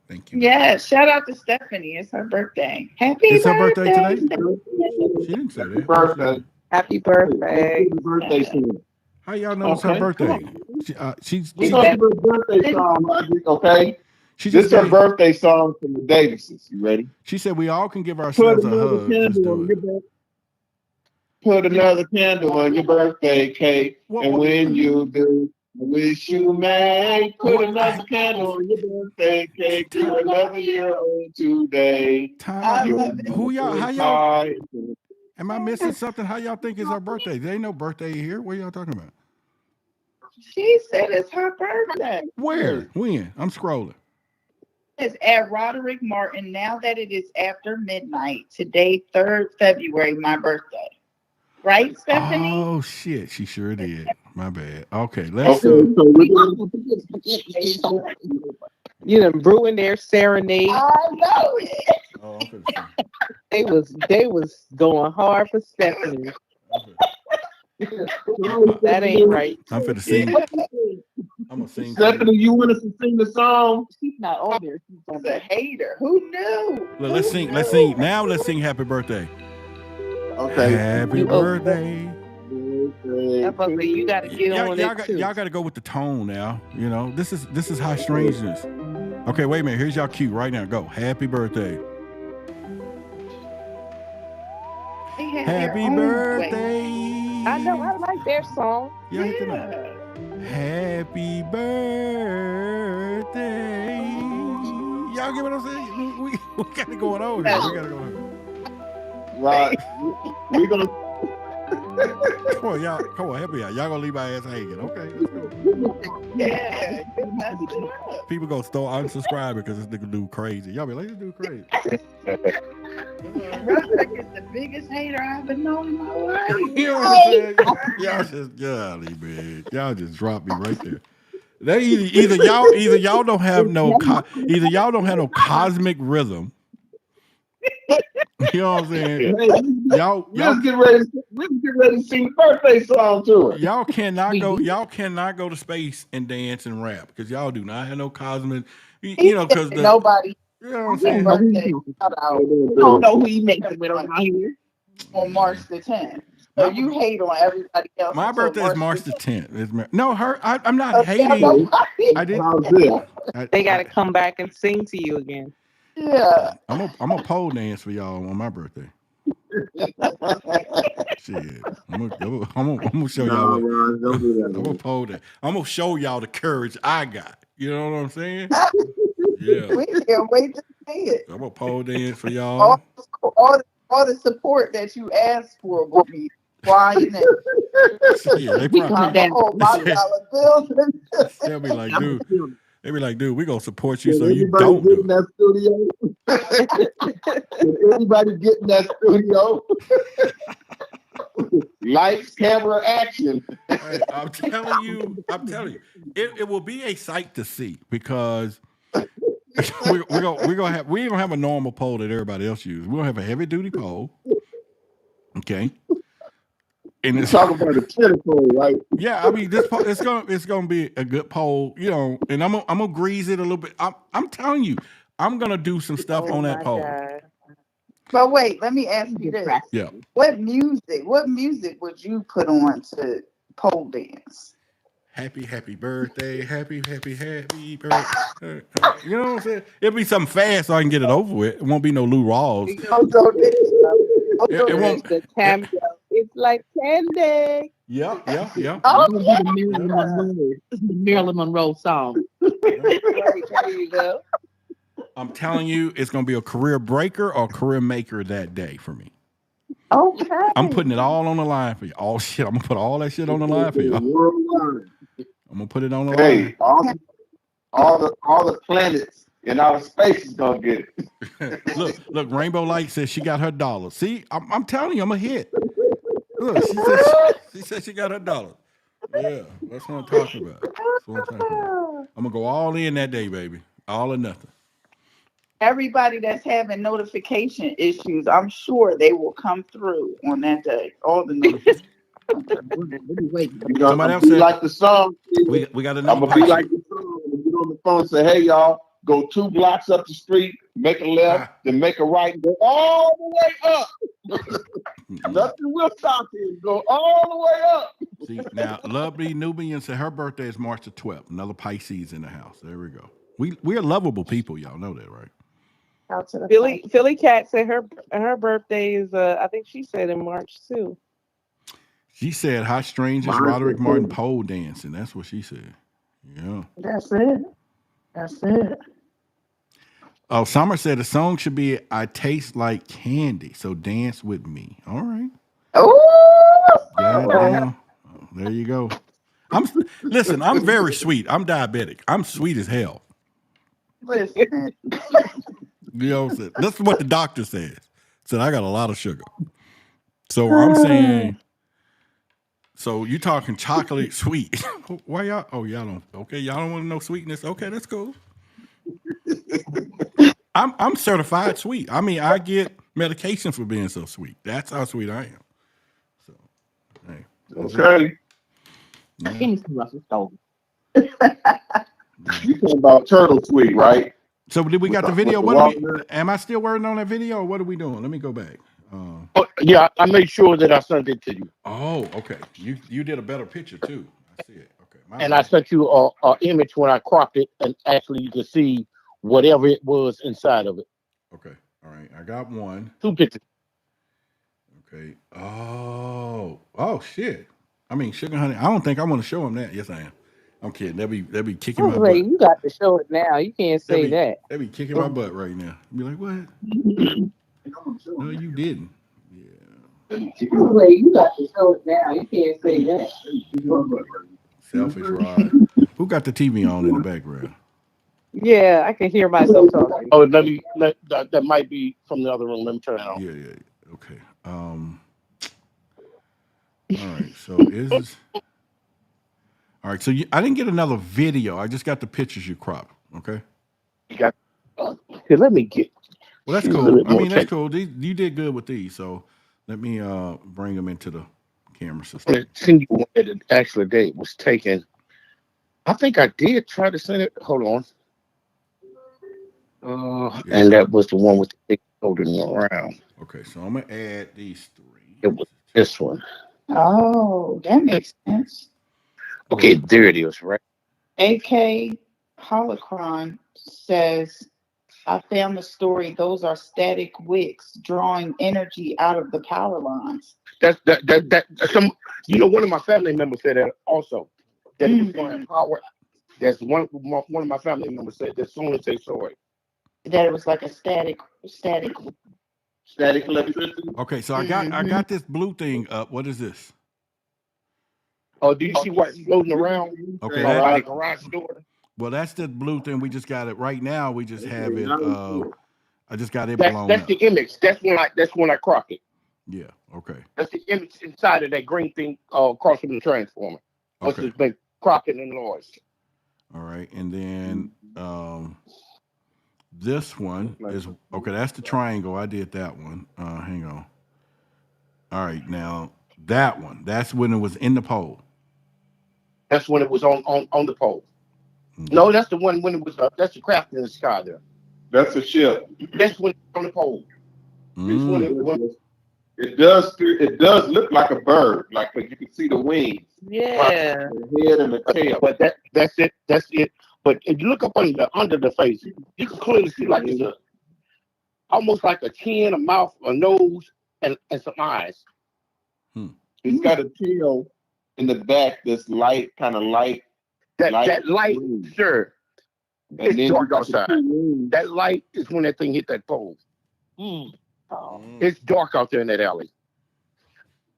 Thank you. Yeah. Shout out to Stephanie. It's her birthday. Happy It's her birthday birthday today? Stephanie. She didn't say that. Birthday. Happy birthday. Birthday song. How y'all know it's her Okay, birthday? She's It's her birthday song, okay? she This just is her gave, birthday song from the Davises. You ready? she said we all can give Put ourselves a another hug. Let's candle do on it. your birthday. Put another candle on your birthday cake. What- And what- when you do, I wish you may. Put another candle on your birthday cake. You're another year old today. Time I out. love it. Who y'all? How y'all? Am I missing something? How y'all think it's her birthday? There ain't no birthday here. What are y'all talking about? She said it's her birthday. Where? When? I'm scrolling. It's at Roderick Martin. Now that it is after midnight, today, 3rd February, my birthday. Right, Stephanie? Oh shit, she sure did. My bad. Okay, Okay, let's. so we're gonna You done ruined their serenade. I know it. Oh, I'm finna sing. They was going hard for Stephanie. That ain't right. I'm finna sing. I'm gonna sing. Stephanie, you want us to sing the song? She's not on there. She's on She's a hater. Who knew? Look, let's sing. Let's sing. Now let's sing happy birthday. Okay. Happy You- birthday. That's what I say, you gotta get on it too. Y'all got to go with the tone now. You know, this is high strangeness. Okay, wait a minute. Here's y'all cue right now. Go. Happy birthday. They have Happy their own birthday. I know, I like their song. Yeah, way. hit the note. Yeah. Happy birthday. Y'all get what I'm saying? We got it going on here. We got it going on. Right. We're gonna Come on, y'all. Come on, help me out. Y'all gonna leave my ass hanging. Okay, let's go. Yeah. You messed it up. People gonna start unsubscribing because this nigga dude crazy. Y'all be like, this dude crazy. Roderick is the biggest hater I've ever known in my life. You know what I'm saying? Y'all just, golly, man. Y'all just dropped me right there. They either y'all don't have no cosmic rhythm. You know what I'm saying? Y'all let's get ready to sing the birthday song to her. y'all cannot go to space and dance and rap because y'all do not have no cosmic. You know, because Nobody. you know what I'm saying? Birthday. Shout out. You don't know who you make it with around here. On March the 10th. So you hate on everybody else. My until birthday is March the 10th. No, I'm not Okay, hating. I didn't. How's this? They gotta come back and sing to you again. Yeah. I'm a pole dance for y'all on my birthday. Shit, I'm gonna show y'all. Ron, don't do that. I'm gonna pole dance. I'm gonna show y'all the courage I got. You know what I'm saying? Yeah, We can't wait to see it. I'm gonna pole dance for y'all. All the support that you asked for will be flying in. Yeah, they probably My dollar bills. they'll be like, dude. They be like, dude, we gonna support you Can so you anybody don't get do in it. that studio? Can anybody get in that studio? Lights, camera, action. Hey, I'm telling you, it will be a sight to see because we're gonna have a normal pole that everybody else uses. We're gonna have a heavy duty pole. Okay. And You're it's talking about a tentacle, right? yeah, I mean this pole, it's gonna be a good pole, you know, and I'm gonna grease it a little bit. I'm telling you, I'm gonna do some stuff on that pole. God. But wait, let me ask you this. Yeah. What music would you put on to pole dance? Happy birthday, happy birthday. You know what I'm saying? It'll be something fast so I can get it over with. It won't be no Lou Rawls. It won't. The cameo. It's like candy. Yeah. Oh, This yeah. is the Marilyn Monroe song. There you go. I'm telling you, it's gonna be a career breaker or career maker that day for me. Okay. I'm putting it all on the line for you. Oh shit, I'm gonna put all that shit on the line for you. I'm gonna put it on the line. Hey, all the planets in outer space is gonna get it. Look, Rainbow Light says she got her $. See, I'm telling you, I'm a hit. Look, she said she got her $. Yeah, that's what I'm talking about. I'm gonna go all in that day, baby. All or nothing. Everybody that's having notification issues, I'm sure they will come through on that day. All the notifications. Somebody else be said like the song. we got I'm another gonna be Pisces. like the song. And get on the phone and say, "Hey, y'all, go 2 blocks up the street, make a left, then make a right, and go all the way up. Nothing will stop you. Go all the way up." See, now, Lovely Nubian said her birthday is March the 12th. Another Pisces in the house. There we go. We're lovable people. Y'all know that, right? Philly Cat said her birthday is I think she said in March too. She said, how strange is Roderick Martin pole dancing? That's what she said. Yeah. That's it. Oh, Summer said the song should be I Taste Like Candy, so dance with me. All right. Oh, Goddamn. Oh, there you go. Listen, I'm very sweet. I'm diabetic. I'm sweet as hell. listen. You know what I'm saying? That's what the doctor says. Said I got a lot of sugar. So I'm saying, so you talking chocolate sweet. Why y'all? Oh, y'all don't. Okay, y'all don't want to know sweetness. Okay, that's cool. I'm certified sweet. I mean, I get medication for being so sweet. That's how sweet I am. So, hey. Okay. Yeah. You talking about turtle sweet, right? So did we got the video? Am I still working on that video or what are we doing? Let me go back. Yeah, I made sure that I sent it to you. Oh, okay. You did a better picture too. I see it. Okay. And I sent you an image when I cropped it, and actually you can see whatever it was inside of it. Okay. All right. I got one. 2 pictures. Okay. Oh shit. I mean, Sugar Honey. I don't think I want to show him that. Yes, I am. I'm kidding. They'll be kicking my butt. You got to show it now. You can't say that. They'll be kicking my butt right now. Be like, what? No, you didn't. Yeah. You got to show it now. You can't say that. Selfish Rod. Who got the TV on in the background? Yeah, I can hear myself talking. Oh, that might be from the other room. Let me turn it on. Yeah. Okay. All right. So is this? All right. So I didn't get another video. I just got the pictures you cropped. Okay. You got. Here, let me get. Well, that's cool. I mean, that's cool. You did good with these. So let me bring them into the camera system. I'm send you one that actually date was taken. I think I did try to send it. Hold on. And that was the one with the big holding around. Okay, so I'm gonna add these 3. It was this one. Oh, that makes sense. Okay, there it is, right? AK Holocron says, I found the story. Those are static wicks drawing energy out of the power lines. That's some. One of my family members said that also. That it was going to power. That's one of my family members said that. As soon as they saw it, that it was like a static electricity. Okay, so I got this blue thing up. What is this? Oh, do you see what's floating around? Okay, like garage door. Well, that's the blue thing. We just got it right now. We just have it. I just got it blown. That's the image. That's when I cropped it. Yeah. Okay. That's the image inside of that green thing across from the transformer. Once it's been cropped and enlarged. All right, and then this one is okay. That's the triangle. I did that one. Hang on. All right, now that one. That's when it was in the pole. That's when it was on the pole. Mm-hmm. No, that's the one when it was. That's the craft in the sky there. That's a ship. That's when it's on the pole. It does look like a bird, like you can see the wings. Yeah. The head and the tail. But that's it. That's it. But if you look up under the face, you can clearly see like it's almost like a chin, a mouth, a nose, and some eyes. It's got a tail in the back that's kind of light. That light, sure. And it's dark outside. That light is when that thing hit that pole. It's dark out there in that alley.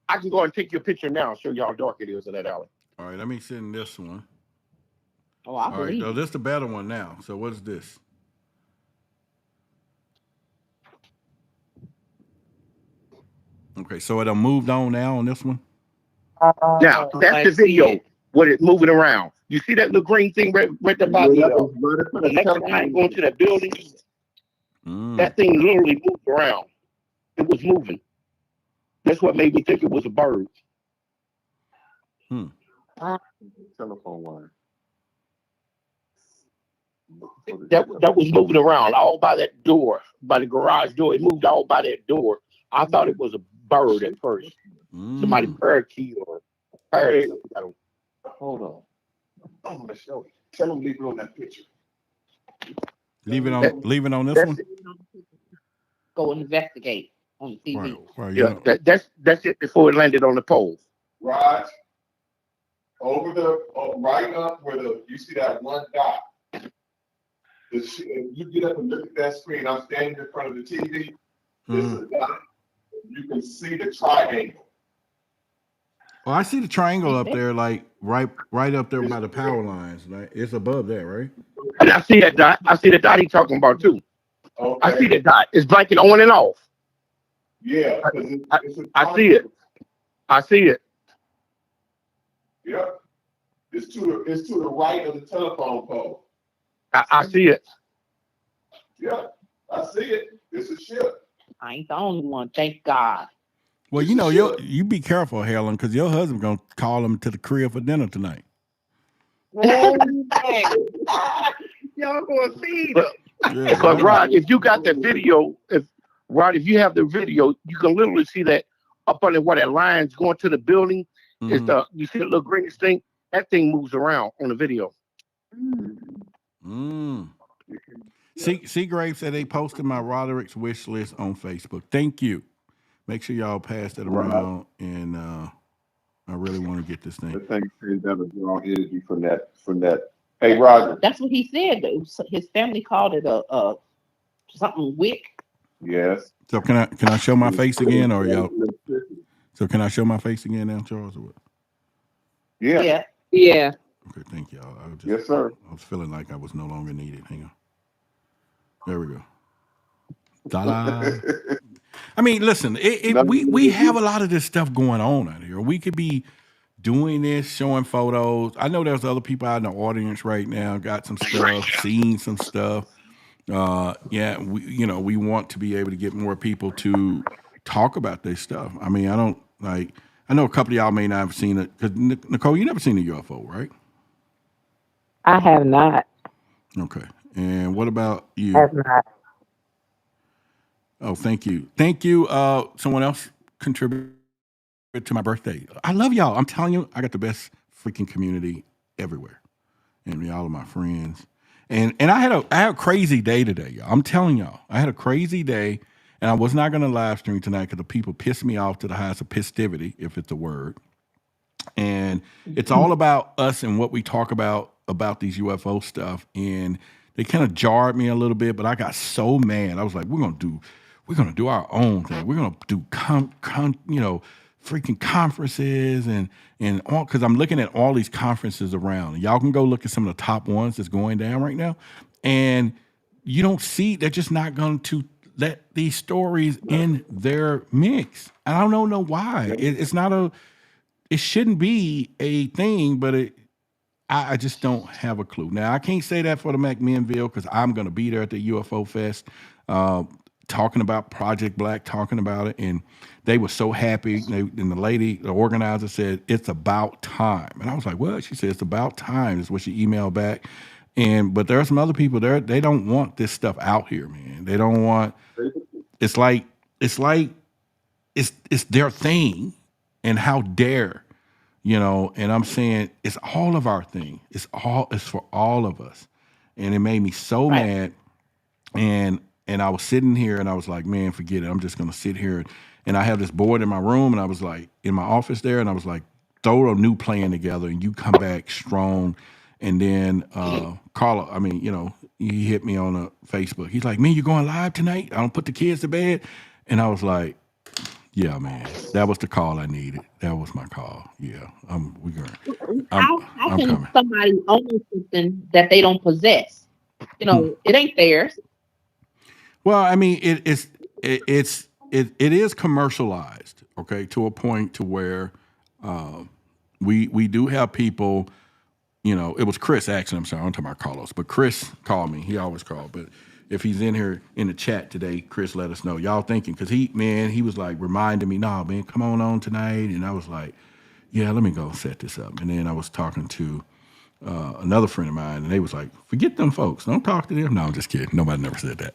I can go and take you a picture now and show you how dark it is in that alley. All right, let me send this one. Oh, I believe. All right, this is the better one now. So what is this? Okay, so it moved on now on this one? Now, that's the video. What it's moving around. You see that little green thing right about the next line going to that building? That thing literally moved around. It was moving. That's what made me think it was a bird. Telephone wire. That was moving around all by that door, by the garage door. It moved all by that door. I thought it was a bird at first. Somebody parakeet or parakeet. Hold on. I'm gonna show you. Tell them leave it on that picture. Leave it on this one. Go investigate on TV. Right, yeah, that's it before it landed on the pole. Raj, over right up where you see that one dot. You get up and look at that screen. I'm standing in front of the TV. This is a dot. You can see the triangle. Well, I see the triangle up there, like right up there by the power lines. Like it's above that, right? And I see that dot. I see the dot he's talking about too. Okay. I see the dot. It's blinking on and off. Yeah, I see it. I see it. Yep. It's to the right of the telephone pole. I see it. Yeah, I see it. It's a ship. I ain't the only one, thank God. Well, you know, you be careful, Helen, because your husband gonna call him to the crib for dinner tonight. Y'all gonna see them. Yeah, but Rod, if you got that video, if you have the video, you can literally see that up under where that line's going to the building. You see the little greenish thing? That thing moves around on the video. Seagrave said they posted my Roderick's wish list on Facebook. Thank you. Make sure y'all pass that around, and I really want to get this thing. I think that was wrong energy from that. Hey, Roger. That's what he said. His family called it a something wick. Yes. So can I show my face again, or y'all? So can I show my face again now, Charles, or what? Yeah. Yeah. Okay, thank y'all. Yes, sir. I was feeling like I was no longer needed. Hang on. There we go. Ta-da. I mean, listen, we have a lot of this stuff going on out here. We could be doing this, showing photos. I know there's other people out in the audience right now, got some stuff, seen some stuff. We want to be able to get more people to talk about this stuff. I mean, I know a couple of y'all may not have seen it, because Nicole, you never seen a UFO, right? I have not. Okay. And what about you? I have not. Oh, thank you. Thank you. Someone else contributed to my birthday. I love y'all. I'm telling you, I got the best freaking community everywhere. And all of my friends. And I had a crazy day today, y'all. I'm telling y'all. I had a crazy day, and I was not going to live stream tonight because the people pissed me off to the highest of pistivity, if it's a word. And it's all about us and what we talk about these UFO stuff. And they kind of jarred me a little bit, but I got so mad. I was like, we're gonna do our own thing. We're gonna do freaking conferences and all, because I'm looking at all these conferences around. Y'all can go look at some of the top ones that's going down right now, and you don't see, they're just not going to let these stories in their mix. And I don't know why. It shouldn't be a thing, but I just don't have a clue. Now, I can't say that for the McMinnville, because I'm going to be there at the UFO Fest talking about Project Black, talking about it. And they were so happy. And the lady, the organizer, said, it's about time. And I was like, what? She said, it's about time, is what she emailed back. But there are some other people there, they don't want this stuff out here, man. They don't want, it's like it's their thing. And how dare, and I'm saying it's all of our thing. It's for all of us. And it made me so mad. And I was sitting here and I was like, man, forget it. I'm just going to sit here. And I have this board in my room, and I was like, in my office there, and I was like, throw a new plan together and you come back strong. And then Carla, he hit me on Facebook. He's like, man, you going live tonight? I don't put the kids to bed. And I was like, yeah, man, that was the call I needed. That was my call. Yeah, How can somebody own something that they don't possess? It ain't theirs. Well, I mean, it is commercialized, okay, to a point to where we do have people, it was Chris actually. I'm sorry, I'm talking about Carlos, but Chris called me. He always called, but if he's in here in the chat today, Chris, let us know. Y'all thinking, because he was like reminding me, nah, man, come on tonight. And I was like, yeah, let me go set this up. And then I was talking to another friend of mine, and they was like, forget them folks. Don't talk to them. No, I'm just kidding. Nobody never said that.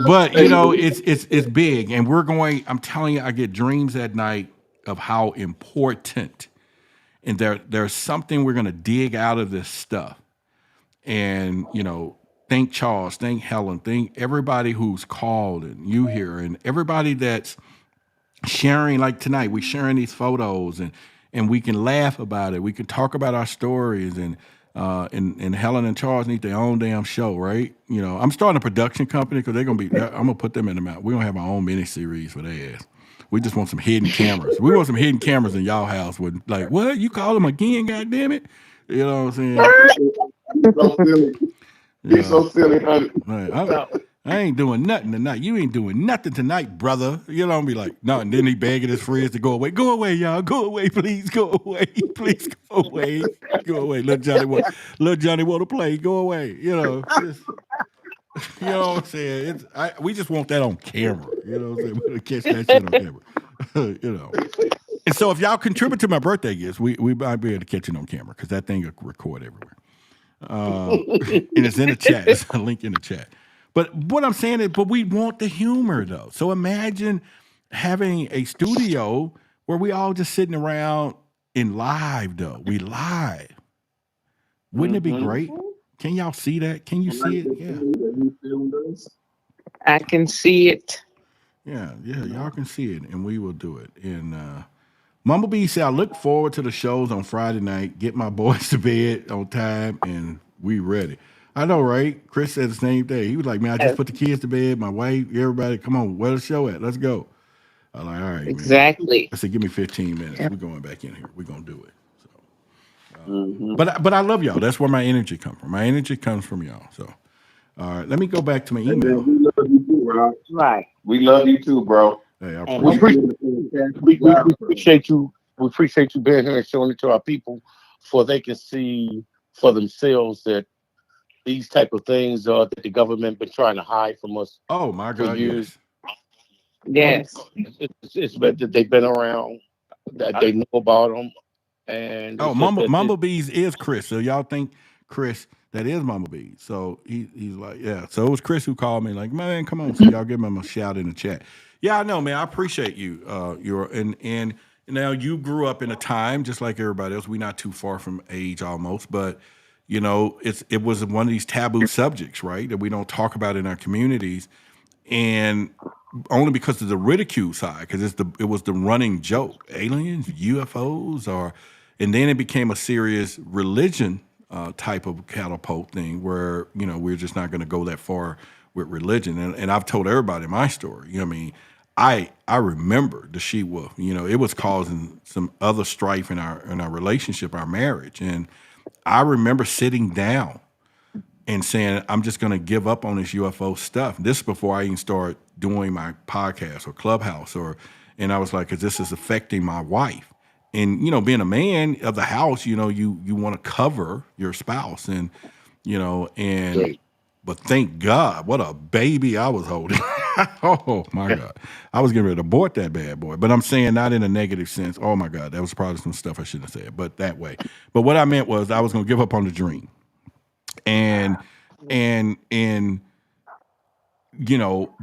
But it's big, and we're going. I'm telling you, I get dreams at night of how important, and there's something we're gonna dig out of this stuff, and thank Charles, thank Helen, thank everybody who's called and you here, and everybody that's sharing. Like tonight, we're sharing these photos, and we can laugh about it. We can talk about our stories, and Helen and Charles need their own damn show, right? I'm starting a production company because they're gonna be. I'm gonna put them in the mouth. We're gonna have our own mini series for their ass. We just want some hidden cameras. We want some hidden cameras in y'all house with like, what? You call them again? God damn it! You know what I'm saying? He's so silly, honey. Right. I ain't doing nothing tonight. You ain't doing nothing tonight, brother. Be like, no, and then he begging his friends to go away. Go away, y'all. Go away, please. Go away. Please go away. Go away. Little Johnny want to play. Go away. What I'm saying? We just want that on camera. You know what I'm saying? We're gonna catch that shit on camera. And so if y'all contribute to my birthday gifts, we might be able to catch it on camera because that thing will record everywhere. And it's in the chat. There's a link in the chat. But what I'm saying is, but we want the humor though. So imagine having a studio where we all just sitting around in live though. We live. Wouldn't it be great? Can y'all see that? Can you see it? Yeah. I can see it. Yeah, y'all can see it, and we will do it. And Mumblebee said, I look forward to the shows on Friday night, get my boys to bed on time, and we ready. I know, right? Chris said the same thing. He was like, man, I just put the kids to bed, my wife, everybody, come on, where's the show at? Let's go. I'm like, all right, exactly. Man. I said, give me 15 minutes. We're going back in here. We're going to do it. So, But I love y'all. That's where my energy comes from. My energy comes from y'all. So, all right, let me go back to my email. We love you too, Rob. Right. We love you too, bro. Hey, We appreciate you. We appreciate you being here and showing it to our people, for they can see for themselves that these type of things that the government been trying to hide from us. Oh my God! Years. Yes. It's that they've been around, that they know about them, and Mumblebees is Chris. So y'all think Chris that is Mumblebees. So he's like, yeah. So it was Chris who called me like, man, come on. So y'all give him a shout in the chat. Yeah, I know, man. I appreciate you. And now you grew up in a time just like everybody else. We're not too far from age almost, but it was one of these taboo subjects, right? That we don't talk about in our communities, and only because of the ridicule side, because it was the running joke, aliens, UFOs, and then it became a serious religion type of catapult thing where we're just not going to go that far with religion. And I've told everybody my story. I remember the she wolf. It was causing some other strife in our relationship, our marriage, and I remember sitting down and saying, I'm just going to give up on this UFO stuff. This is before I even started doing my podcast or Clubhouse, and I was like, because this is affecting my wife. And, being a man of the house, you want to cover your spouse but thank God, what a baby I was holding. Oh my God. I was getting ready to abort that bad boy, but I'm saying not in a negative sense. Oh my God, that was probably some stuff I shouldn't have said, but that way. But what I meant was I was going to give up on the dream. And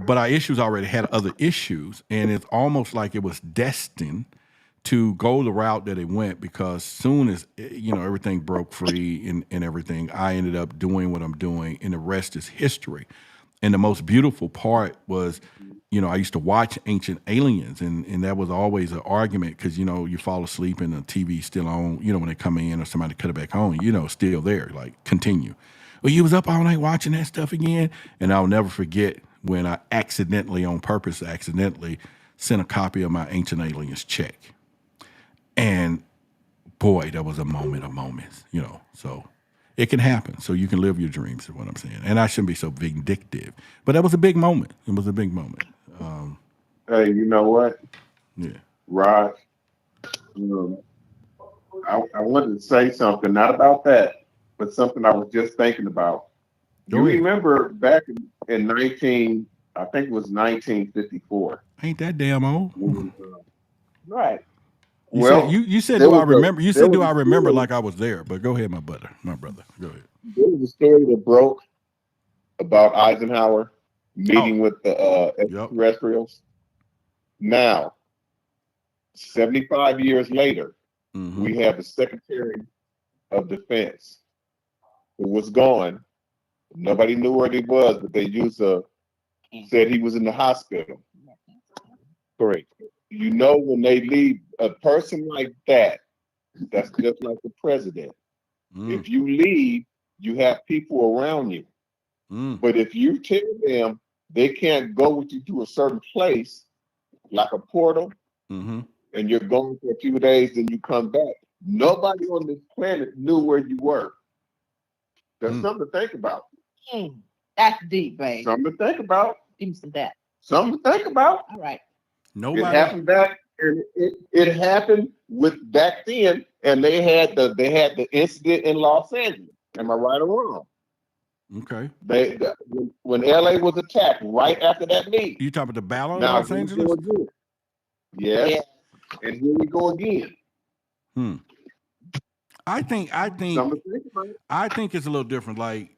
but our issues already had other issues, and it's almost like it was destined to go the route that it went, because soon as everything broke free and everything, I ended up doing what I'm doing, and the rest is history. And the most beautiful part was, I used to watch Ancient Aliens, and that was always an argument, because you fall asleep and the TV's still on, when they come in or somebody cut it back on, still there, like continue. Well, you was up all night watching that stuff again, and I'll never forget when I accidentally sent a copy of my Ancient Aliens check. And boy, that was a moment of moments, so it can happen. So you can live your dreams is what I'm saying. And I shouldn't be so vindictive, but that was a big moment. It was a big moment. Hey, you know what? Yeah. Rod, I wanted to say something, not about that, but something I was just thinking about. Go You ahead. remember back in 19, I think it was 1954. Ain't that damn old? Right. You Well, said you said there do I was a remember? You there said do was I a remember story, like I was there? But go ahead, my brother. Go ahead. there was a story that broke about Eisenhower Oh, meeting with the yep. extraterrestrials. Now, 75 years later, Mm-hmm. we have the Secretary of Defense who was gone. Nobody knew where he was, but they said he was in the hospital. Correct. You know, when they leave a person like that, that's just like the president. Mm, If you leave, you have people around you. mm, But if you tell them they can't go with you to a certain place, like a portal, mm-hmm. and you're gone for a few days, then you come back. Nobody on this planet knew where you were. That's Mm. something to think about. That's deep, babe. Something to think about. Give me some of that. Something to think about. All right. It Nobody. happened back, and it happened with back then, and they had the incident in Los Angeles. Am I right or wrong? Okay. When LA was attacked right after that meeting. You talking about the battle in Now Los here we Angeles? go again. Yes, and here we go again. Hmm. I think Something to think about. I think it's a little different. Like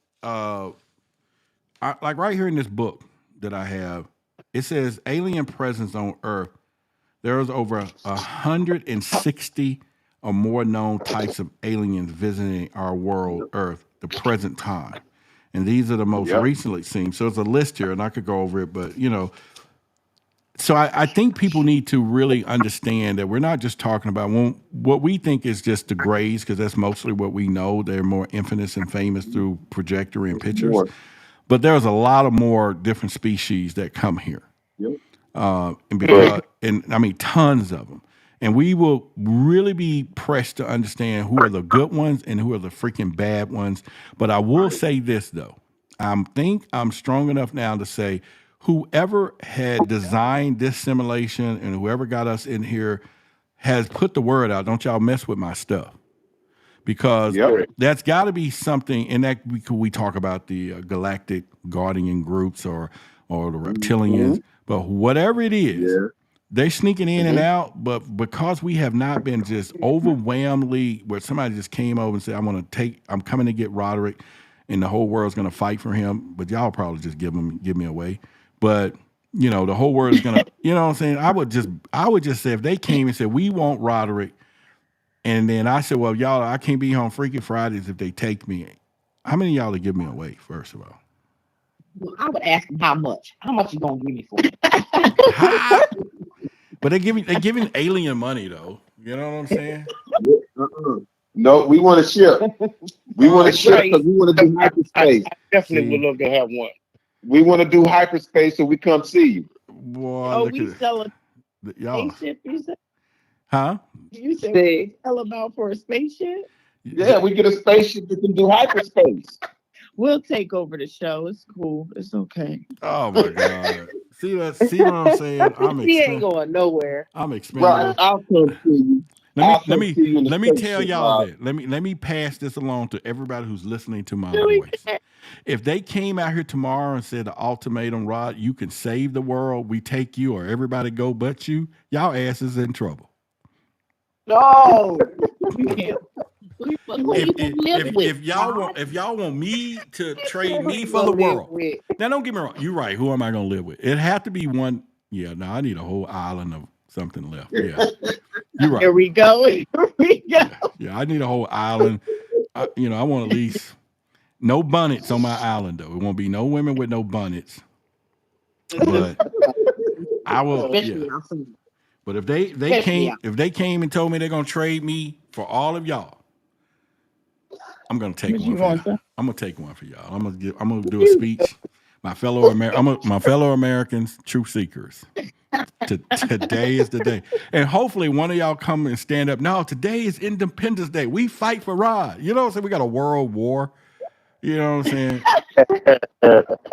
like right here in this book that I have, it says alien presence on Earth. There is over 160 or more known types of aliens visiting our world, Earth, the present time. And these are the most Yep. recently seen. So it's a list here, and I could go over it, but so I think people need to really understand that we're not just talking about what we think is just the grays, because that's mostly what we know. They're more infamous and famous through projector and pictures. More. But there's a lot of more different species that come here. Yep. And I mean tons of them. And we will really be pressed to understand who are the good ones and who are the freaking bad ones. But I will say this though. I think I'm strong enough now to say whoever had designed this simulation and whoever got us in here has put the word out. Don't y'all mess with my stuff. Because Yep. that's got to be something, and that we talk about the galactic guardian groups or the reptilians, but whatever it is, Yeah. they're sneaking in and out. But because we have not been just overwhelmingly, where somebody just came over and said, I'm coming to get Roderick, and the whole world's going to fight for him, but y'all probably just give me away. But the whole world is going to, you know what I'm saying? I would just say if they came and said, we want Roderick. And then I said, well, y'all, I can't be here on Freaky Fridays if they take me. How many of y'all to give me away, first of all? Well, I would ask them how much. How much you gonna give me for it? But they're giving alien money though. You know what I'm saying? No, we want a ship. We want a ship because we want to do hyperspace. Definitely would love to have one. We want to do hyperspace so we come see you. Boy, Oh, look we at selling y'all. spaceship? You said? Huh? You said See, selling out for a spaceship? Yeah, we get a spaceship that can do hyperspace. We'll take over the show. It's cool. It's okay. Oh my God. See what I'm saying? he ain't going nowhere. I'm expending. Right, I'll come see you. Let you in the me tell spaceship, y'all Rob. that. Let me pass this along to everybody who's listening to my voice. If they came out here tomorrow and said the ultimatum, Rod, you can save the world, we take you, or everybody go but you, y'all asses in trouble. No, you can't. Who you gonna live with? If y'all want me to trade me for the world, now don't get me wrong, you're right. Who am I gonna live with? It have to be one. Yeah, no, I need a whole island of something left. Yeah, you're right. Here we go. Here we go. Yeah, I need a whole island. I want at least no bonnets on my island though. It won't be no women with no bonnets. But I will. Yeah. But if they came and told me they're gonna trade me for all of y'all, I'm gonna take one for y'all. I'm gonna take one for y'all. I'm gonna do a speech. My fellow Americans, truth seekers. Today is the day. And hopefully one of y'all come and stand up. No, today is Independence Day. We fight for Rod. You know what I'm saying? We got a world war. You know what I'm saying?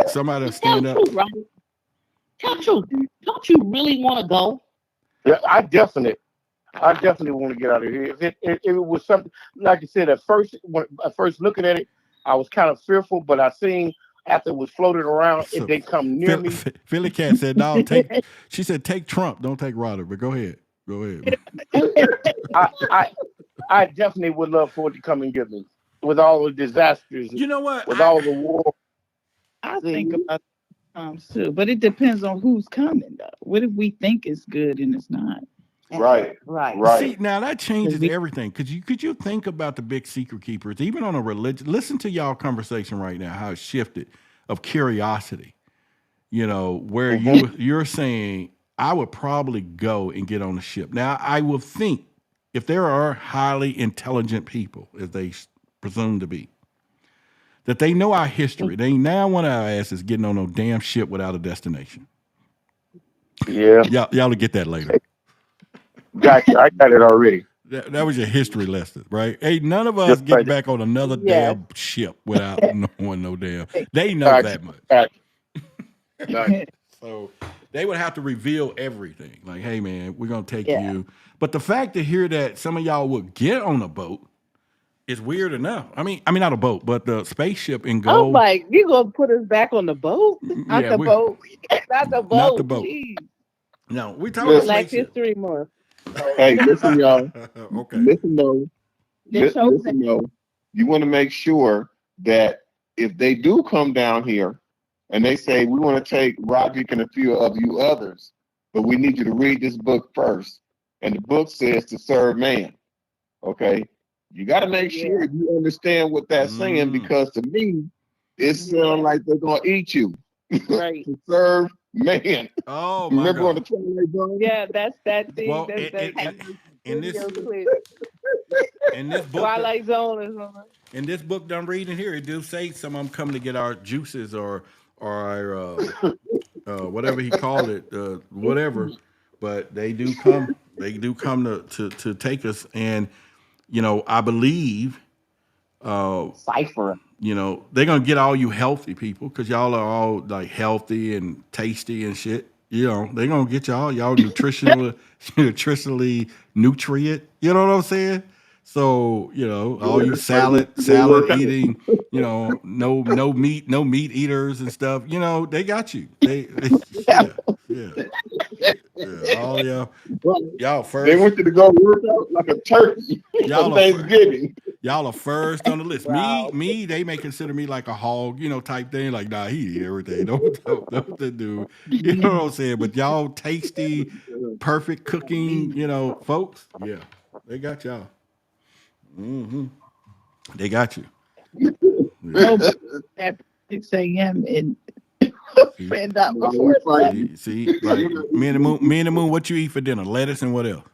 Somebody will stand up. Tell the truth. Don't you really want to go? Yeah, I definitely. I definitely want to get out of here. If it was something like you said at first, when I first looking at it, I was kind of fearful, but I seen after it was floated around, So, if they come near me, Philly Cat said, "No, She said, "Take Trump, don't take Roderick." But go ahead, go ahead. I definitely would love for it to come and get me with all the disasters. You know what? With all the war. I think about too, but it depends on who's coming though. What if we think it's good and it's not? Right. See, now that changes everything. Could you think about the big secret keepers, even on a religion? Listen to y'all conversation right now, how it shifted of curiosity. You know, where you're saying I would probably go and get on the ship. Now, I will think if there are highly intelligent people, as they presume to be, that they know our history. They now want our asses getting on no damn ship without a destination. Yeah. Y'all will get that later. Gotcha. I got it already. That was your history lesson, right? Hey, none of us get back on another damn ship without knowing no damn. They know that much. So they would have to reveal everything. Like, hey, man, we're going to take you. But the fact to hear that some of y'all would get on a boat is weird enough. I mean, not a boat, but the spaceship and go. I'm like, you going to put us back on the boat? Not the boat. Not the boat. Not the boat. Please. No, we talking about Black History Month. Hey, listen, y'all. Okay. Listen, though. Listen, though. You want to make sure that if they do come down here and they say, we want to take Roderick and a few of you others, but we need you to read this book first. And the book says to serve man. Okay? You got to make sure you understand what that's saying, because to me, it sounds like they're going to eat you. Right. To serve man. Oh, my Remember God. on the Twilight Zone? Yeah, that's that thing. Well, in this book, Twilight Zone or something. In this book that I'm reading here, it do say some of them come to get our juices or our whatever he called it, whatever. But they do come. They do come to take us, and you know, I believe. Cipher. You know, they're gonna get all you healthy people because y'all are all like healthy and tasty and shit. You know, they're gonna get y'all nutritionally nutrient. You know what I'm saying? So, you know, all you salad eating, you know, no meat eaters and stuff, you know, they got you. They all y'all first. They want you to go work out like a turkey on Thanksgiving. Y'all are first on the list. Wow. Me, they may consider me like a hog, you know, type thing. Like, nah, he eat everything. Don't do. You know what I'm saying? But y'all tasty, perfect cooking, you know, folks. Yeah, they got y'all. Mm-hmm. They got you. Yeah. At 6 a.m. and fed up before. See, like me and the moon. What you eat for dinner? Lettuce and what else?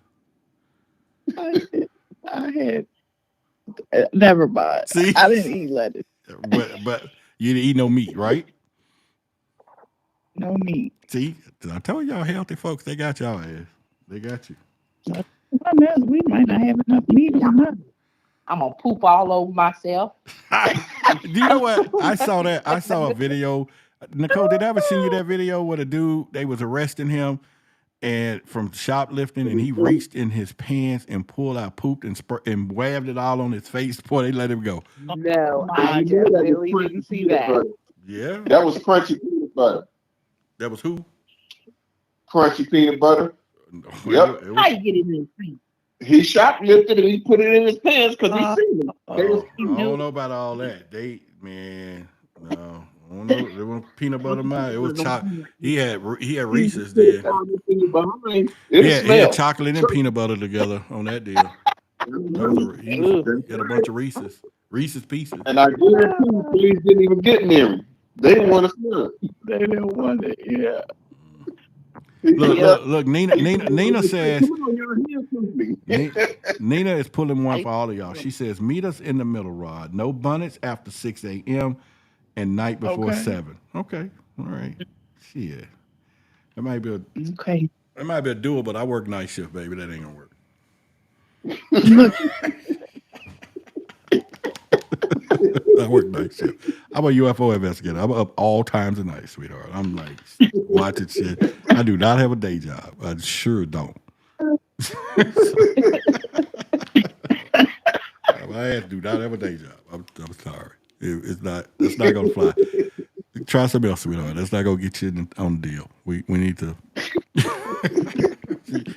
I had. Never mind. See? I didn't eat lettuce. But you didn't eat no meat, right? No meat. See, I told y'all healthy folks. They got y'all ass. They got you. We might not have enough meat or nothing. I'm gonna poop all over myself. Do you know what? I saw a video. Nicole, did I ever send you that video where the dude, they was arresting him and from shoplifting, and he reached in his pants and pulled out poop and wabbed it all on his face before they let him go? No, I really didn't see that. Yeah. That was crunchy peanut butter. That was who? Crunchy peanut butter. Yep. How you get it in his feet? He shoplifted and he put it in his pants because he seen them. I don't know about all that. No. I don't know. There was peanut butter in mine. It was chocolate. He had Reese's there. He had chocolate and peanut butter together on that deal. He had a bunch of Reese's Pieces. And I guarantee the police didn't even get near him. They didn't want to smell it. They didn't want it. Yeah. Look. Nina says. Nina is pulling one for all of y'all. She says, "Meet us in the middle, Rod. No bonnets after 6 a.m. and night before 7." Okay, all right. Shit, that might be okay. That might be a duel, but I work night shift, baby. That ain't gonna work. I work night shift. I'm a UFO investigator. I'm up all times of night, sweetheart. I'm like watching shit. I do not have a day job. I sure don't. My ass do not have a day job. I'm sorry. It's not. That's not gonna fly. Try something else, sweetheart. That's not gonna get you on the deal. We need to.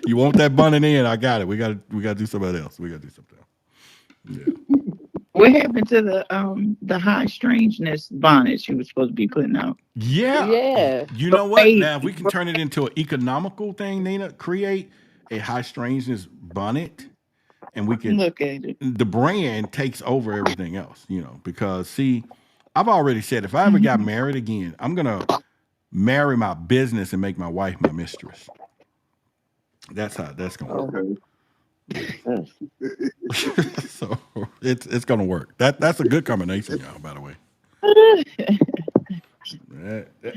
You want that bunny in? I got it. We got to do something else. We got to do something else. Yeah. What happened to the high strangeness bonnet she was supposed to be putting out? Yeah. Yeah. You know what? Now, if we can turn it into an economical thing, Nina, create a high strangeness bonnet, and we can Look at it. The brand takes over everything else, because see, I've already said if I ever got married again, I'm gonna marry my business and make my wife my mistress. That's how that's gonna work. So it's gonna work. That's a good combination, y'all, by the way.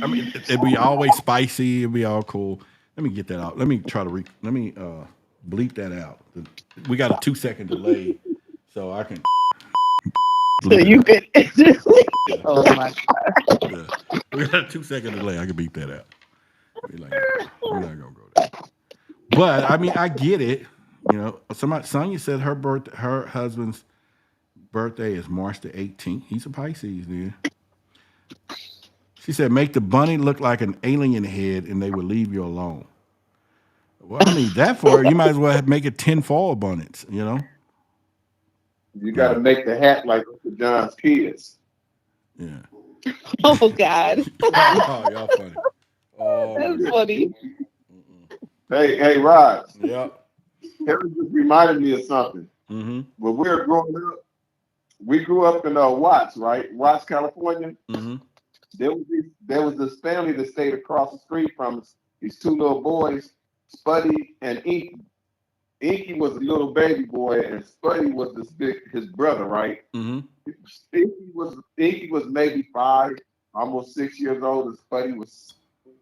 I mean, it'd be always spicy, it'd be all cool. Let me get that out. Let me bleep that out. We got a 2-second delay, so I can. So you can. Oh my God. Yeah. We got a 2-second delay. I can beat that out. We're not gonna go there. But I mean, I get it. Sonya said her husband's birthday is March the 18th. He's a Pisces, dude. She said, make the bunny look like an alien head, and they will leave you alone. Well, I mean, that far, you might as well make it 10 fall bonnets, You got to make the hat like Uncle John's kids. Yeah. Oh God. Oh, y'all funny. Oh, That's funny. Hey, Rod. Yeah. Kevin just reminded me of something. Mm-hmm. When we were growing up, we grew up in Watts, right? Watts, California. Mm-hmm. There was this family that stayed across the street from us. These two little boys, Spuddy and Inky. Inky was a little baby boy, and Spuddy was his brother, right? Mm-hmm. Inky was maybe 5, almost 6 years old, and Spuddy was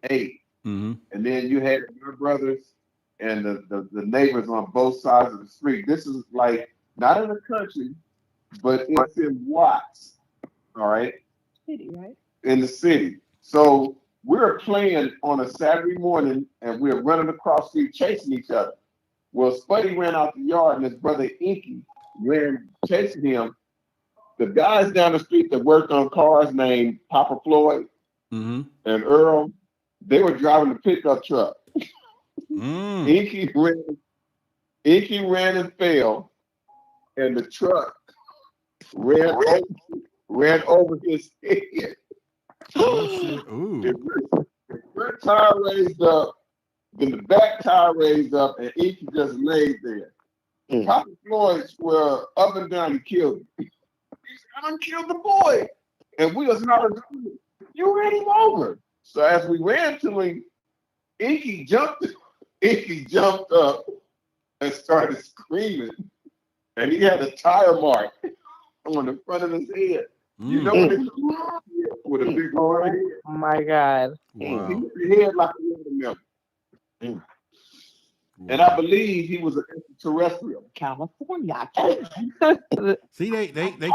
8. Mm-hmm. And then you had your brothers and the neighbors on both sides of the street. This is like not in the country, but it's in Watts. All right. City, right? In the city. So we were playing on a Saturday morning, and we were running across the street chasing each other. Well, Spuddy ran out the yard, and his brother Inky ran chasing him. The guys down the street that worked on cars named Papa Floyd Mm-hmm. and Earl, they were driving the pickup truck. Inky ran and fell, and the truck ran over his head. Ooh. The front tire raised up, then the back tire raised up, and Inky just laid there. Papa Floyd were up and down and killed him. He said, I done killed the boy. And we was not, you ran him over. So as we ran to him, Inky jumped up and started screaming. And he had a tire mark on the front of his head. You know what it was? With a big hard head. Oh my God. Wow. His head like a watermelon. And I believe he was an extraterrestrial. California. See, they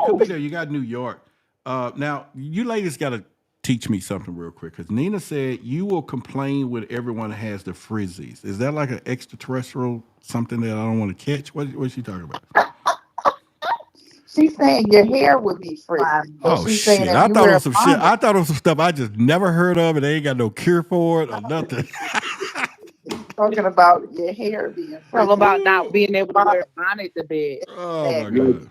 could be there. You got New York. Now, you ladies got to teach me something real quick, because Nina said you will complain when everyone has the frizzies. Is that like an extraterrestrial something that I don't want to catch? What's she talking about? She's saying your hair would be frizzy. Oh shit! I thought it was some shit. I thought it was some stuff I just never heard of, and they ain't got no cure for it or nothing. Talking about your hair being frizzy. Talking about not being able to wear a bonnet to bed. Oh my You're god!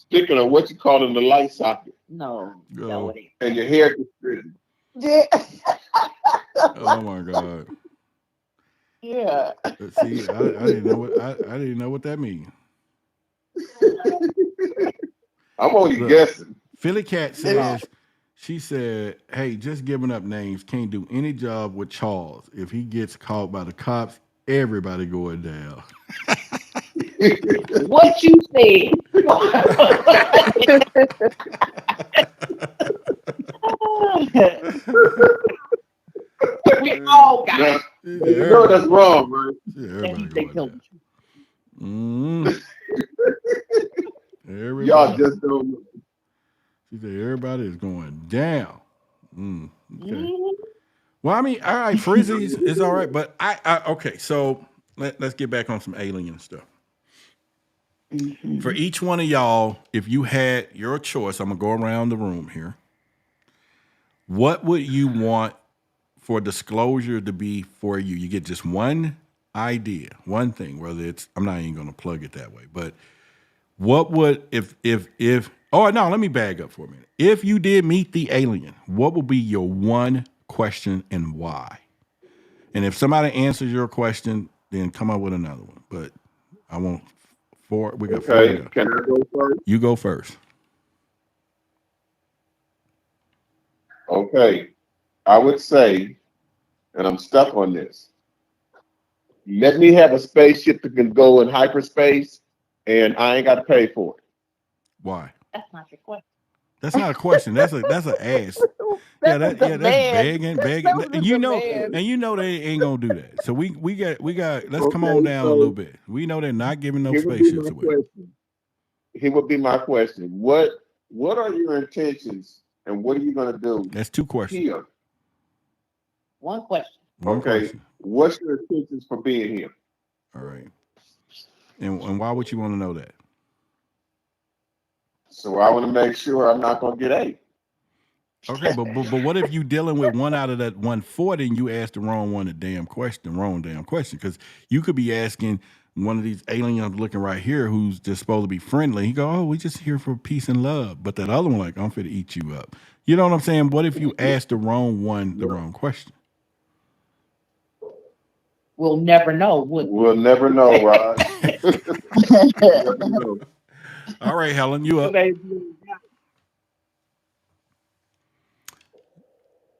Sticking a what you call in the light socket. No. Oh. And your hair gets frizzy. Yeah. Oh my god! Yeah. See, I didn't know what I didn't know what that means. I'm only guessing. Philly Cat says, she said, hey, just giving up names, can't do any job with Charles. If he gets caught by the cops, everybody going down. What you said. We all got it. You know that's wrong, man. Yeah, everybody going down. Everybody. Y'all just don't know. She said everybody is going down. Okay. Well, I mean, all right, frizzies is all right, but I okay. So let's get back on some alien stuff. For each one of y'all, if you had your choice, I'm gonna go around the room here. What would you want for disclosure to be for you? You get just one idea, one thing, whether it's, I'm not even gonna plug it that way, but what would, if oh no, let me bag up for a minute. If you did meet the alien, what would be your one question and why? And if somebody answers your question, then come up with another one. But I want four. We got four. Okay, can I go first? You go first. Okay, I would say, and I'm stuck on this. Let me have a spaceship that can go in hyperspace, and I ain't got to pay for it. Why? That's not your question. That's not a question. That's an ass. That's begging. And you know they ain't gonna do that. So we got. Let's come on down a little bit. We know they're not giving no spaceships away. Here would be my question. What are your intentions, and what are you gonna do? That's two questions. Here. One question. One question. What's your intentions for being here? All right. And why would you want to know that? So I want to make sure I'm not gonna get A. Okay, but what if you dealing with one out of that 140 and you asked the wrong damn question? Because you could be asking one of these aliens looking right here who's just supposed to be friendly. He go, oh, we just here for peace and love. But that other one, like, I'm finna eat you up. You know what I'm saying? What if you asked the wrong question? We'll never know. We'll never know, Rod. All right, Helen, you up.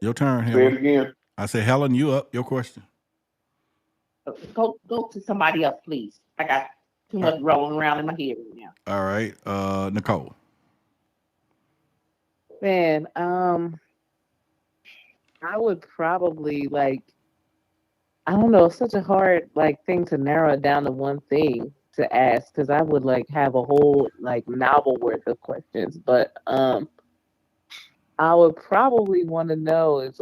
Your turn, Helen. Say it again. I say, Helen, you up. Your question. Go to somebody else, please. I got too much rolling around in my head right now. All right, Nicole. Man, I would probably I don't know, it's such a hard thing to narrow it down to one thing to ask, because I would have a whole novel worth of questions. But I would probably want to know is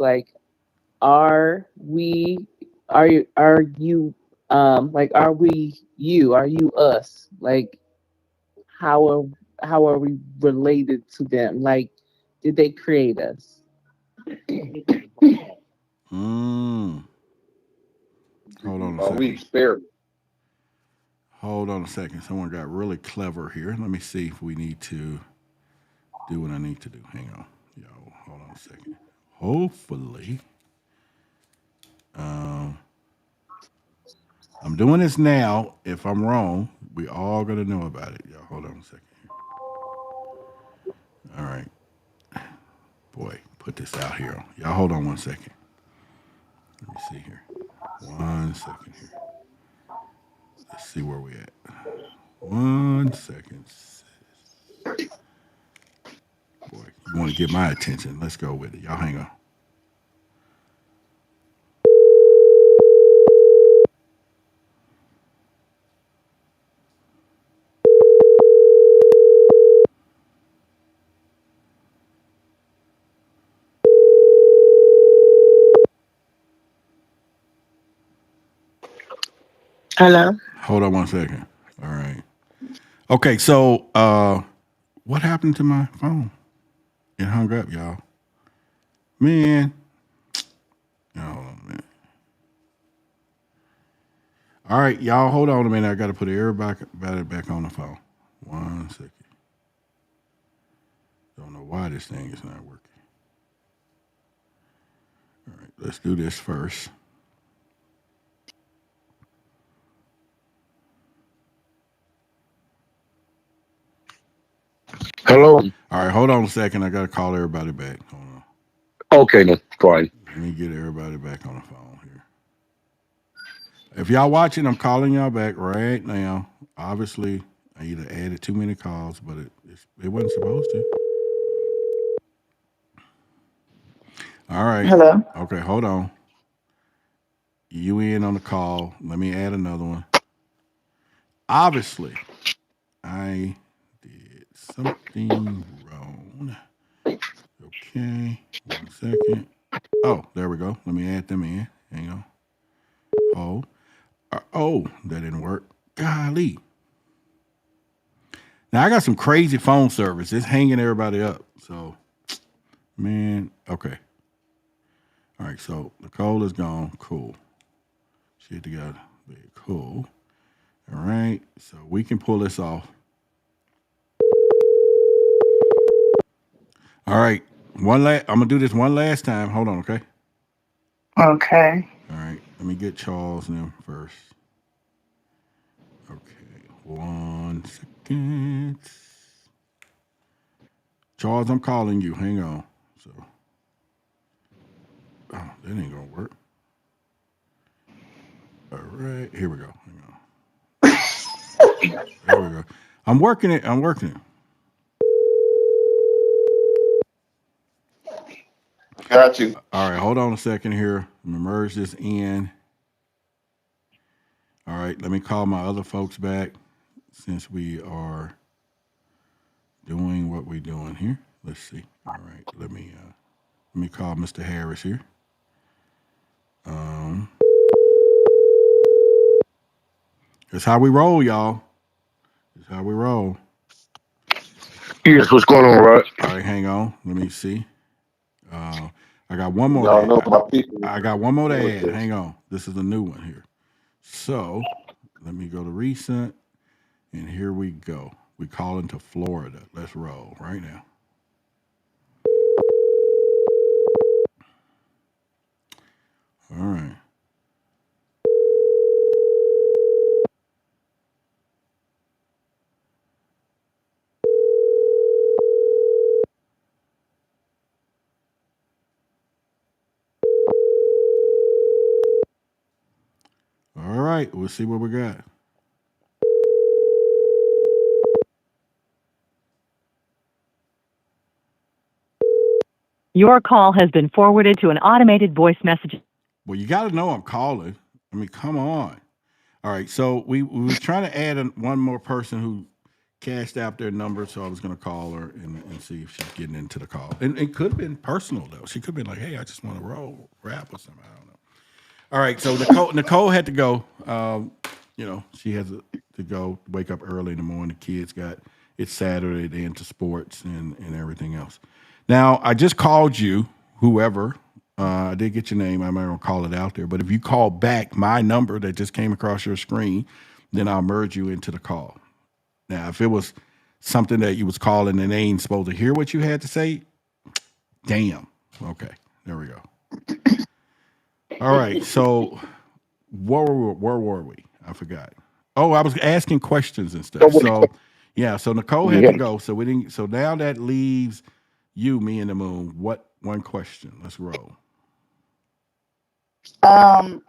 are you are we you? Are you us? How are we related to them? Did they create us? Hold on a Are we second. experiment? Hold on a second. Someone got really clever here. Let me see if we need to do what I need to do. Hang on. Yo, hold on a second. Hopefully. I'm doing this now. If I'm wrong, we all gonna know about it. Y'all hold on a second here. All right. Boy, put this out here. Y'all hold on 1 second. Let me see here. 1 second here. Let's see where we at. 1 second. Boy, you want to get my attention. Let's go with it. Y'all hang on. Hello. Hold on 1 second. All right. Okay, so what happened to my phone? It hung up, y'all. Man. Hold on a minute. All right, y'all, hold on a minute. I got to put everybody back on the phone. 1 second. Don't know why this thing is not working. All right, let's do this first. Hello. All right, hold on a second. I got to call everybody back. Hold on. Okay, then. Fine. Let me get everybody back on the phone here. If y'all watching, I'm calling y'all back right now. Obviously, I either added too many calls, but it wasn't supposed to. All right. Hello. Okay, hold on. You in on the call. Let me add another one. Obviously, I did something wrong. Okay, 1 second. Oh, there we go. Let me add them in. Hang on. Oh, that didn't work. Golly. Now I got some crazy phone service. It's hanging everybody up. So, man, okay. All right, so Nicole is gone. Cool. She had to go. Cool. All right, so we can pull this off. All right, I'm gonna do this one last time. Hold on, okay? Okay. All right, let me get Charles in first. Okay, 1 second. Charles, I'm calling you. Hang on. So, oh, that ain't gonna work. All right, here we go. Hang on. There we go. I'm working it. Got you. All right, hold on a second here. I'm gonna merge this in. All right, let me call my other folks back since we are doing what we're doing here. Let's see. All right, let me call Mr. Harris here. That's how we roll, y'all. That's how we roll. Yes, what's going on, Rod? All right, hang on. Let me see. I got one more. Y'all know my people. I got one more to add. Hang on. This is a new one here. So let me go to recent, and here we go. We call into Florida. Let's roll right now. All right. All right, we'll see what we got. Your call has been forwarded to an automated voice message. Well, you got to know I'm calling. I mean, come on. All right, so we was trying to add one more person who cashed out their number, so I was going to call her and see if she's getting into the call. And it could have been personal, though. She could have been like, hey, I just want to roll, rap or something. I don't know. All right, so Nicole had to go. She has to go wake up early in the morning. The kids it's Saturday, they're into sports and everything else. Now, I just called you, whoever. I did get your name. I'm not going to call it out there. But if you call back my number that just came across your screen, then I'll merge you into the call. Now, if it was something that you was calling and they ain't supposed to hear what you had to say, damn. Okay, there we go. All right, so where were we? I forgot. Oh, I was asking questions and stuff. So, yeah, so Nicole had to go. So we didn't. So now that leaves you, me, and the moon. What one question? Let's roll. I'm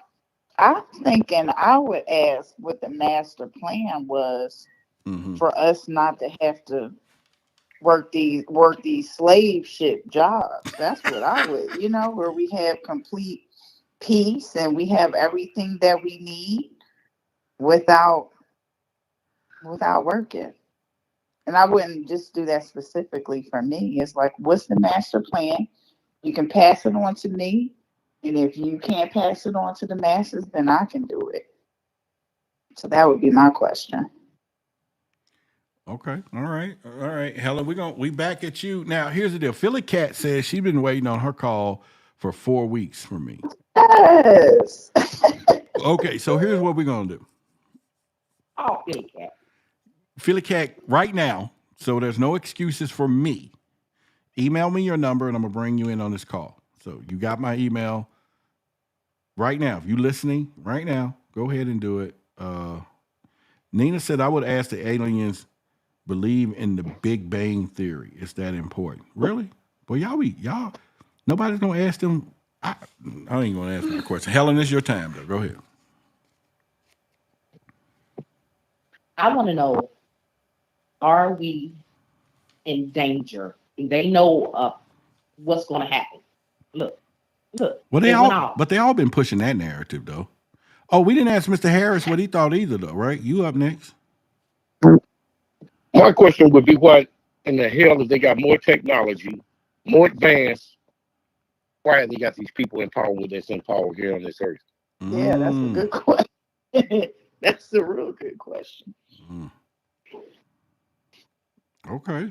thinking I would ask what the master plan was for us not to have to work these slave ship jobs. That's what I would, where we have complete peace and we have everything that we need without working. And I wouldn't just do that specifically for me. It's like, what's the master plan? You can pass it on to me. And if you can't pass it on to the masses, then I can do it. So that would be my question. Okay. All right. Helen, we back at you. Now, here's the deal. Philly Cat says she's been waiting on her call for 4 weeks for me. Yes. Okay, so here's what we're going to do. Oh, Philly Cat. Philly Cat, right now, so there's no excuses for me. Email me your number, and I'm going to bring you in on this call. So you got my email right now. If you're listening right now, go ahead and do it. Nina said I would ask the aliens believe in the Big Bang Theory. It's that important. Really? Well, y'all, nobody's going to ask them. I ain't going to ask them a question. Helen, it's your time, though. Go ahead. I want to know, are we in danger? They know what's going to happen. Look. Well, they all been pushing that narrative, though. Oh, we didn't ask Mr. Harris what he thought either, though, right? You up next. My question would be, what in the hell if they got more technology, more advanced, Why have they got these people in power that's in power here on this earth? Yeah, that's a good question. That's a real good question. Okay.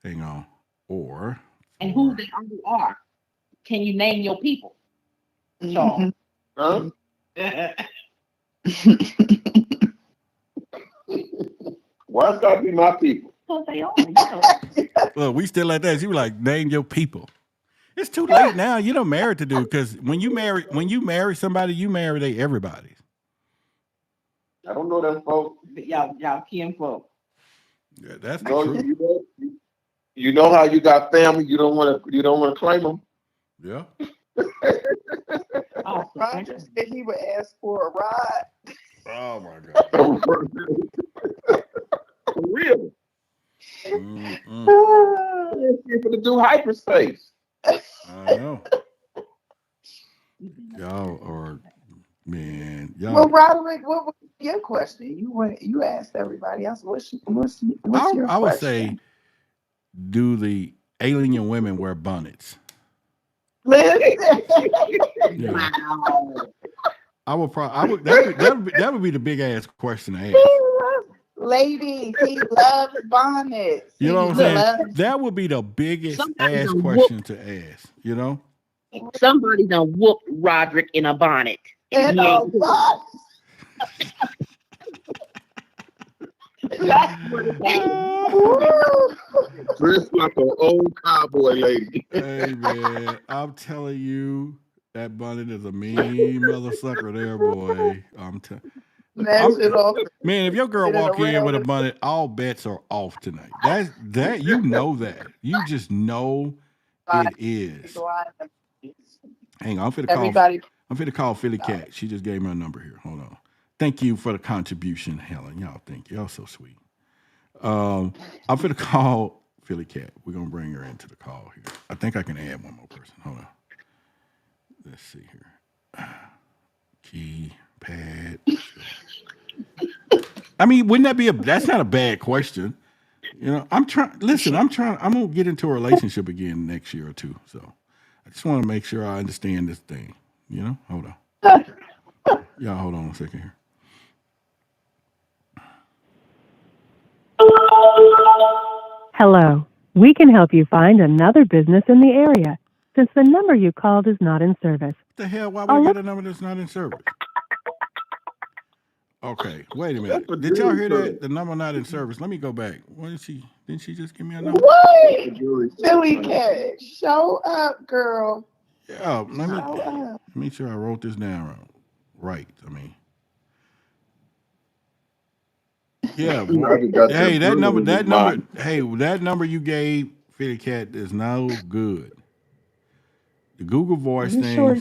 Hang on. Or And who they are. Can you name your people? So, Huh? Why it's gotta be my people? because they are. Look, we still like that. You like name your people. It's too late now. You don't marry to do because when you marry somebody, you marry everybody. I don't know them folks. Y'all kinfolk. Yeah, that's the No, truth. you know how you got family. You don't want to claim them. Yeah. Roger said he would ask for a ride. Oh my God. For real. People to do hyperspace. I know. Y'all are, man. Y'all. Well, Roderick, what was your question? You asked everybody else. What's your question? I would say, do the alien women wear bonnets? Yeah. I would probably. That would be the big ass question to ask. Ladies, he loves bonnets. You know what I'm saying? That would be the biggest ass question to ask. You know. Somebody done whooped Roderick in a bonnet. In a bonnet. That's what it is. Dressed like an old cowboy lady. Hey man, I'm telling you, that bonnet is a mean mother sucker there, boy. Man, if your girl walk in with a bonnet, all bets are off tonight. That you know that. You just know it is. Hang on, I'm finna call Philly Cat. She just gave me a number here. Hold on. Thank you for the contribution, Helen. Y'all so sweet. I'm finna call Philly Cat. We're gonna bring her into the call here. I think I can add one more person. Hold on. Let's see here. Keypad. I mean, wouldn't that be that's not a bad question. You know, I'm gonna get into a relationship again next year or two. So I just want to make sure I understand this thing. You know, hold on. Y'all hold on a second here. Hello. We can help you find another business in the area since the number you called is not in service. What the hell? Why would I get a number that's not in service? Okay, wait a minute. Did y'all hear that? The number not in service. Let me go back. What did she? Didn't she just give me a number? What? Philly Cat, show up, girl. Yeah, let me make sure I wrote this down right. I mean, yeah. Hey, that number you gave Philly Cat is no good. The Google Voice thing. Sure?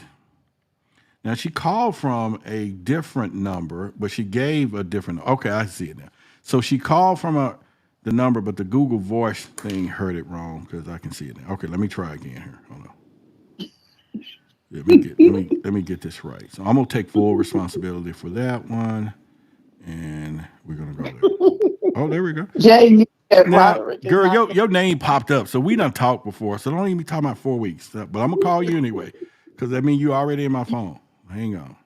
Now she called from a different number, but she gave a different. Okay, I see it now. So she called from the number, but the Google Voice thing heard it wrong because I can see it now. Okay, let me try again here. Hold on. Let me get this right. So I'm gonna take full responsibility for that one, and we're gonna go there. Oh, there we go. Jay, now, girl, your name popped up, so we done talked before. So don't even be talking about 4 weeks. But I'm gonna call you anyway because that means you already in my phone. Hang on.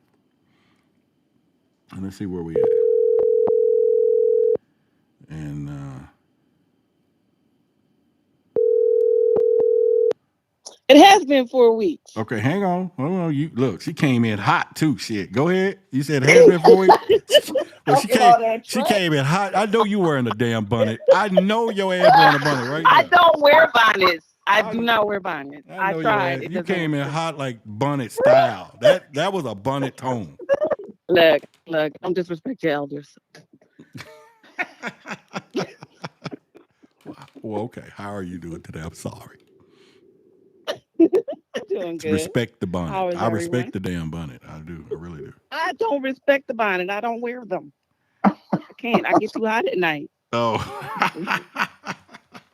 And let's see where we at. And it has been 4 weeks. Okay, hang on. Hold on. You look, she came in hot too. Shit. Go ahead. You said it has been 4 weeks. Well, she came in hot. I know you wearing a damn bonnet. I know your ass wearing a bonnet, right? I don't wear bonnets. I do not wear bonnets. I tried. You came in hot like bonnet style. That was a bonnet tone. Look, don't disrespect your elders. Well, okay. How are you doing today? I'm sorry. Doing good. Respect the bonnet. I respect the damn bonnet. I do. I really do. I don't respect the bonnet. I don't wear them. I can't. I get too hot at night. Oh.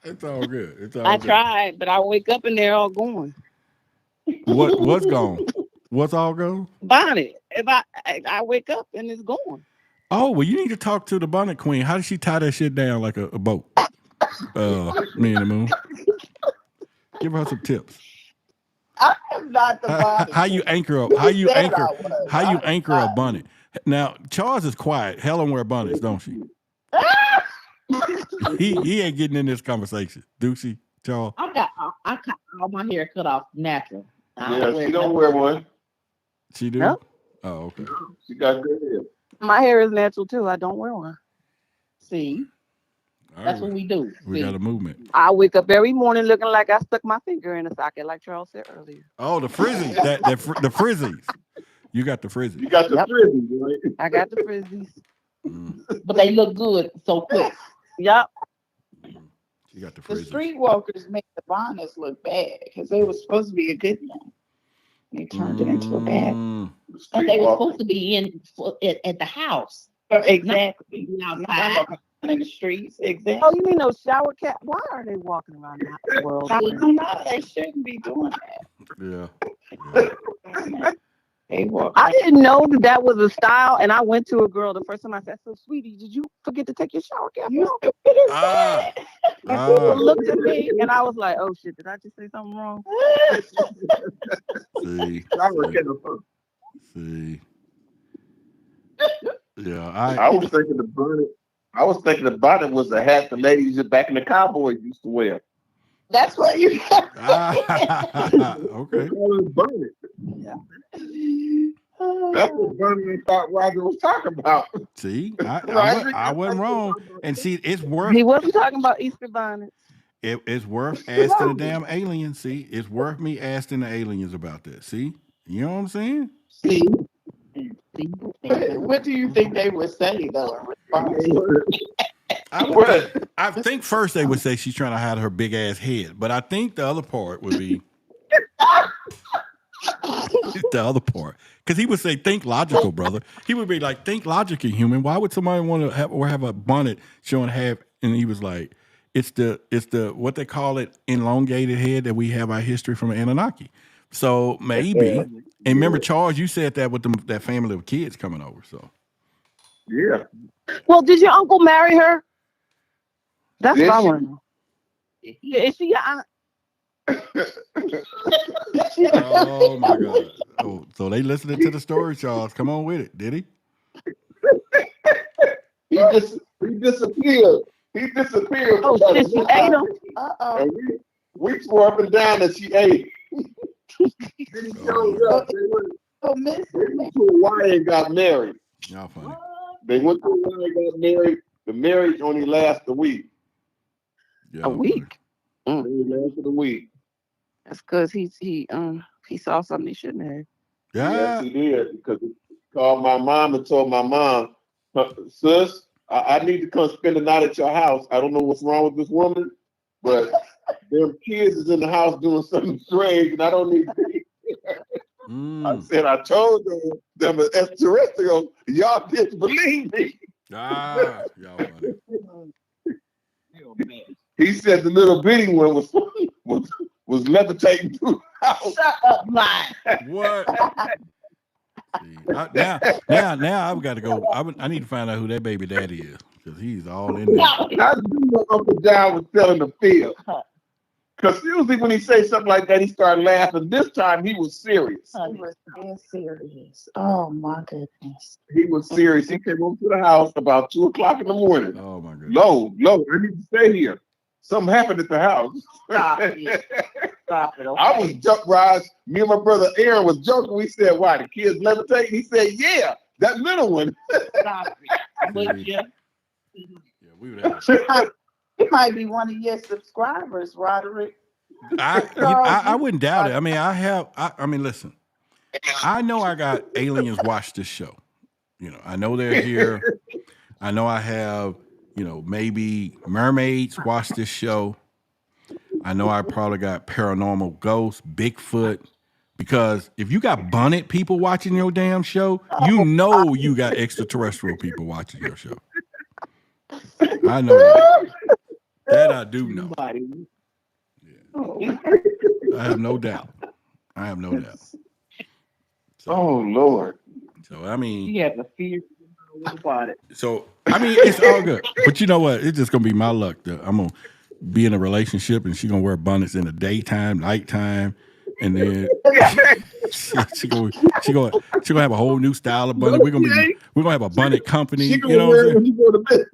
It's all good. It's all I good. tried, but I wake up and they're all gone. What's gone? What's all gone? Bonnet. If I wake up and it's gone. Oh, well, you need to talk to the bonnet queen. How does she tie that shit down like a boat? Me and the moon. Give her some tips. I am not the body. How you anchor up? How you anchor a bunny? Now Charles is quiet. Helen wear bonnets, don't she? he ain't getting in this conversation, do she, Charles? I got all my hair cut off natural. Yeah, she don't wear one. She do? Nope. Oh, okay. She got good hair. My hair is natural too. I don't wear one. See, All that's right, what we do. we got a movement. I wake up every morning looking like I stuck my finger in a socket, like Charles said earlier. Oh, the frizzies. The frizzies. You got the frizzies. You got the frizzies, right? I got the frizzies. But they look good so quick. Yep. You got the The frizzies. streetwalkers made the bonnets look bad because they were supposed to be a good thing. They turned it into a bad. But they were supposed to be at the house. Exactly. Outside. In the streets. Exactly. Oh, you mean those shower cat? Why are they walking around the world? I don't know. They shouldn't be doing that. Yeah. They walk. I didn't know that was a style, and I went to a girl the first time. I said, "So, sweetie, did you forget to take your shower cap off?" And she looked at me, and I was like, "Oh shit, did I just say something wrong?" See. Yeah, I was thinking the bonnet. I was thinking the bonnet was a hat the ladies back in the Cowboys used to wear. That's what you got. Okay. Bonnet. Yeah. That's what Bernie thought Roger was talking about. See, I wasn't wrong. And see, it's worth. He wasn't talking about Easter bonnets. It's worth asking the damn aliens. See, it's worth me asking the aliens about that. See, you know what I'm saying? See. What do you think they would say though? I think first they would say she's trying to hide her big ass head, but I think the other part would be the other part, because he would say, "Think logical, brother." He would be like, "Think logically, human. Why would somebody want to have a bonnet showing half?" And he was like, "It's the what they call it, elongated head that we have our history from the Anunnaki." So maybe, and remember, Charles, you said that with that family of kids coming over. So yeah. Well, did your uncle marry her? That's Did what I she? want to know. Yeah, is she your aunt? oh my God! Oh, so they listening to the story, Charles. Come on with it. Did he? He disappeared. He disappeared. Oh shit! She ate him. And we swore up and down that she ate. Then he showed up. They went to Hawaii and got married. Y'all funny. They went to Hawaii and got married. The marriage only lasted a week. Yeah, A week. It lasted a week. That's because he saw something he shouldn't have. Yeah. Yes, he did. Because he called my mom and told my mom, "Sis, I need to come spend the night at your house. I don't know what's wrong with this woman, but them kids is in the house doing something strange, and I don't need to be here." I said, "I told them it's extraterrestrial. Y'all didn't believe me." Y'all funny. He said the little bitty one was levitating through the house. Shut up, lie. What? Now I've got to go. I need to find out who that baby daddy is, because he's all in there. I knew my Uncle John was telling the fib. Because usually when he say something like that, he started laughing. This time he was serious. He was being serious. Oh my goodness. He was serious. He came over to the house about 2:00 in the morning. Oh my goodness. Low, I need to stay here. Something happened at the house. Stop it. Stop it. Okay. I was joking, Raj. Me and my brother Aaron was joking. We said, "Why, the kids levitate?" He said, "Yeah, that little one." Stop it. But yeah. Yeah, we would have. It might be one of your subscribers, Roderick. I wouldn't doubt it. I mean, listen. I know I got aliens watch this show. You know, I know they're here. I know I have, maybe mermaids watch this show. I know I probably got paranormal ghosts, Bigfoot. Because if you got bunnet people watching your damn show, you know you got extraterrestrial people watching your show. I know that. That I do know. Yeah. I have no doubt. So, Oh Lord. So I mean, He had the fear about it. so I mean, it's all good. But you know what? It's just gonna be my luck. I'm gonna be in a relationship and she gonna wear bonnets in the daytime, nighttime, and then she gonna have a whole new style of bonnet. We're gonna have a bonnet company. She gonna You know wear what I'm it when you go to bed.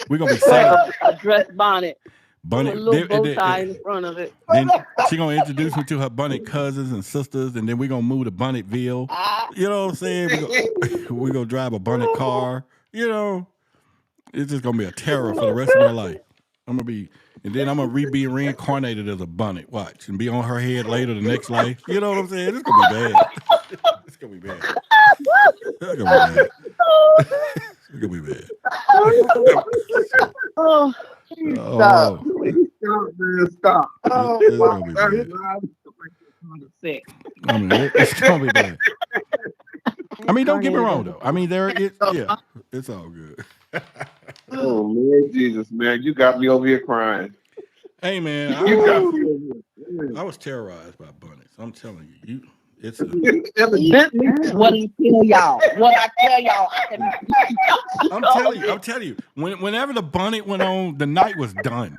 saying? We're gonna be selling A dress bonnet. bonnet. A little bow tie in the front of it. Then she gonna introduce me to her bonnet cousins and sisters, and then we're gonna move to Bonnetville. You know what I'm saying? We're gonna drive a bonnet car. You know, it's just gonna be a terror for the rest of my life. I'm gonna be be reincarnated as a bonnet. Watch, and be on her head later the next life. You know what I'm saying? It's gonna be bad. It's gonna be bad. It's gonna be bad. It's gonna be bad. Oh, Stop. Man, stop. It's gonna be bad. I mean, it's gonna be bad. I mean, don't get me wrong though. I mean, it's all good. Oh man, Jesus, man, you got me over here crying. Hey man, You got me over here. I was terrorized by bonnets. I'm telling you, it's What I tell y'all? What I tell y'all? I'm telling you. Whenever the bonnet went on, the night was done.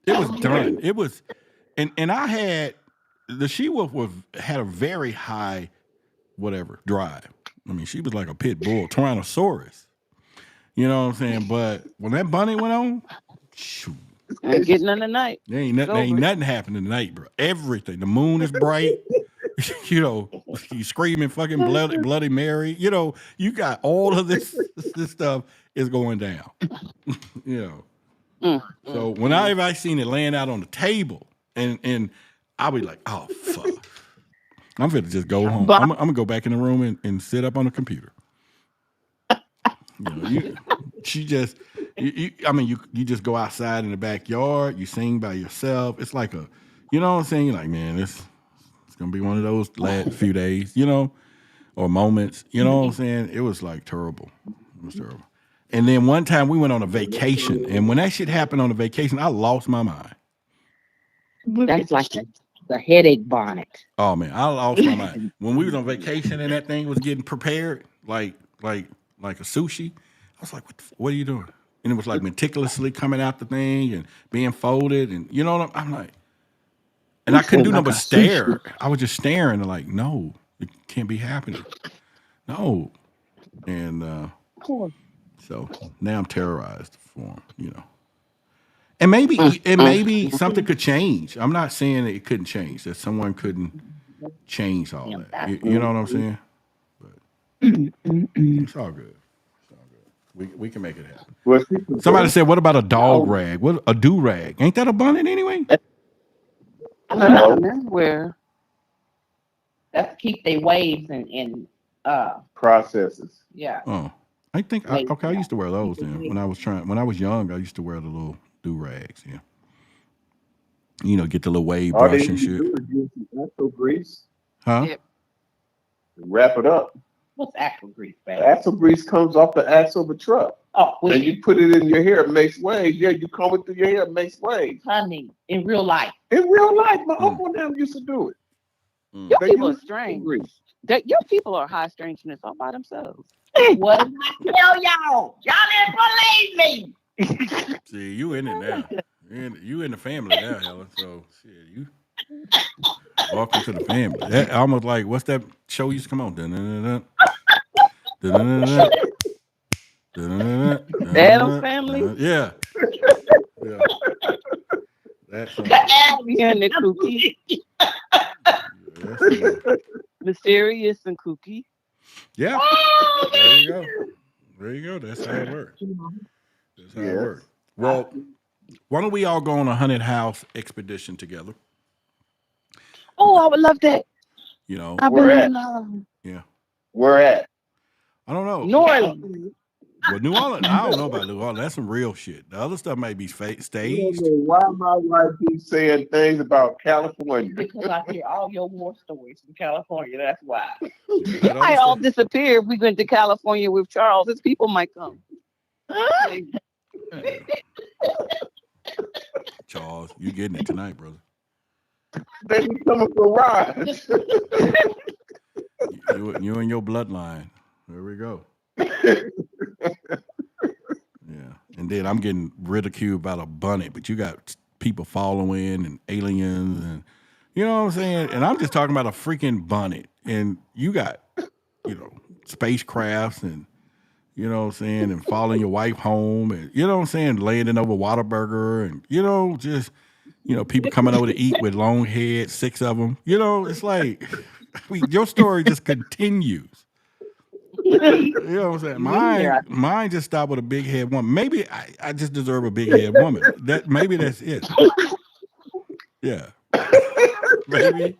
It was done. It was, and I had the she-wolf had a very high, drive. I mean, she was like a pit bull, Tyrannosaurus. You know what I'm saying? But when that bonnet went on, shoot. Ain't getting on the night. There ain't nothing happening tonight, bro. Everything. The moon is bright. You know, you screaming fucking Bloody Mary. You know, you got all of this stuff is going down. You know. So whenever I seen it laying out on the table, and I'll be like, oh fuck. I'm finna just go home. I'm gonna go back in the room and sit up on the computer. You know, you just go outside in the backyard, you sing by yourself. It's like you know what I'm saying? You're like, man, it's gonna be one of those last few days, you know, or moments. You know what I'm saying? It was like terrible. It was terrible. And then one time we went on a vacation, and when that shit happened on a vacation, I lost my mind. That's like the headache bonnet. Oh man, I lost my mind. When we was on vacation and that thing was getting prepared, like a sushi, I was like, what are you doing? And it was like meticulously coming out the thing and being folded, and you know what I'm like, and I couldn't do nothing but stare. I was just staring and like, no, it can't be happening. No. And so now I'm terrorized for him, you know. And maybe something could change. I'm not saying that it couldn't change, that someone couldn't change all that. You know what I'm saying? But it's all good. We can make it happen. Somebody said, what about a dog rag? What a do-rag? Ain't that a bonnet anyway? Where? That's to keep their waves and processes. Yeah. Oh. I think I used to wear those then. When I was young, I used to wear the little do-rags, yeah. You know, get the little wave brush and shit. Axle grease. Huh? Yep. Wrap it up. What's axle grease, baby? Axle grease comes off the axle of a truck. Oh, and you put it in your hair, it makes waves. Yeah, you comb it through your hair, it makes waves. Honey, in real life. In real life, my uncle and them used to do it. Your people are strange. Your people are high strangeness all by themselves. What did I tell y'all? Y'all didn't believe me. See, you in it now. You in the family now, Helen. So, shit, you welcome to the family. That almost like, what's that show used to come on? Adam's Family? Yeah. That's and the kooky. Mysterious and kooky. Yeah. There you go. That's how it works. That's how it works. Well, why don't we all go on a haunted house expedition together? Oh, I would love that. You know, where at? Yeah. Where at? I don't know. New Orleans. Well, New Orleans, I don't know about New Orleans. That's some real shit. The other stuff might be staged. Why my wife keeps saying things about California? Because I hear all your war stories from California. That's why. You might all disappear if we went to California with Charles. His people might come. Charles, you getting it tonight, brother. They be coming for rides. You and your bloodline. There we go. Yeah. and then I'm getting ridiculed about a bunny, but you got people following and aliens and you know what I'm saying? And I'm just talking about a freaking bunny. And you got, spacecrafts and you know what I'm saying, and following your wife home and you know what I'm saying, landing over Whataburger and people coming over to eat with long heads, 6 of them. It's like your story just continues. You know what I'm saying? Mine just stopped with a big head woman. Maybe I just deserve a big head woman. Maybe that's it. Yeah. Maybe.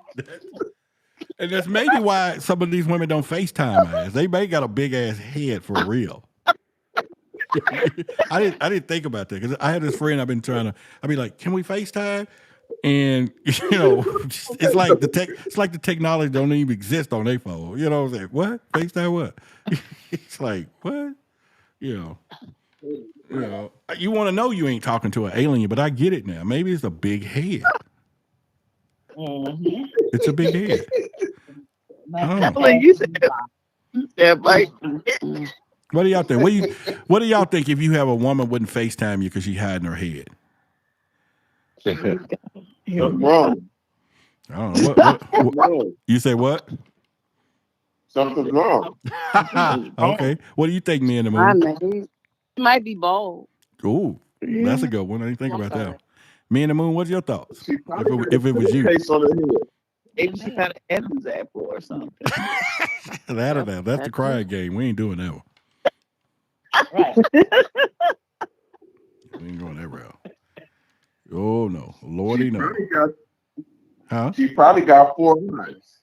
And that's maybe why some of these women don't FaceTime my ass. They may got a big ass head for real. I didn't think about that because I had this friend I'd be like, can we FaceTime? And it's like the technology don't even exist on their phone. You know what I'm saying? What? FaceTime what? It's like, what? You want to know you ain't talking to an alien, but I get it now. Maybe it's a big head. Mm-hmm. It's a big head. You said that, like. What do y'all think? What do y'all think if you have a woman wouldn't FaceTime you because she hiding her head? Something wrong. I don't know. What? You say what? Something's wrong. Okay. What do you think, Me in the Moon? It might be bold. Ooh, that's a good one. I didn't think about that. Me in the Moon, what's your thoughts? If it was you. Maybe she got an Evans apple or something. That's the crying game. We ain't doing that one. Right. We ain't going that route. Oh no, Lordy no. Huh? She probably got 4 eyes.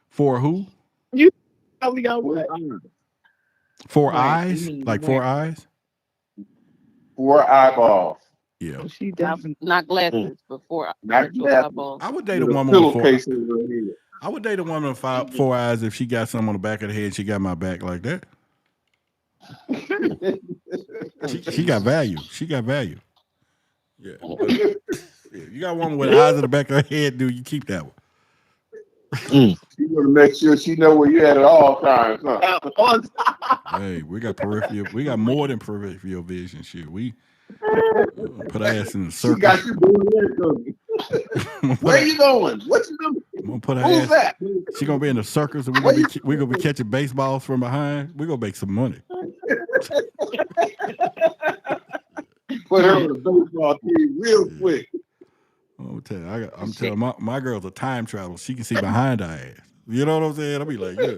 4 who? You probably got what? 4 eyes? Like 4 eyes? 4 eyeballs. Yeah. She definitely not glasses, but 4 eyeballs. I would date a woman with 4 eyes. I would date a woman with 4 eyes if she got something on the back of the head. She got my back like that. she got value. She got value. Yeah. You got one with eyes in the back of her head, dude. You keep that one. She want to make sure she know where you at all times, huh? Hey, we got peripheral. We got more than peripheral vision. Shit, we put our ass in the circle. She got you doing that. Where you going? What you doing? I'm gonna put her Who's ass. that? She gonna be in the circus, and we're gonna be catching baseballs from behind. We're gonna make some money. Put her on the baseball team real quick. I'm telling my girl's a time travel. She can see behind her ass. You know what I'm saying? I'll be like, yeah.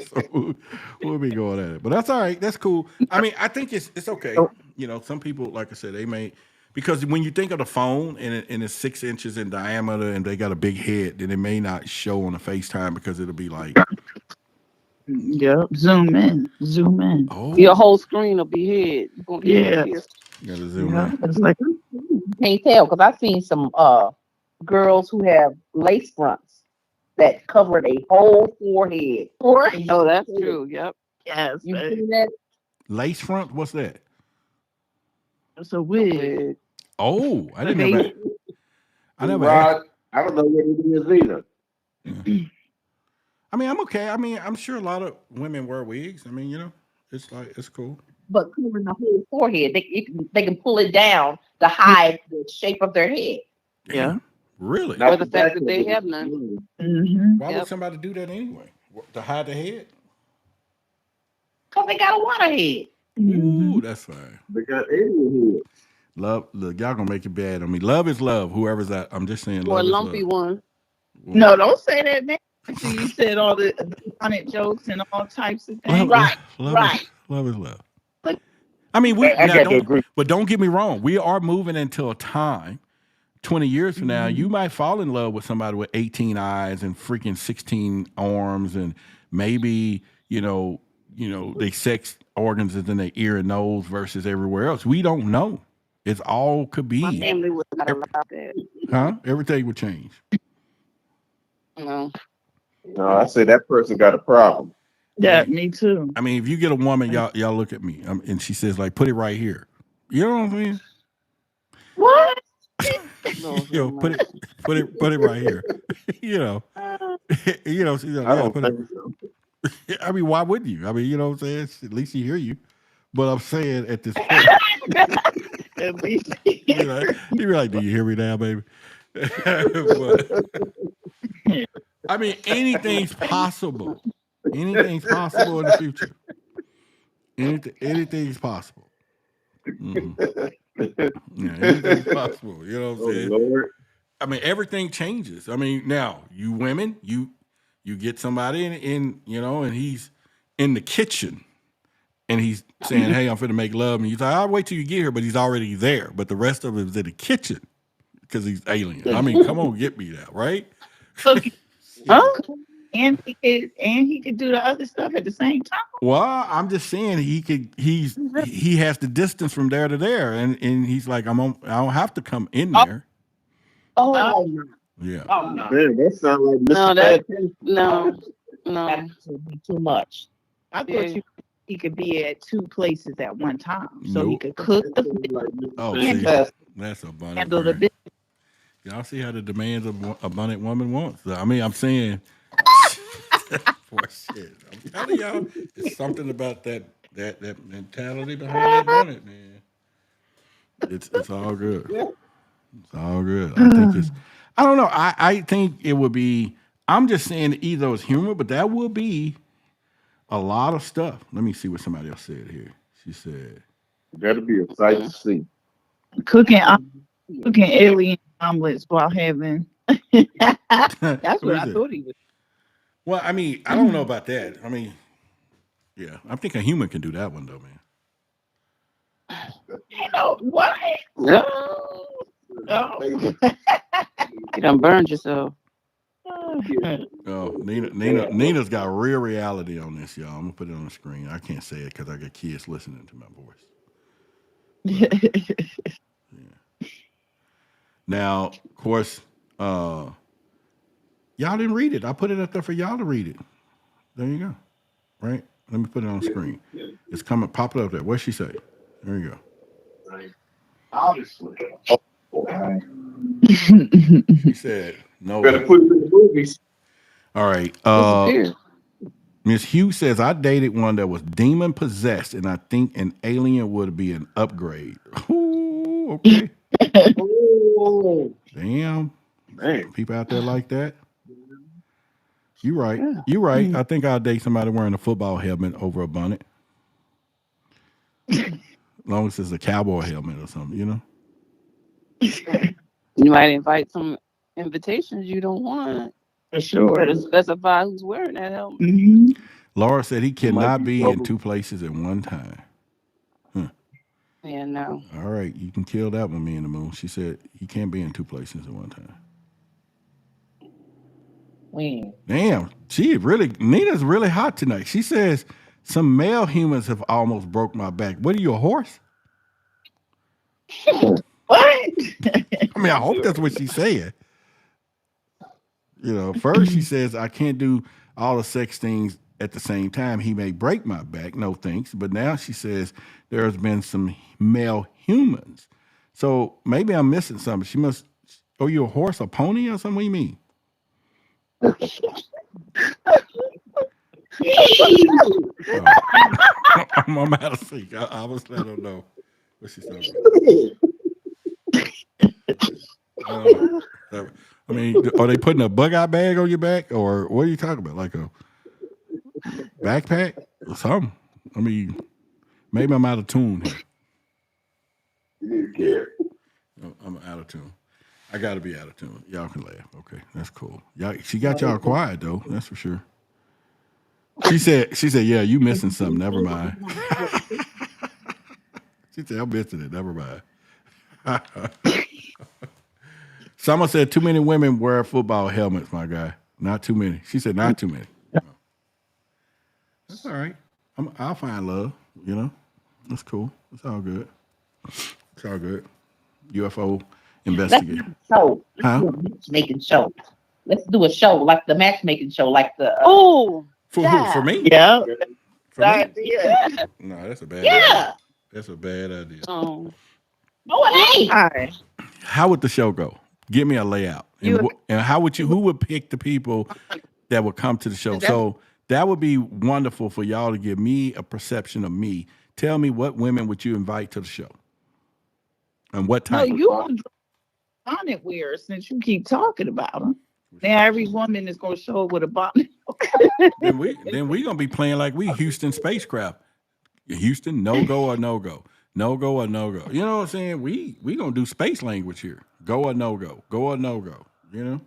So we'll be going at it. But that's all right. That's cool. I mean, I think it's okay. Some people, like I said, they may, because when you think of the phone and it's 6 inches in diameter and they got a big head, then it may not show on the FaceTime because it'll be like, yep, zoom in. oh, your whole screen will be hid. Yeah. You gotta zoom in. It's like Can't tell because I've seen some girls who have lace fronts that covered a whole forehead. Oh, that's true. Yep. Yes. You seen that? Lace front? What's that? It's a wig. Oh, I didn't know that. I never. Rod, I don't know what it is either. Yeah. I mean, I'm okay. I mean, I'm sure a lot of women wear wigs. I mean, it's like it's cool. But covering the whole forehead, they can pull it down to hide the shape of their head. Yeah. Really? Or the fact that they have none. Mm-hmm. Why would somebody do that anyway? To hide the head? Because they got a water head. Ooh, that's fine. They got alien heads. Love, look, y'all gonna make it bad on me. Love is love. Whoever's that, I'm just saying. Or love a lumpy is love. one. No, don't say that, man. You said all the funny jokes and all types of things. Love is love. I mean, don't get me wrong. We are moving into a time, 20 years from now, you might fall in love with somebody with 18 eyes and freaking 16 arms, and maybe they sex organs is in their ear and nose versus everywhere else. We don't know. It's all could be. My family would not allow that. Huh? Everything would change. No. No, I said that person got a problem. Yeah, me too. I mean, if you get a woman, y'all look at me, and she says like, "Put it right here." You know what I mean? What? Put it right here. She's like, I don't think so. I mean, why wouldn't you? I mean, you know what I'm saying? At least he hear you. But I'm saying at this point, At least. he be like, do you hear me now, baby? But, I mean, anything's possible. Anything's possible in the future. Anything's possible. Yeah, anything's possible. You know what I'm saying? Lord. I mean, everything changes. I mean, now you women, you get somebody in and he's in the kitchen and he's saying, "Hey, I'm finna make love," and he's like, "I'll wait till you get here," but he's already there. But the rest of it is in the kitchen because he's alien. I mean, come on, get me that, right? And he could do the other stuff at the same time. Well, I'm just saying he has the distance from there to there, and he's like, I don't have to come in there. Oh, Yeah. oh no. Man, that sounds like No, That would be too much. I thought he could be at two places at one time, so he Nope. could cook the Oh, and see, that's abundant. handle the business. Y'all see how the demands of abundant woman wants. I mean, I'm saying, for shit. I'm telling y'all, it's something about that mentality behind that abundant, man. It's all good. It's all good. I think it's. I don't know. I think it would be. I'm just saying either it's humor, but that will be a lot of stuff. Let me see what somebody else said here. She said, that'll be a sight to see. Cooking alien omelets while having. that's what I thought he was. Well, I mean, I don't know about that. I mean, yeah, I think a human can do that one though, man. You know what? No. Oh. You done burned yourself. Oh, Nina's got real reality on this, y'all. I'm gonna put it on the screen. I can't say it because I got kids listening to my voice. Yeah. Now, of course, y'all didn't read it. I put it up there for y'all to read it. There you go. Right? Let me put it on the screen. It's coming, pop it up there. What'd she say? There you go. Obviously. She said, no. Better put it in the movies. All right. Miss Hugh says, I dated one that was demon possessed, and I think an alien would be an upgrade. Ooh, okay. Damn. Man. People out there like that. You right. You right. I think I'll date somebody wearing a football helmet over a bonnet. As long as it's a cowboy helmet or something, you know? You might invite some invitations you don't want. For sure. Better specify who's wearing that helmet. Mm-hmm. Laura said he cannot be in two places at one time. Huh. Yeah, no. All right, you can kill that one, me in the moon. She said he can't be in two places at one time. When? Damn, Nina's really hot tonight. She says some male humans have almost broke my back. What are you, a horse? What? I mean, I hope that's what she's saying. You know, first she says I can't do all the sex things at the same time. He may break my back, no thanks. But now she says there's been some male humans. So maybe I'm missing something. She must. Oh, you a horse, a pony, or something? What do you mean? I'm out of sync. I was let her know what she's talking about. I mean, are they putting a bug-out bag on your back, or what are you talking about? Like a backpack or something? I mean, maybe I'm out of tune here. I'm out of tune. I got to be out of tune. Y'all can laugh. Okay, that's cool. She got y'all quiet though. That's for sure. She said, yeah, you missing something. Never mind. She said, I'm missing it. Never mind. Someone said too many women wear football helmets, my guy. Not too many. She said not too many. That's all right. I'll find love, you know. That's cool. It's all good. It's all good. UFO investigate. So Huh? matchmaking show. Let's do a show like the matchmaking show, like the Oh, For who? For me? Yeah. For me? Yeah. No, that's a bad Yeah. idea. That's a bad idea. oh. Oh, it ain't. All right. How would the show go? Give me a layout. And how would who would pick the people that would come to the show? So That would be wonderful for y'all to give me a perception of me. Tell me what women would you invite to the show, and what No, type? you on bonnet wear since you keep talking about them. Now every woman is gonna show up with a bonnet. then we gonna be playing like we Houston spacecraft. Houston, no go or no go, no go or no go. You know what I'm saying? We gonna do space language here. Go or no go, go or no go. You know.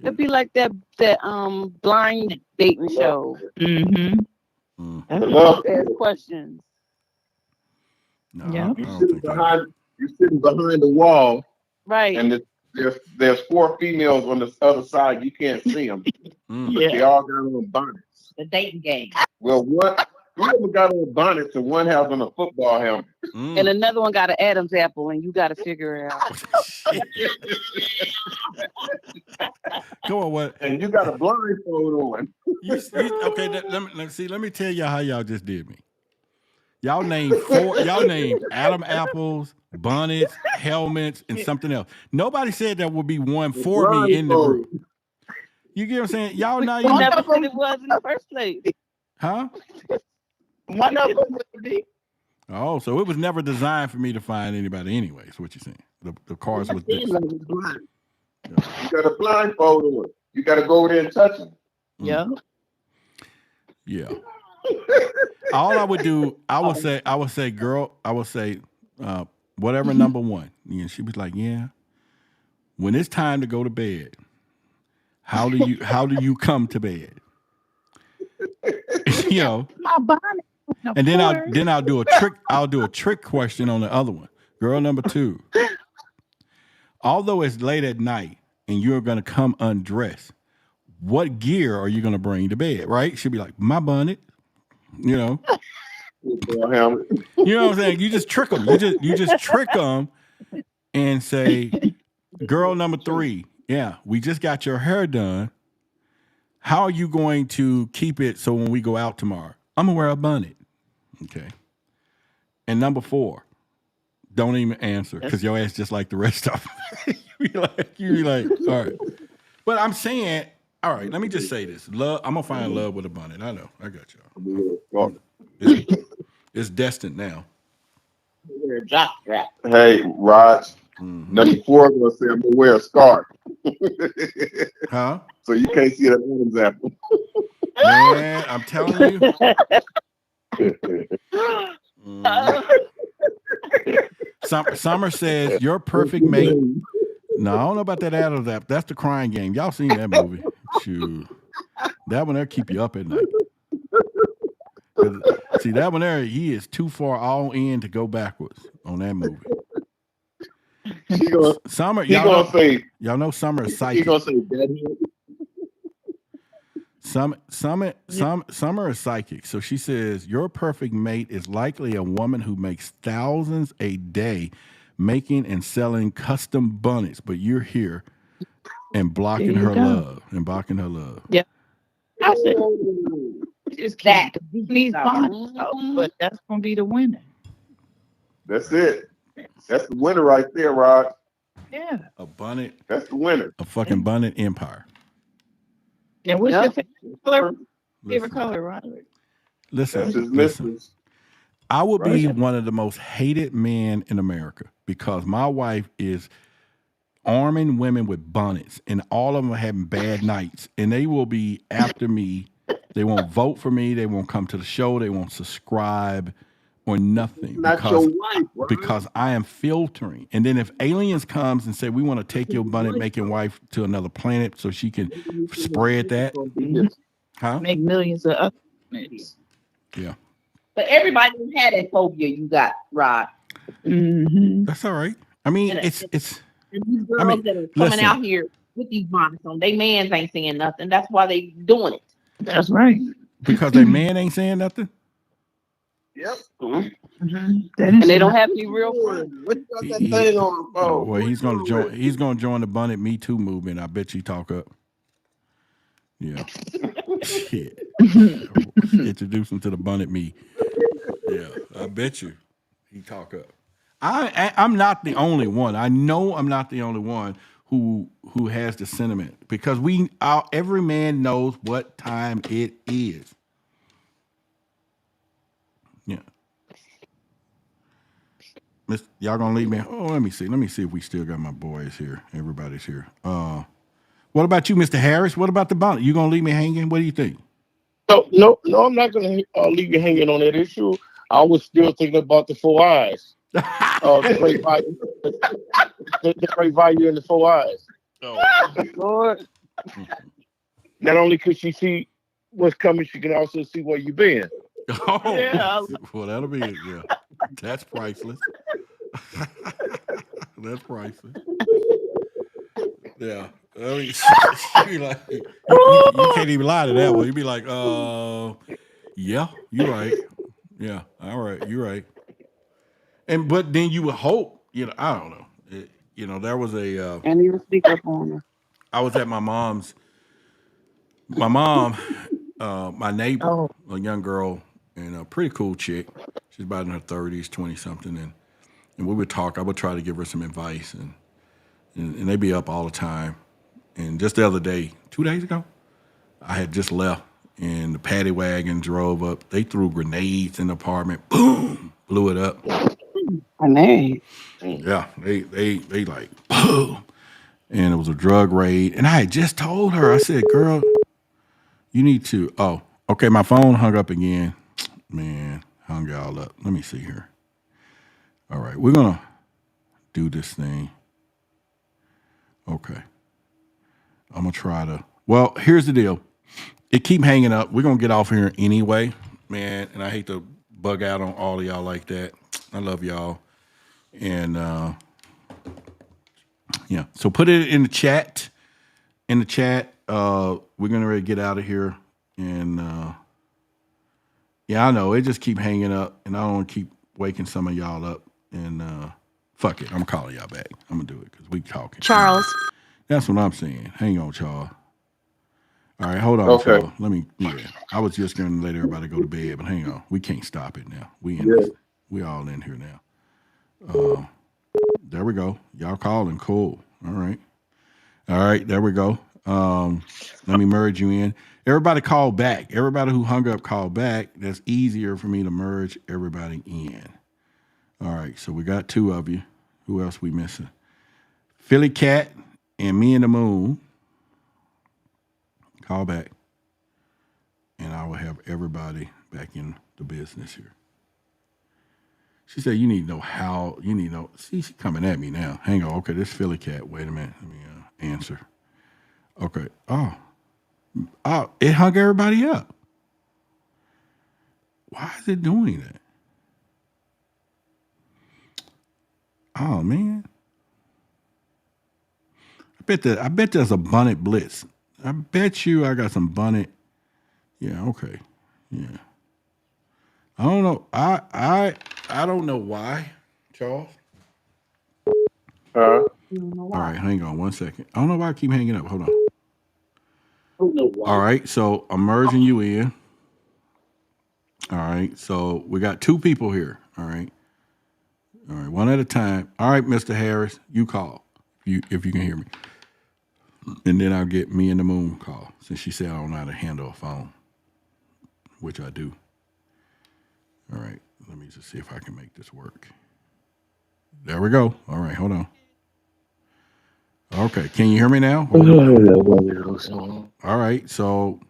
It'd be like that blind dating show. Mm. Ask questions. No, Yeah. You're sitting behind the wall, Right. and there's 4 females on the other side. You can't see them, but they all got on bonnets. The dating game. Well, whoever got on bonnets and one has on a football helmet. And another one got an Adam's apple, and you got to figure it out. Go on, what? And you got a blindfold on. Okay, let me tell y'all how y'all just did me. Y'all named Adam apples, bonnets, helmets, and something else. Nobody said there would be one for me in the group. You get what I'm saying? Y'all not You even never said it was in the first place. Huh? One of them would be. Oh, so it was never designed for me to find anybody anyway, is what you're saying. The cars was this. You got a blindfold on. You got to go over there and touch them. Yeah. Yeah. All I would do, I would say, girl, whatever number one. And she was like, yeah. When it's time to go to bed, how do you come to bed? You know. My bonnet. And then I'll do a trick question on the other one. Girl number 2. Although it's late at night and you're gonna come undressed, what gear are you gonna bring to bed? Right? She'll be like, my bonnet. You know. You know what I'm saying? You just trick them. You just trick them and say, girl number 3, yeah, we just got your hair done. How are you going to keep it so when we go out tomorrow? I'm gonna wear a bonnet. Okay. And number 4, don't even answer because your ass just like the rest of them. you be like, all right. But I'm saying, all right, let me just say this. Love, I'm gonna find love with a bonnet. I know. I got y'all. It's destined now. Hey, Raj. Number 4 gonna say I'm gonna wear a scarf. Huh? So you can't see that Adam's apple. Man, I'm telling you. Summer says your perfect mate. No, I don't know about that Adam's apple. That's the crying game. Y'all seen that movie? Shoot, that one there keep you up at night. See, that one there, he is too far all in to go backwards on that movie. Summer, y'all know Summer is psychic. He gonna say deadhead. Summer is psychic. So she says your perfect mate is likely a woman who makes thousands a day making and selling custom bonnets, but you're here and blocking her love. Yeah. I said just that these bonnets, but that's gonna be the winner. That's it. That's the winner right there, Rod. Yeah. A bonnet. That's the winner. A fucking bonnet empire. And what's your favorite color, Roderick? Listen. I would be one of the most hated men in America because my wife is arming women with bonnets, and all of them are having bad nights, and they will be after me. They won't vote for me. They won't come to the show. They won't subscribe or nothing because I am filtering. And then if aliens comes and say, we want to take your bonnet making wife to another planet so she can spread that. Huh? Make millions of other minutes. Yeah. But everybody had that phobia you got, Rod. Mm-hmm. That's all right. I mean, it's and these girls that are coming out here with these bonnets on, they mans ain't saying nothing. That's why they doing it. That's right. Because their man ain't saying nothing? Yep. Mm-hmm. And they don't have any real friends. What you got that thing on the phone? Well, he's gonna join the bonnet Me Too movement. I bet you talk up. Yeah. Shit. Introduce him to the bonnet me. Yeah, I bet you he talk up. I'm not the only one. I know I'm not the only one who has the sentiment, because every man knows what time it is. Yeah. Y'all gonna leave me? Oh, let me see. Let me see if we still got my boys here. Everybody's here. What about you, Mr. Harris? What about the bonnet? You gonna leave me hanging? What do you think? No, I'm not gonna leave you hanging on that issue. I was still thinking about the 4 eyes. The great value in the 4 eyes. Lord. Not only could she see what's coming, she can also see where you've been. Oh, Yeah. well, that'll be it. Yeah, that's priceless. That's priceless. Yeah, I mean, you like you can't even lie to that one. You'd be like, yeah, you're right. Yeah, all right, you're right. But then you would hope, I don't know. There was a. And even speak up on her. I was at my mom's. My mom, my neighbor, a young girl, and a pretty cool chick. She's about in her 30s, 20 something, and we would talk. I would try to give her some advice, and they'd be up all the time. And just the other day, 2 days ago, I had just left, and the paddy wagon drove up. They threw grenades in the apartment. Boom, blew it up. Grenade. Yeah, they like boom, and it was a drug raid. And I had just told her, I said, "Girl, you need to." Oh, okay. My phone hung up again. Man, hung y'all up. Let me see here. All right, we're gonna do this thing. Okay. I'm gonna try to. Well, here's the deal. It keep hanging up. We're gonna get off here anyway, man. And I hate to bug out on all of y'all like that. I love y'all. And yeah. So put it in the chat. In the chat. We're gonna ready to get out of here. And yeah, I know it just keep hanging up, and I don't want to keep waking some of y'all up. And fuck it, I'm calling y'all back. I'm gonna do it because we talking. Charles. That's what I'm saying. Hang on, Charles. All right, hold on, Okay. Charles. Let me. Yeah, I was just gonna let everybody go to bed, but hang on. We can't stop it now. We in this. We all in here now. There we go. Y'all calling. Cool. All right. All right. There we go. Let me merge you in. Everybody call back. Everybody who hung up, call back. That's easier for me to merge everybody in. All right. So we got 2 of you. Who else we missing? Philly Cat and Me in the Moon. Call back. And I will have everybody back in the business here. She said, you need to know how, you need to know. See, she's coming at me now. Hang on. Okay, this Philly Cat. Wait a minute. Let me answer. Okay. Oh, it hung everybody up. Why is it doing that? Oh, man. I bet there's a bunnet blitz. I bet you I got some bunnet. Yeah, okay. Yeah. I don't know. I don't know why, Charles. All right, hang on 1 second. I don't know why I keep hanging up. Hold on. All right, so I'm merging you in. All right, so we got 2 people here. All right, one at a time. All right, Mr. Harris, you call if you can hear me, and then I'll get Me in the Moon call since she said I don't know how to handle a phone, which I do. All right, let me just see if I can make this work. There we go. All right, hold on. Okay, can you hear me now? All right, so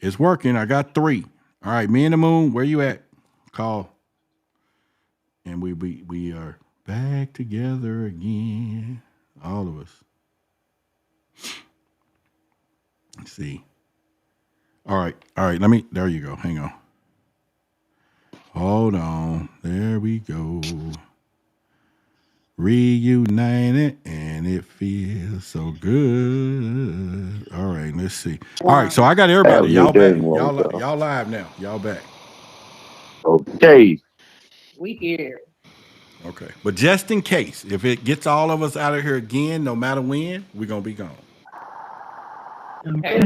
it's working. I got 3. All right, Me in the Moon, where you at? Call. And we are back together again. All of us. Let's see. All right, there you go. Hang on. Hold on. There we go. Reunited, and it feels so good. All right, let's see. All right, so I got everybody. Y'all back. Y'all live now. Y'all back. Okay. We here. Okay, but just in case, if it gets all of us out of here again, no matter when, we're gonna be gone. Okay.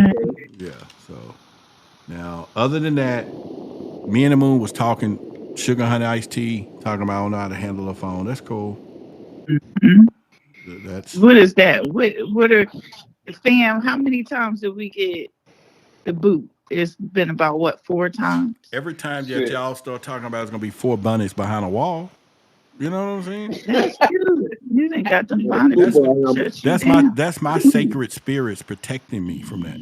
Yeah. So now, other than that, Me in the Moon was talking sugar honey iced tea, talking about I don't know how to handle a phone. That's cool. That's What is that? What are fam? How many times did we get the boot? It's been about what, 4 times? every time that y'all start talking about it's gonna be 4 bunnies behind a wall. You know what I'm saying? That's good. You didn't got them bonnets. That's my sacred spirits protecting me from that.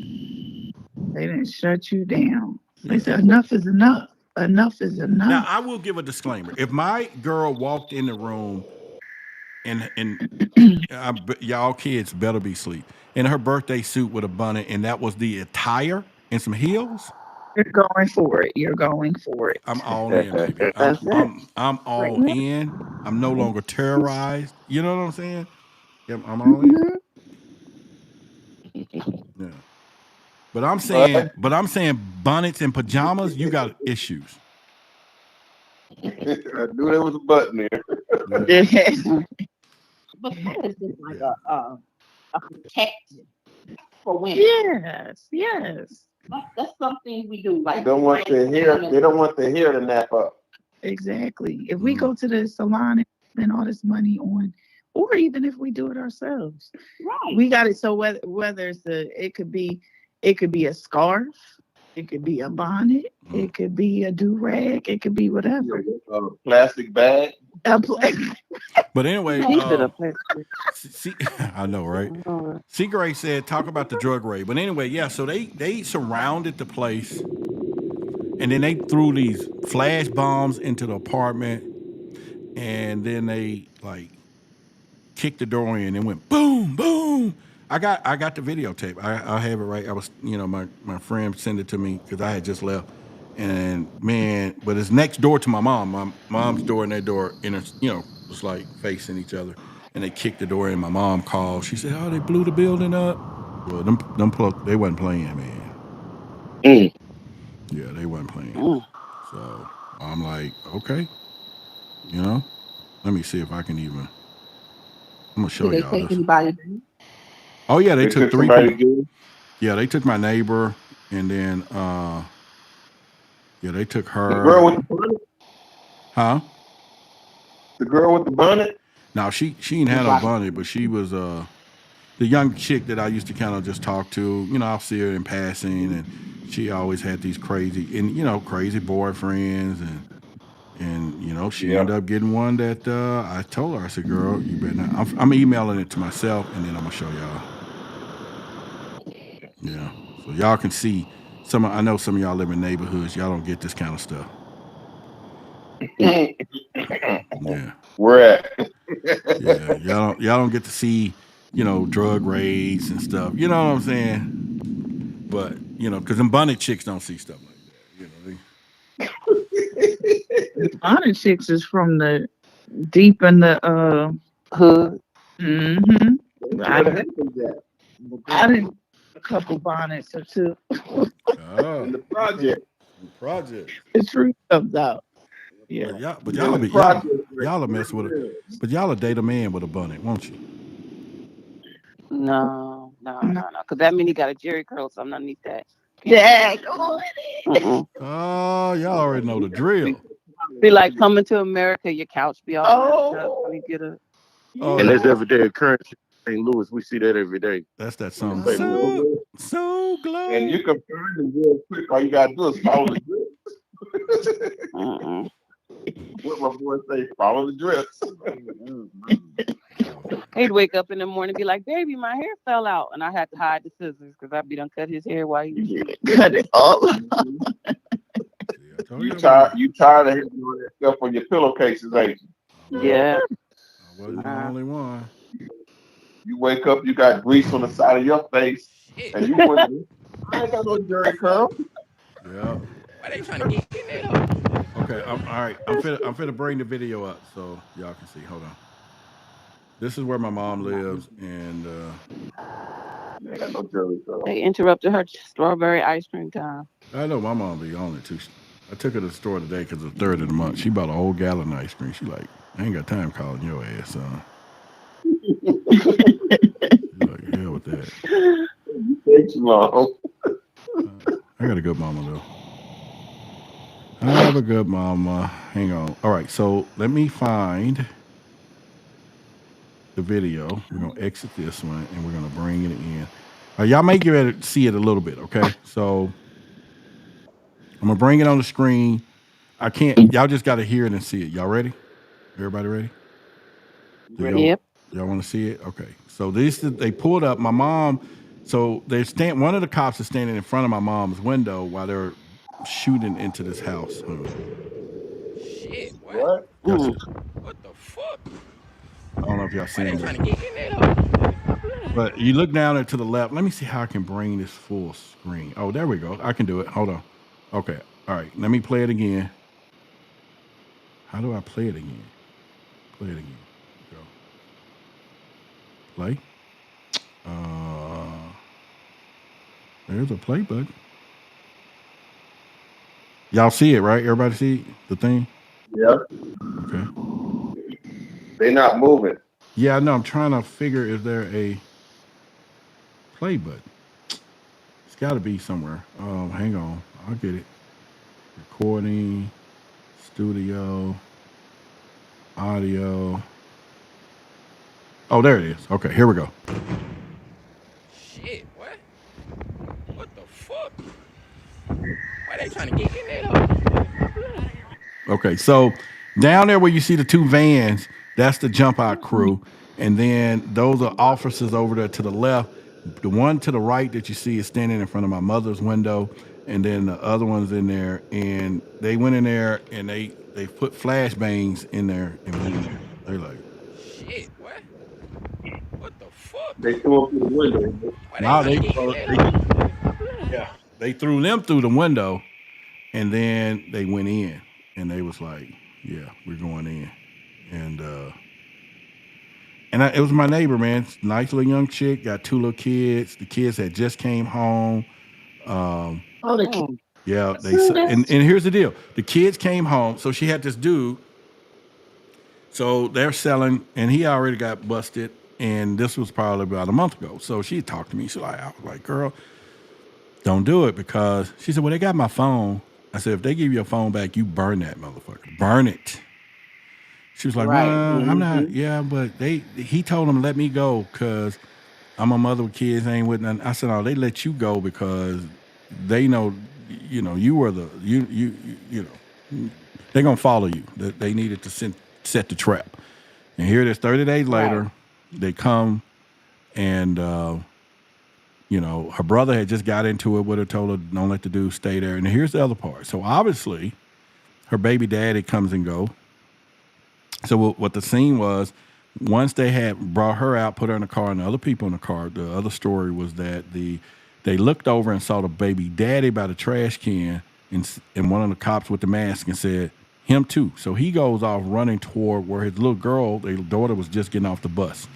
They didn't shut you down. They said enough is enough. Enough is enough. Now I will give a disclaimer. If my girl walked in the room and y'all kids better be asleep in her birthday suit with a bunny, and that was the attire and some heels, You're going for it. You're going for it. I'm all in, baby. I'm all in. I'm no longer terrorized. You know what I'm saying? Yep, I'm all in. Yeah. But I'm saying bonnets and pajamas, you got issues. I knew there was a button there. But that is just like a protection for women. Yes. That's something we do. Like They don't want their hair to nap up. Exactly. If we go to the salon and spend all this money on, or even if we do it ourselves, right? We got it. So whether it's it could be a scarf, it could be a bonnet, it could be a do-rag, it could be whatever. A plastic bag. But anyway, see, I know, right? C. Gray said, talk about the drug raid. But anyway, yeah, so they surrounded the place, and then they threw these flash bombs into the apartment, and then they like kicked the door in and went boom, boom. I got the videotape. I have it right. I was, my friend sent it to me because I had just left. And man, but it's next door to my mom. My mom's door and their door, was like facing each other. And they kicked the door in. My mom called. She said, "Oh, they blew the building up." Well, they wasn't playing, man. Yeah, they wasn't playing. So I'm like, okay, let me see if I can even. I'm gonna show Did y'all they take this. anybody? Oh yeah, they took 3 somebody people. good? Yeah, they took my neighbor, and then they took her. The girl with the bonnet? Huh? The girl with the bonnet? No, she ain't had no bonnet, but she was the young chick that I used to kind of just talk to. I'll see her in passing, and she always had these crazy boyfriends, and she ended up getting one that I told her, I said, "Girl, you better not." I'm emailing it to myself, and then I'm gonna show y'all. Yeah, so y'all can see. I know some of y'all live in neighborhoods. Y'all don't get this kind of stuff. Yeah. Where at? Yeah, y'all don't get to see, drug raids and stuff. You know what I'm saying? But because them bonnet chicks don't see stuff like that. Bonnet chicks is from the deep in the hood. Mm-hmm. I didn't a couple bonnets or two. In the project. The truth comes out. Yeah. But y'all mess with it. But y'all date a man with a bonnet, won't you? No. Because that means he got a Jerry curl, so I'm not need that. Yeah, go on. Oh, y'all already know the drill. Be like coming to America, your couch be all messed up. Let me get a. And that's everyday occurrence in St. Louis. We see that every day. That's that song. So glad. And you can find it real quick. All you gotta do is follow the drip. What my boy say, follow the drips. He'd wake up in the morning and be like, "Baby, my hair fell out," and I had to hide the scissors because I'd be done cut his hair while he cut it all. You tired of having all that stuff on your pillowcases, ain't you? Yeah. I wasn't the only one. You wake up, you got grease on the side of your face, and you wonder, I ain't got no Jerry curl. Yeah. Why they trying to get in there? Okay, all right. I'm finna bring the video up so y'all can see. Hold on. This is where my mom lives, and I got no Jerry curl. They interrupted her strawberry ice cream time. I know my mom be on it too. I took her to the store today because it's the 3rd of the month. She bought a whole gallon of ice cream. She like, I ain't got time calling your ass, son. Like, hell with that. Thanks, Mom. I got a good mama though. I have a good mama. Hang on. All right, so let me find the video. We're gonna exit this one and we're gonna bring it in. Y'all may get ready to see it a little bit, okay? So I'm gonna bring it on the screen. I can't. Y'all just gotta hear it and see it. Y'all ready? Everybody ready? Yep. Y'all want to see it? Okay. So they pulled up. My mom. So one of the cops is standing in front of my mom's window while they're shooting into this house. Shit, what? What the fuck? I don't know if y'all see Why they him. trying to get in there? But you look down there to the left. Let me see how I can bring this full screen. Oh, there we go. I can do it. Hold on. Okay. All right. Let me play it again. How do I play it again? Play it again. Go. Play. There's a play button. Y'all see it, right? Everybody see the thing? Yep. Okay. They're not moving. Yeah, I know. I'm trying to figure, is there a play button? It's got to be somewhere. Hang on. I'll get it. Recording, studio, audio. Oh, there it is. Okay, here we go. Shit, what? What the fuck? Why they trying to get in there? Okay, so down there where you see the two vans, that's the jump out crew. And then those are officers over there to the left. The one to the right that you see is standing in front of my mother's window. And then the other one's in there. And they went in there and they put flashbangs in there and went in there. They're like, shit, what? What the fuck? They threw up through the window. Wow, they threw them through the window, and then they went in, and they was like, "Yeah, we're going in," and it was my neighbor, man. Nice little young chick, got two little kids. The kids had just came home. Yeah, and here's the deal: the kids came home, so she had this dude. So they're selling, and he already got busted. And this was probably about a month ago. So she talked to me. I was like, girl, don't do it, because she said, well, they got my phone. I said, if they give you your phone back, you burn that motherfucker. Burn it. She was like, Right. well, I'm not. Yeah, but he told them to let me go because I'm a mother with kids, ain't with nothing. I said, no, they let you go because they know, you were they're going to follow you. They needed to set the trap. And here it is 30 days later. Right. They come, and her brother had just got into it with her, told her don't let the dude stay there. And here's the other part. So obviously, her baby daddy comes and go. So what the scene was, once they had brought her out, put her in the car, and the other people in the car, the other story was that they looked over and saw the baby daddy by the trash can, and one of the cops with the mask, and said, him too. So he goes off running toward where his little girl, their daughter, was just getting off the bus.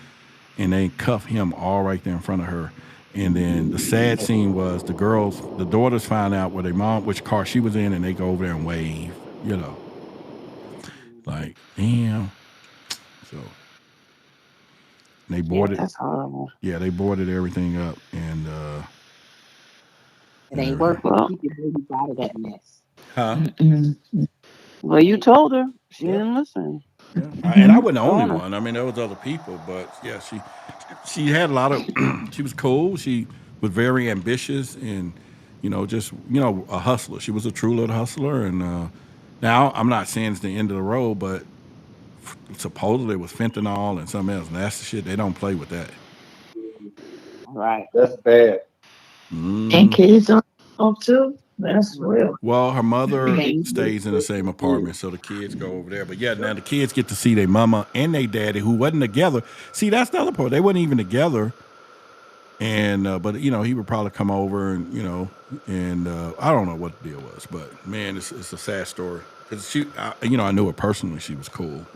And they cuff him all right there in front of her. And then the sad scene was the daughters find out where their mom, which car she was in, and they go over there and wave, like, damn. So they boarded. That's horrible. Yeah, they boarded everything up, and it ain't working. Keep your baby out of that mess. Huh? Well, you told her. She didn't listen. Yeah. And I wasn't the only one. I mean, there was other people, but yeah, she had a lot of. She was cool. She was very ambitious, and a hustler. She was a true little hustler. And now I'm not saying it's the end of the road, but supposedly it was fentanyl and something else. And that's the shit. They don't play with that. Right. That's bad. And kids on too. That's real. Well, her mother stays in the same apartment, so the kids go over there. But yeah, now the kids get to see their mama and their daddy, who wasn't together. See, that's the other part. They wasn't even together. And but he would probably come over, and I don't know what the deal was, but man, it's a sad story. Cause I knew her personally. She was cool,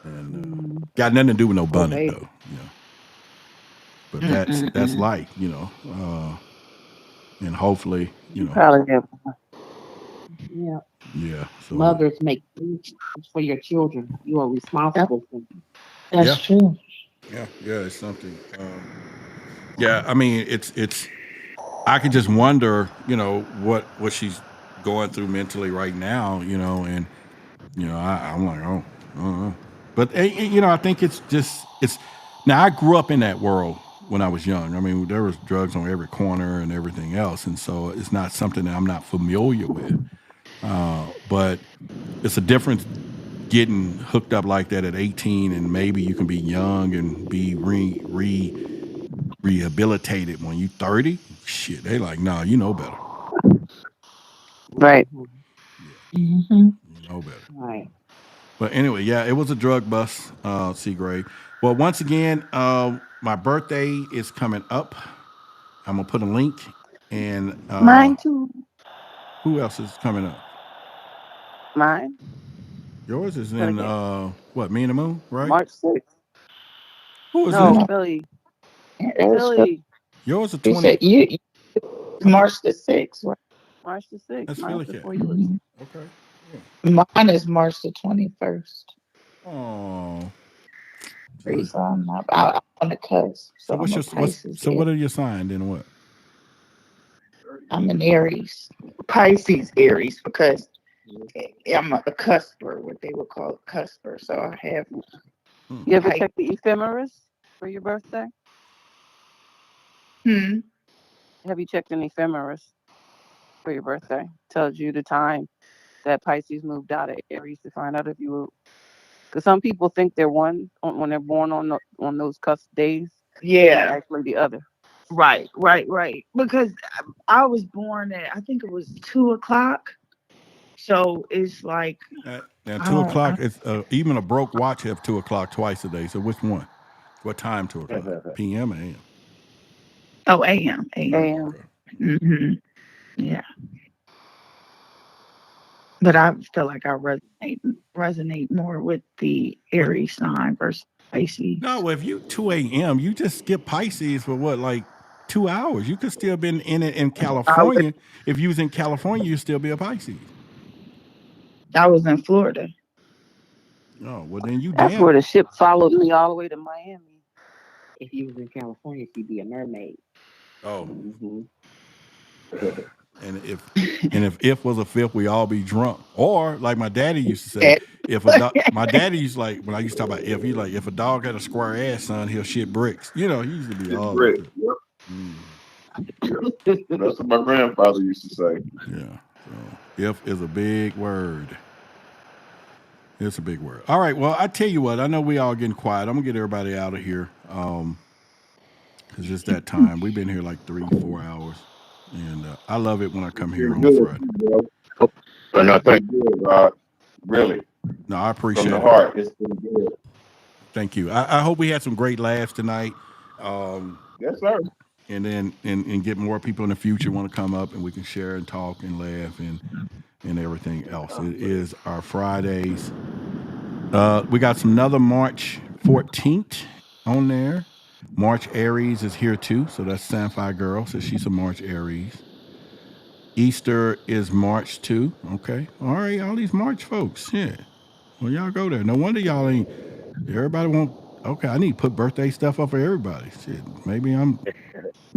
and got nothing to do with no bunny though. But that's life, and hopefully, Probably never. Yeah. Yeah. So, mothers make decisions for your children. You are responsible for them. That's true. Yeah, it's something. Yeah, I mean, it's. I could just wonder, what she's going through mentally right now, and I'm like, oh, But I think it's now I grew up in that world when I was young. I mean, there was drugs on every corner and everything else, and so it's not something that I'm not familiar with. But it's a difference getting hooked up like that at 18, and maybe you can be young and be rehabilitated when you 30. Shit, they like, nah, you know better. Right. You know better. Right. But anyway, yeah, it was a drug bust, Seagrave. Well, once again, my birthday is coming up. I'm gonna put a link, and Mine too. who else is coming up? Mine. Yours is But in again, what? Me and the Moon, right? March 6th. Who is No, this? Philly. That's Philly. Yours is you 20. said you March the 6th, right? March the 6th. That's Mine's Philly cat. before yours. Okay. Mine is March the 21st. Oh. So I'm on the cusp. So I'm a what's Pisces. so what are you signed in what? I'm an Aries. Pisces Aries because I'm a cusper, what they would call a cusper. So I have. You ever check the ephemeris for your birthday? Have you checked an ephemeris for your birthday? Tells you the time that Pisces moved out of Aries to find out if you were. Because some people think they're one when they're born on those cusp days. Yeah. Actually, the other. Right. Because I was born at, I think it was 2:00. So it's like. Now 2:00. It's even a broke watch have 2:00 twice a day. So which one? What time 2:00? PM or AM? Oh, AM. Okay. Yeah. But I feel like I resonate more with the Aries sign versus Pisces. No, if you 2 a.m., you just skip Pisces for what, like 2 hours. You could still been in it in California. If you was in California, you'd still be a Pisces. I was in Florida. Oh, well then you That's damn. where the ship followed me all the way to Miami. If you was in California, she'd be a mermaid. Oh. And if was a fifth, we all be drunk. Or like my daddy used to say, my daddy used like when I used to talk about he's like, if a dog had a square ass, son, he'll shit bricks. He used to be all bricks. That's what my grandfather used to say. Yeah. So if is a big word. It's a big word. All right. Well, I tell you what, I know we all getting quiet. I'm gonna get everybody out of here. Because it's that time. We've been here like 3-4 hours. And I love it when I come here on Friday. And I thank you, really. No, I appreciate From the it. heart, it's been good. Thank you. I hope we had some great laughs tonight. Yes, sir. And then and get more people in the future want to come up and we can share and talk and laugh and everything else. It is our Fridays. We got some another March 14th on there. March Aries is here too, so that's Sapphire Girl. So she's a March Aries. Easter is March 2. Okay. All right, all these March folks. Yeah. Well, y'all go there. No wonder y'all ain't. Everybody won't. Okay, I need to put birthday stuff up for everybody. Shit, maybe I'm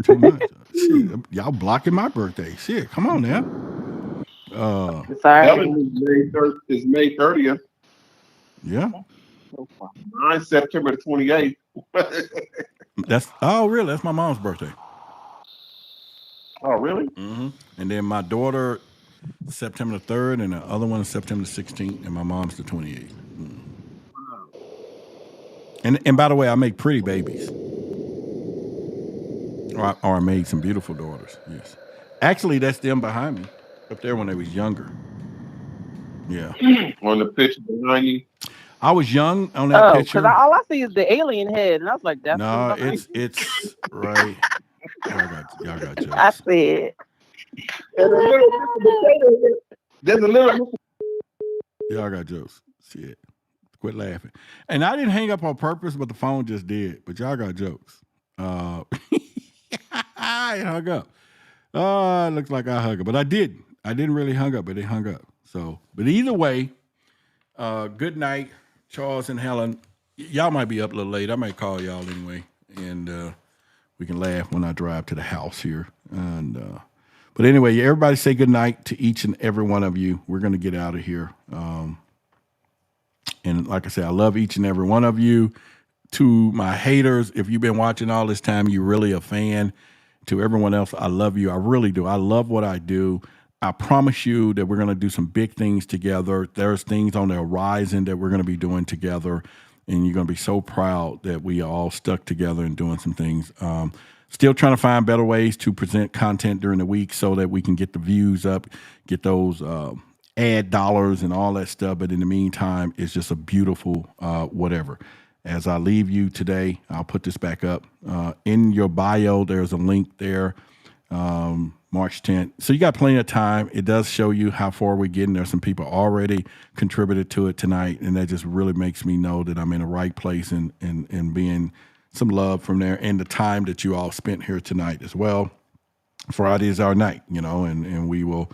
too much. Shit, y'all blocking my birthday. Shit, come on now. Ellen is May 30th. Yeah. Mine's September the 28th. Really? That's my mom's birthday. Oh, really? Mm-hmm. And then my daughter, September the 3rd, and the other one is September the 16th, and my mom's the 28th. And by the way, I make pretty babies. Or I made some beautiful daughters. Yes. Actually, that's them behind me up there when they was younger. Yeah. On the picture behind you. I was young on that picture. Because all I see is the alien head, and I was like, "That's no, it's right." Y'all got jokes. I said, There's a little. Y'all got jokes. Shit. Quit laughing. And I didn't hang up on purpose, but the phone just did. But y'all got jokes. I hung up. Oh, it looks like I hung up, but I didn't. I didn't really hung up, but it hung up. So, but either way, good night, Charles and Helen. Y'all might be up a little late. I might call y'all anyway, and we can laugh when I drive to the house here. And but anyway, everybody say good night to each and every one of you. We're gonna get out of here. And And like I said, I love each and every one of you. To my haters, if you've been watching all this time, you're really a fan. To everyone else, I love you. I really do. I love what I do. I promise you that we're going to do some big things together. There's things on the horizon that we're going to be doing together, and you're going to be so proud that we are all stuck together and doing some things. Still trying to find better ways to present content during the week so that we can get the views up, get those ad dollars and all that stuff. But in the meantime, it's just a beautiful whatever. As I leave you today, I'll put this back up. In your bio, there's a link there, March 10th. So you got plenty of time. It does show you how far we're getting. There's some people already contributed to it tonight, and that just really makes me know that I'm in the right place and being some love from there, and the time that you all spent here tonight as well. Friday is our night, and we will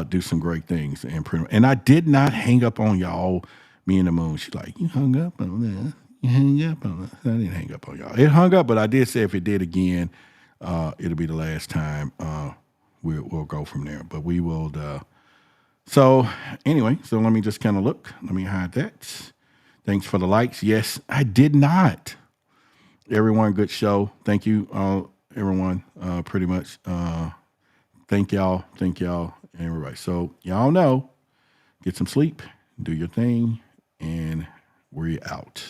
do some great things. And I did not hang up on y'all. Me and the Moon, she's like, you hung up on that. You hung up on that. I didn't hang up on y'all. It hung up, but I did say if it did again, it'll be the last time. We'll go from there. But we will. So anyway, so let me just kind of look. Let me hide that. Thanks for the likes. Yes, I did not. Everyone, good show. Thank you, everyone. Pretty much. Thank y'all. Thank y'all, everybody. So y'all know, get some sleep, do your thing, and we're out.